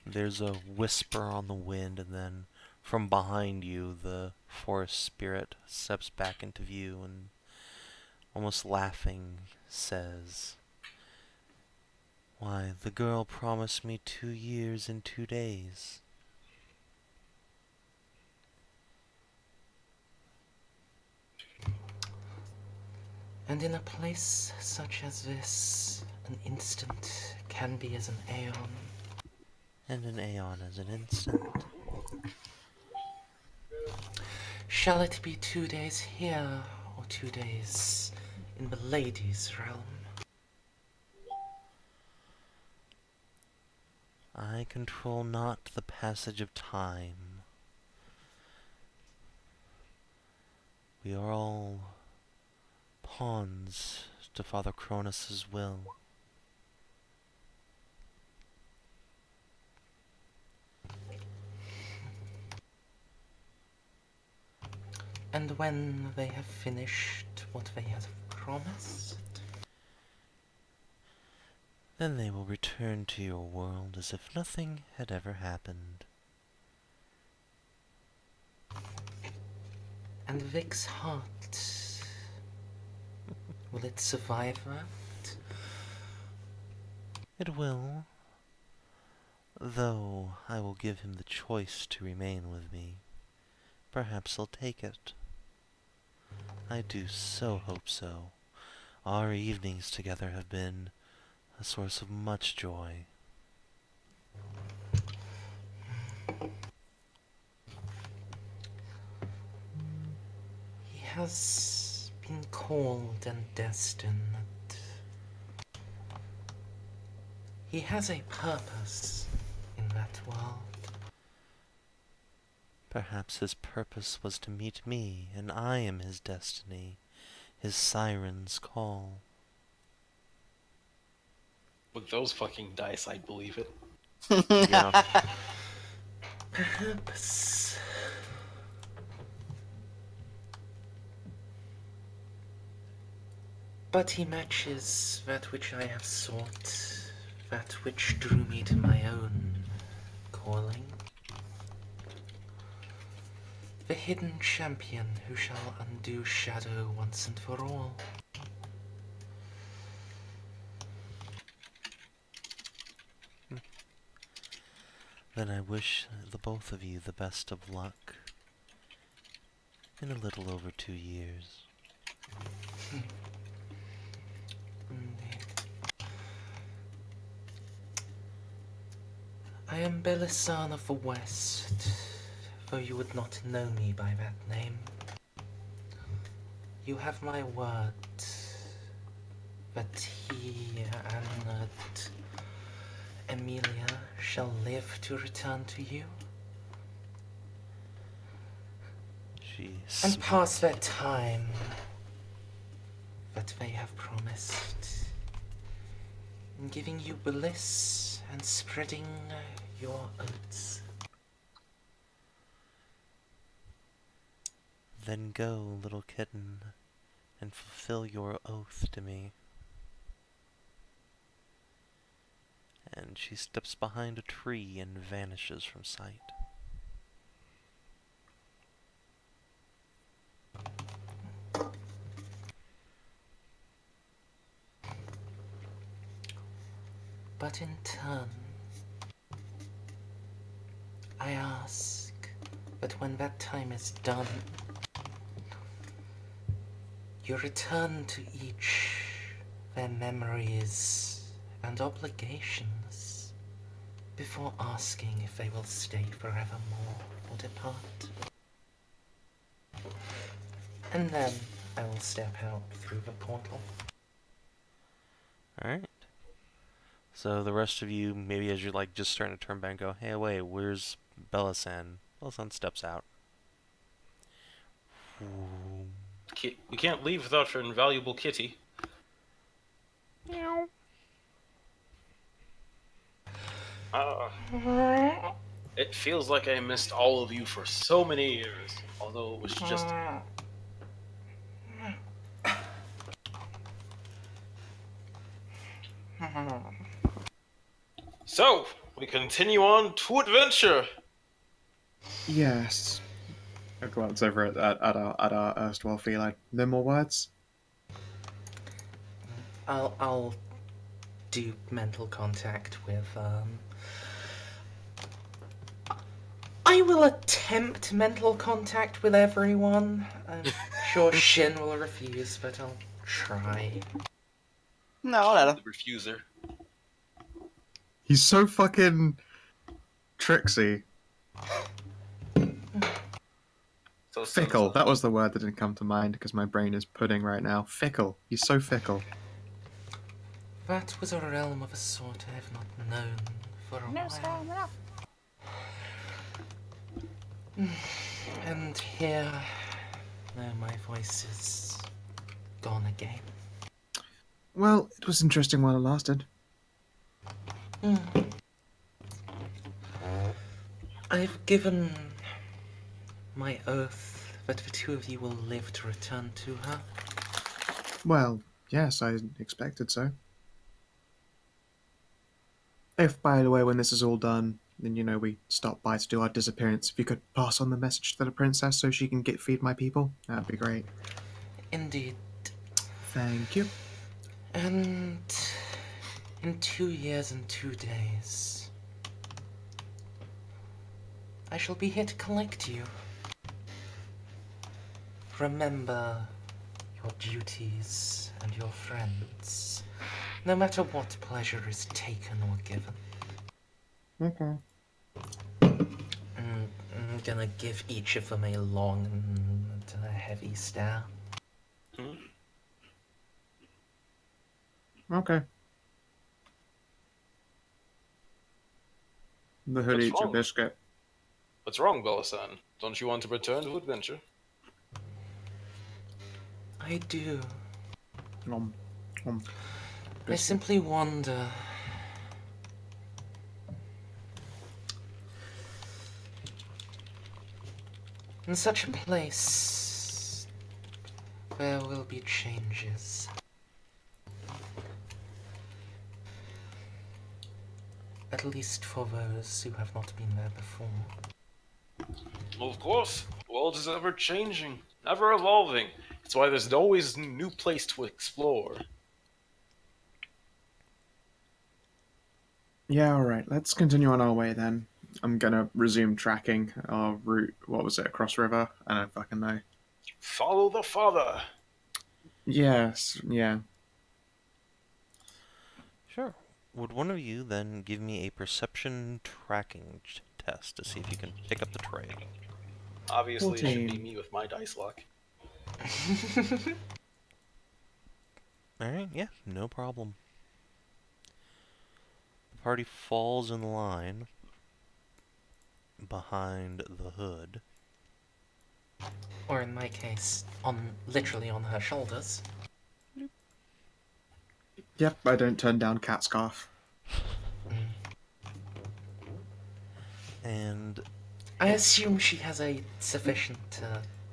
There's a whisper on the wind, and then from behind you, the forest spirit steps back into view and, almost laughing, says, "Why, the girl promised me 2 years and 2 days." And in a place such as this, an instant can be as an aeon. And an aeon is an instant. Shall it be 2 days here, or 2 days in the lady's realm? I control not the passage of time. We are all pawns to Father Cronus's will. And when they have finished what they have promised? Then they will return to your world as if nothing had ever happened. And Vic's heart, will it survive that? It will, though I will give him the choice to remain with me. Perhaps he'll take it. I do so hope so. Our evenings together have been a source of much joy. He has been called and destined. He has a purpose in that world. Perhaps his purpose was to meet me, and I am his destiny, his siren's call. With those fucking dice, I'd believe it. Yeah. Perhaps. But he matches that which I have sought, that which drew me to my own calling. The hidden champion who shall undo Shadow once and for all. Then I wish the both of you the best of luck in a little over 2 years. Indeed. I am Belisan of the West, though you would not know me by that name. You have my word that he and Emilia shall live to return to you, She and pass that time that they have promised, in giving you bliss and spreading your oats. Then go, little kitten, and fulfill your oath to me. And she steps behind a tree and vanishes from sight. But in turn, I ask that when that time is done, you return to each their memories and obligations before asking if they will stay forevermore or depart. And then I will step out through the portal. Alright. So the rest of you, maybe as you're like just starting to turn back and go, hey wait, where's Belisan? Belisan steps out. Ooh. We can't leave without your invaluable kitty. Meow. It feels like I missed all of you for so many years, although it was just... So, we continue on to adventure! Yes. I glance over at our erstwhile feline. No more words? I'll do mental contact with, I will attempt mental contact with everyone. I'm sure Shin will refuse, but I'll try. No, I'll let her. The refuser. He's so fucking tricksy. So Fickle. That was the word that didn't come to mind because my brain is pudding right now. Fickle. He's so fickle. That was a realm of a sort I have not known for a while. And here, now my voice is gone again. Well, it was interesting while it lasted. I've given my oath that the two of you will live to return to her. Well, yes, I expected so. If, by the way, when this is all done, then, you know, we stop by to do our disappearance, if you could pass on the message to the princess so she can feed my people, that'd be great. Indeed. Thank you. And in 2 years and 2 days, I shall be here to collect you. Remember your duties and your friends, no matter what pleasure is taken or given. Okay. I'm gonna give each of them a long and a heavy stare. Okay. The hood What's eats a wrong? biscuit. What's wrong, Bella-san? Don't you want to return to adventure? I do. Nom. Nom. I Biscuit. simply wonder. In such a place, there will be changes. At least for those who have not been there before. Of course. World is ever changing, ever evolving. That's why there's always a new place to explore. Yeah, alright, let's continue on our way then. I'm gonna resume tracking our route, what was it, across river? I don't fucking know. Follow the father. Yes, yeah. Sure. Would one of you then give me a perception tracking test to see if you can pick up the trail? Obviously, it should be 14. me with my dice luck. Alright, yeah, no problem. The party falls in line behind the hood. Or in my case, literally on her shoulders. Yep, I don't turn down cat scarf. And I assume she has a sufficient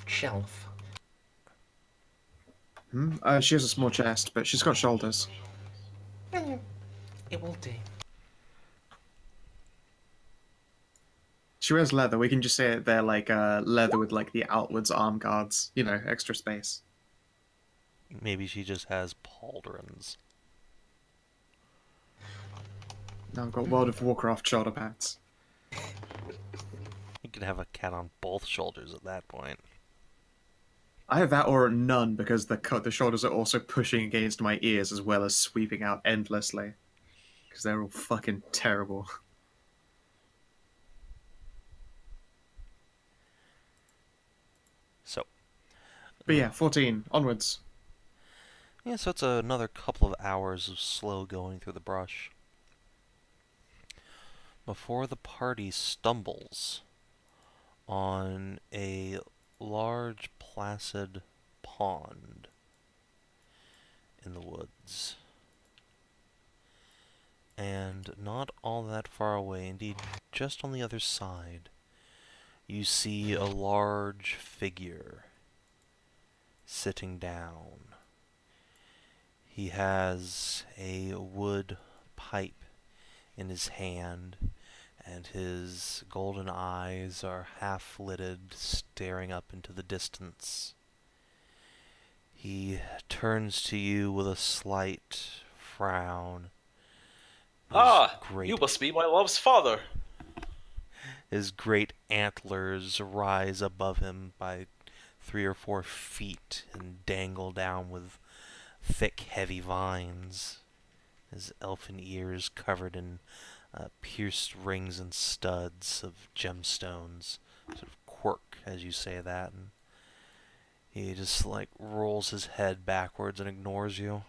shelf. She has a small chest, but she's got shoulders. It will do. She wears leather. We can just say they're like leather with like the outwards arm guards. You know, extra space. maybe she just has pauldrons. Now I've got World of Warcraft shoulder pads. You could have a cat on both shoulders at that point. Either that or none, because the shoulders are also pushing against my ears as well as sweeping out endlessly. Because they're all fucking terrible. So, But yeah, 14, onwards. yeah, so it's another couple of hours of slow going through the brush before the party stumbles on a large placid pond in the woods. And not all that far away, indeed just on the other side, you see a large figure sitting down. He has a wood pipe in his hand, and his golden eyes are half-lidded, staring up into the distance. He turns to you with a slight frown. You must be my love's father. His great antlers rise above him by 3 or 4 feet and dangle down with thick, heavy vines. His elfin ears covered in pierced rings and studs of gemstones, sort of quirk as you say that, and he just like rolls his head backwards and ignores you.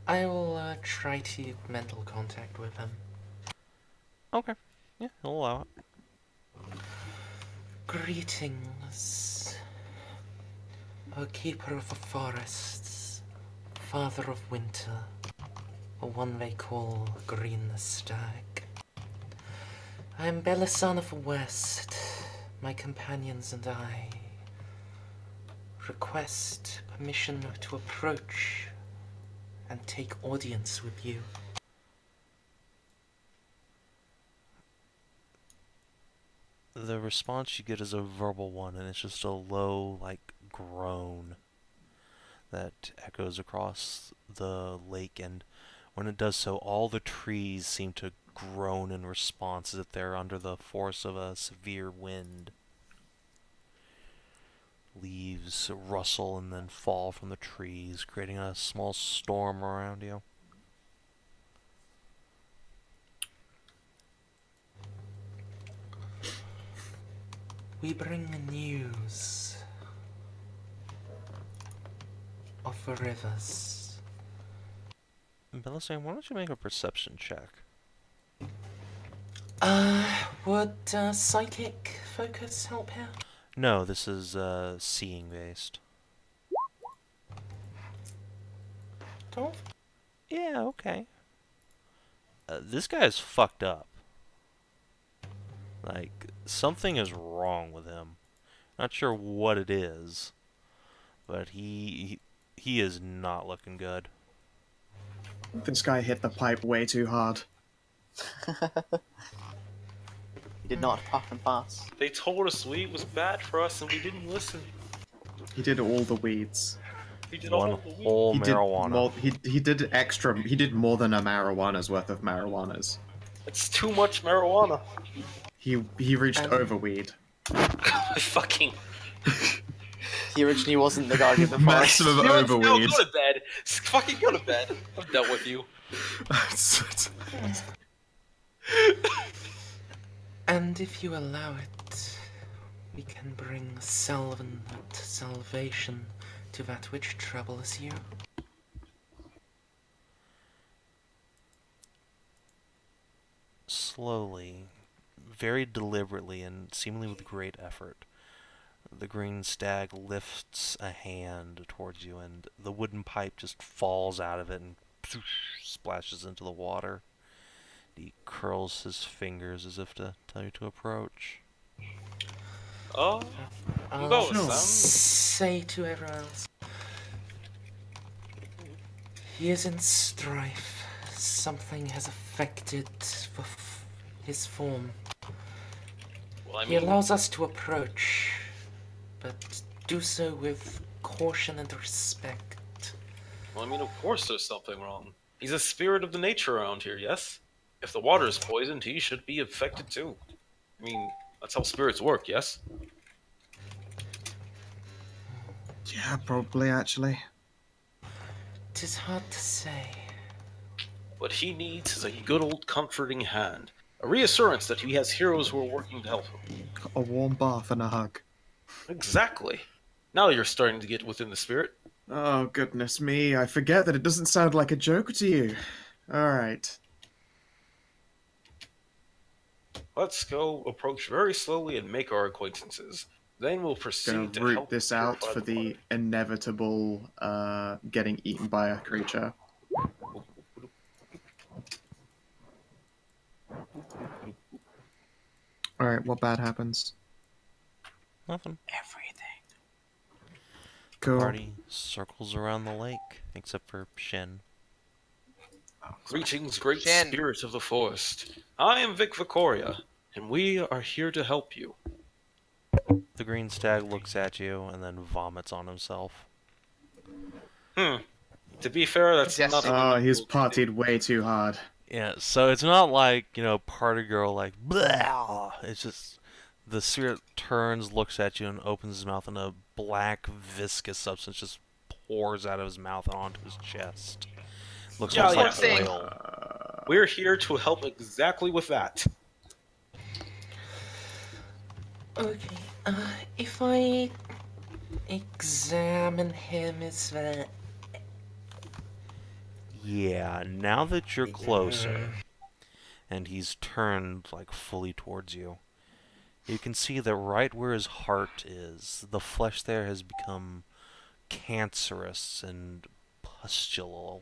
I will try to mental contact with him. Okay, yeah, he'll allow it. Greetings, O keeper of the forests, father of winter, or one they call Green the Stag. I am Belasan of the West. My companions and I request permission to approach and take audience with you. The response you get is a verbal one, and it's just a low, like, groan that echoes across the lake, and when it does so, all the trees seem to groan in response as if they're under the force of a severe wind. Leaves rustle and then fall from the trees, creating a small storm around you. We bring news of the rivers. Belisarion, why don't you make a perception check? Would psychic focus help here? No, this is seeing based. 12? Yeah, okay. This guy's fucked up. Like, something is wrong with him. Not sure what it is, but he is not looking good. This guy hit the pipe way too hard. did not puff and pass. They told us weed was bad for us, and we didn't listen. He did all the weeds. We did One all the weed. whole He did marijuana. more. He did extra. He did more than a marijuana's worth of marijuanas. It's too much marijuana. He reached over weed. Fucking. He originally wasn't the guardian of the forest. Massive You know what? over No, weed. go to bed. Fucking go to bed. I'm done with you. And if you allow it, we can bring salvation to that which troubles you. Slowly, very deliberately, and seemingly with great effort, the green stag lifts a hand towards you, and the wooden pipe just falls out of it and splashes into the water. He curls his fingers as if to tell you to approach. Oh, I'll go, Sure. say to everyone else, he is in strife. Something has affected his form. well, I He mean, allows us to approach, but do so with caution and respect. of course there's something wrong. He's a spirit of the nature around here, yes? If the water is poisoned, he should be affected too. I mean, that's how spirits work, yes? Yeah, probably actually. 'Tis hard to say. What he needs is a good old comforting hand. A reassurance that he has heroes who are working to help him. A warm bath and a hug. Exactly. Now you're starting to get within the spirit. Oh goodness me! I forget that it doesn't sound like a joke to you. All right. Let's go approach very slowly and make our acquaintances. Then we'll Gonna proceed to root help this out purify for the water. inevitable getting eaten by a creature. All right, what bad happens? Nothing. Everything. Cool. Party circles around the lake, except for Shin. Greetings, great Shen. spirit of the forest. I am Vic Vicoria, and we are here to help you. The green stag looks at you and then vomits on himself. To be fair, that's Yes. not. Oh, he's partied way too hard. Yeah, so it's not like, party girl, like, blah. It's just the spirit turns, looks at you, and opens his mouth, and a black, viscous substance just pours out of his mouth and onto his chest. Looks Yeah, almost yeah. like oil. We're here to help exactly with that. Okay, if I examine him, is that... Yeah, now that you're closer, and he's turned, like, fully towards you, you can see that right where his heart is, the flesh there has become cancerous and pustulal.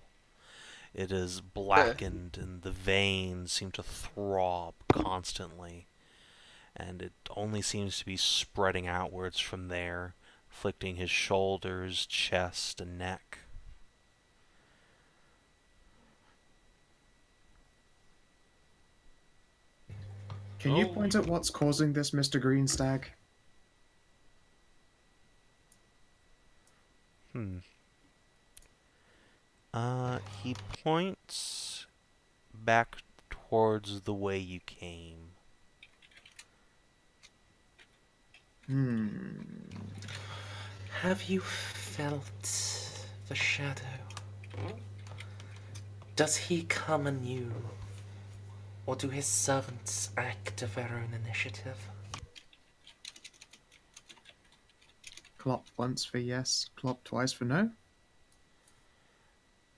It is blackened, and the veins seem to throb constantly, and it only seems to be spreading outwards from there, afflicting his shoulders, chest, and neck. Can you Oh. point at what's causing this, Mr. Greenstag? He points back towards the way you came. Have you felt the shadow? Does he come anew? Or do his servants act of their own initiative? Clop once for yes, clop twice for no.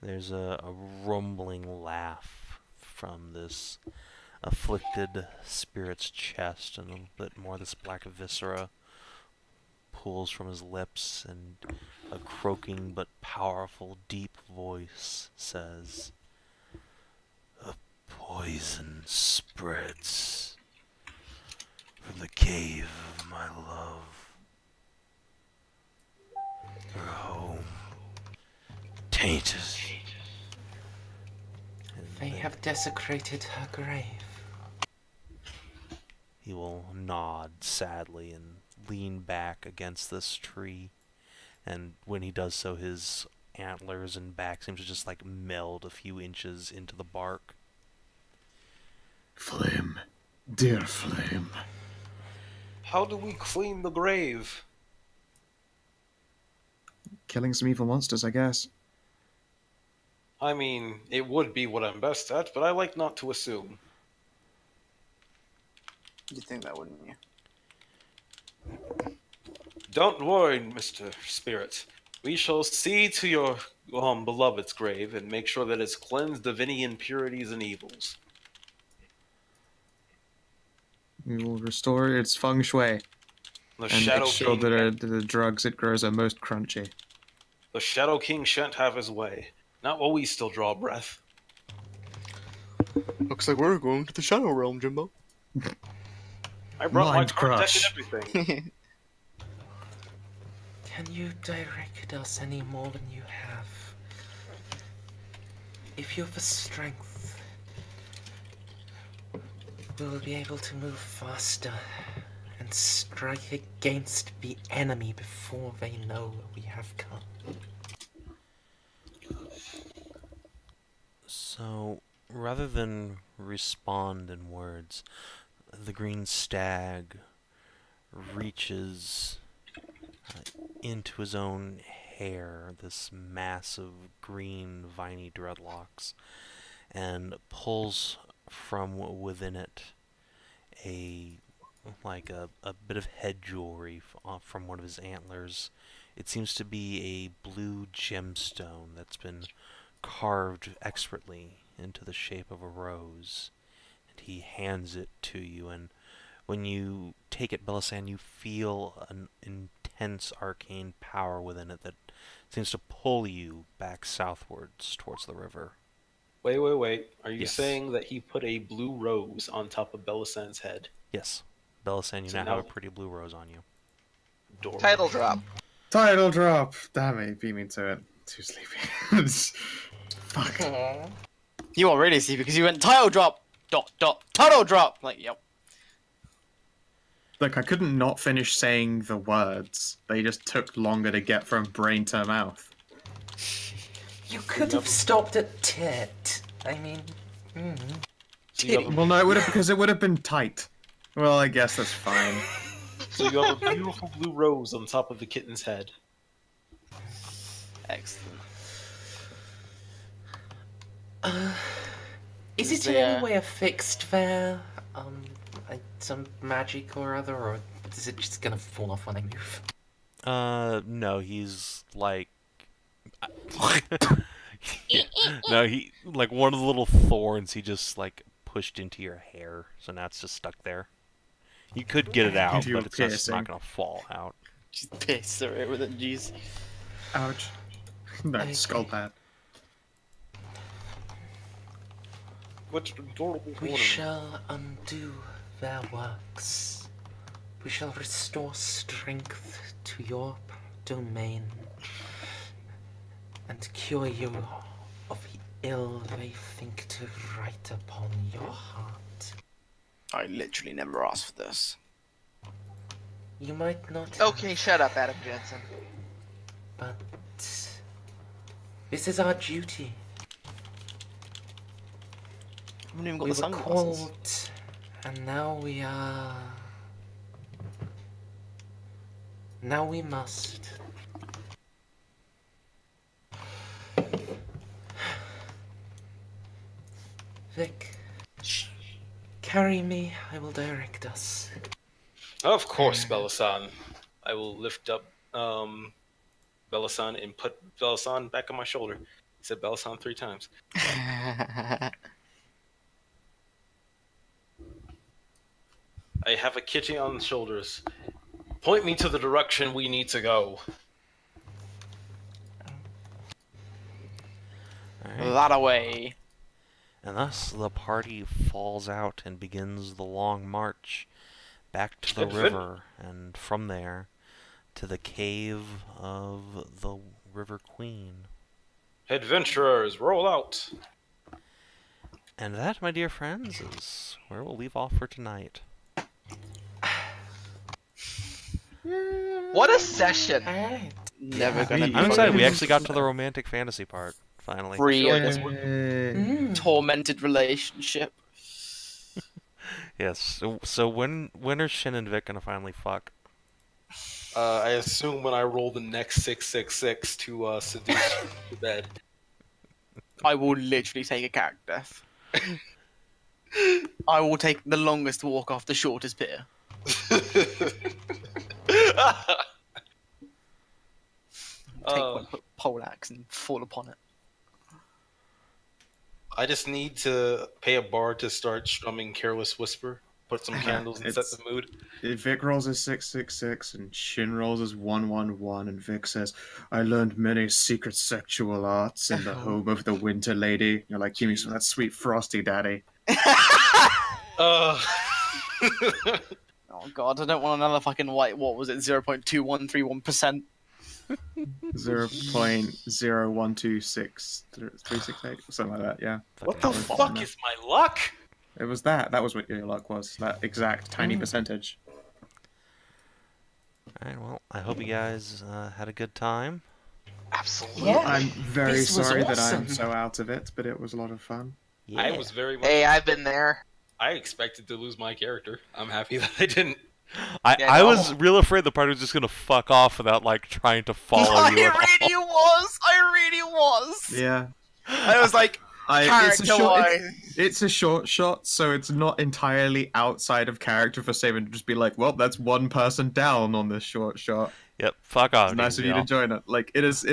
There's a rumbling laugh from this afflicted spirit's chest, and a bit more of this black viscera pools from his lips, and a croaking but powerful, deep voice says, "A poison spreads from the cave of my love. Her home tainted. And They have desecrated her grave. He will nod sadly and lean back against this tree. And when he does so, his antlers and back seem to just like meld a few inches into the bark. Flame, dear Flame. How do we clean the grave? Killing some evil monsters, I guess. I mean, it would be what I'm best at, but I like not to assume. You'd think that, wouldn't you? Don't worry, Mr. Spirit. We shall see to your beloved's grave and make sure that it's cleansed of any impurities and evils. We will restore its feng shui The and Shadow make sure King, that the drugs it grows are most crunchy. the Shadow King shan't have his way. Not while we still draw breath. Looks like we're going to the Shadow Realm, Jimbo. I brought Mind my card deck crush. and everything. Can you direct us any more than you have? If you have the strength, we'll be able to move faster and strike against the enemy before they know we have come. So, rather than respond in words, the green stag reaches into his own hair, this mass of green, viney dreadlocks, and pulls from within it a bit of head jewelry from one of his antlers. It seems to be a blue gemstone that's been carved expertly into the shape of a rose, and he hands it to you. And when you take it, Belisan, you feel an intense arcane power within it that seems to pull you back southwards towards the river. Wait. Are you Yes. saying that he put a blue rose on top of Belisan's head? Yes, Belisan, you So now now- have a pretty blue rose on you. Adorable. Title drop. Title drop! Damn it, beat me to it. Too sleepy. Fuck. You are really see because you went title drop, title drop. Like, yep. Look, I couldn't not finish saying the words. They just took longer to get from brain to mouth. You could have stopped at tit. I mean, So you, have a, Well, no, it would have because it would have been tight. Well, I guess that's fine. so you have a beautiful blue rose on top of the kitten's head. Excellent. is Is it in there- any way affixed there? Like some magic or other, or is it just gonna fall off when I move? No, he's like... Yeah. No, he... Like, one of the little thorns he just, like, pushed into your hair, so now it's just stuck there. You could get it out, You but it's just piercing. not gonna fall out. Just piss through it with it. Jeez. Ouch. No, Okay. skull pad. What adorable We ornament. shall undo their works. We shall restore strength to your domain and cure you of the ill they think to write upon your heart. I literally never asked for this. You might not Okay, have, shut up, Adam Jensen. but this is our duty. I haven't even got We the were sunglasses. called, and now we are. Now we must. Vic, carry me. I will direct us. Of course, Belisan. I will lift up Belisan and put Belisan back on my shoulder. He said Belisan 3 times. I have a kitty on the shoulders. Point me to the direction we need to go. Alright. That away. And thus the party falls out and begins the long march back to the Advent- river, and from there to the cave of the River Queen. Adventurers, roll out! And that, my dear friends, is where we'll leave off for tonight. What a session! Alright. Never gonna be I'm excited. We Yeah. actually got to the romantic fantasy part finally. real Mm. tormented relationship. Yes. So when are Shin and Vic gonna finally fuck? I assume when I roll the next 666 to seduce to bed. I will literally take a character death. I will take the longest walk off the shortest pier. Take one poleaxe and fall upon it. I just need to pay a bard to start strumming Careless Whisper. Put some candles and set the mood. Vic rolls a 666 and Shin rolls as 111, and Vic says, "I learned many secret sexual arts in the home of the Winter Lady." You're like, "Give me some of that sweet frosty, daddy." Oh god, I don't want another fucking white. What was it? 0.2131%. 0.0126368, something like that. Yeah, What the fuck is my luck? it was that. That was what your luck was. That exact tiny percentage. Alright, well, I hope you guys had a good time. Absolutely. Yeah. I'm very This was sorry that I'm awesome. so out of it, but it was a lot of fun. Yeah. I was very much. Hey, I've been there. I expected to lose my character. I'm happy that I didn't. I Yeah, no. was real afraid the party was just gonna fuck off without like trying to follow I you at all. really was. I really was. Yeah, I was like, it's a short. character-wise. It's a short shot, so it's not entirely outside of character for Saban to just be like, "Well, that's one person down on this short shot." Yep, fuck off. It's nice of you to join it. Like it has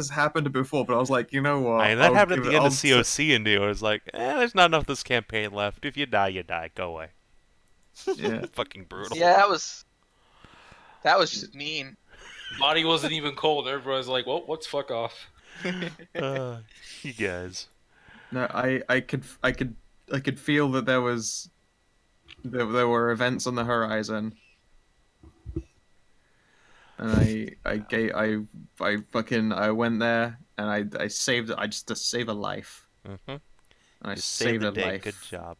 happened before, but I was like, you know what? I mean, that I'll happened at give the it- end of I'll- COC and I was like, there's not enough of this campaign left. If you die, you die. Go away. Yeah. Fucking brutal. Yeah, that was just mean. Body wasn't even cold. Everybody was like, "Well, what's fuck off?" You guys. No, I could feel that there were events on the horizon, and I went there and I saved I just to save a life, Mm-hmm. and I You saved saved the a day. life. Good job.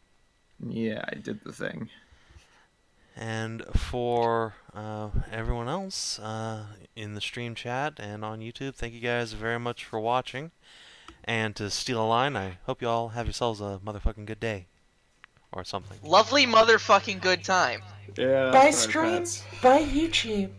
Yeah, I did the thing. And for everyone else in the stream chat and on YouTube, thank you guys very much for watching. And to steal a line, I hope you all have yourselves a motherfucking good day. Or something. Lovely motherfucking good time. Yeah. By stream, by YouTube.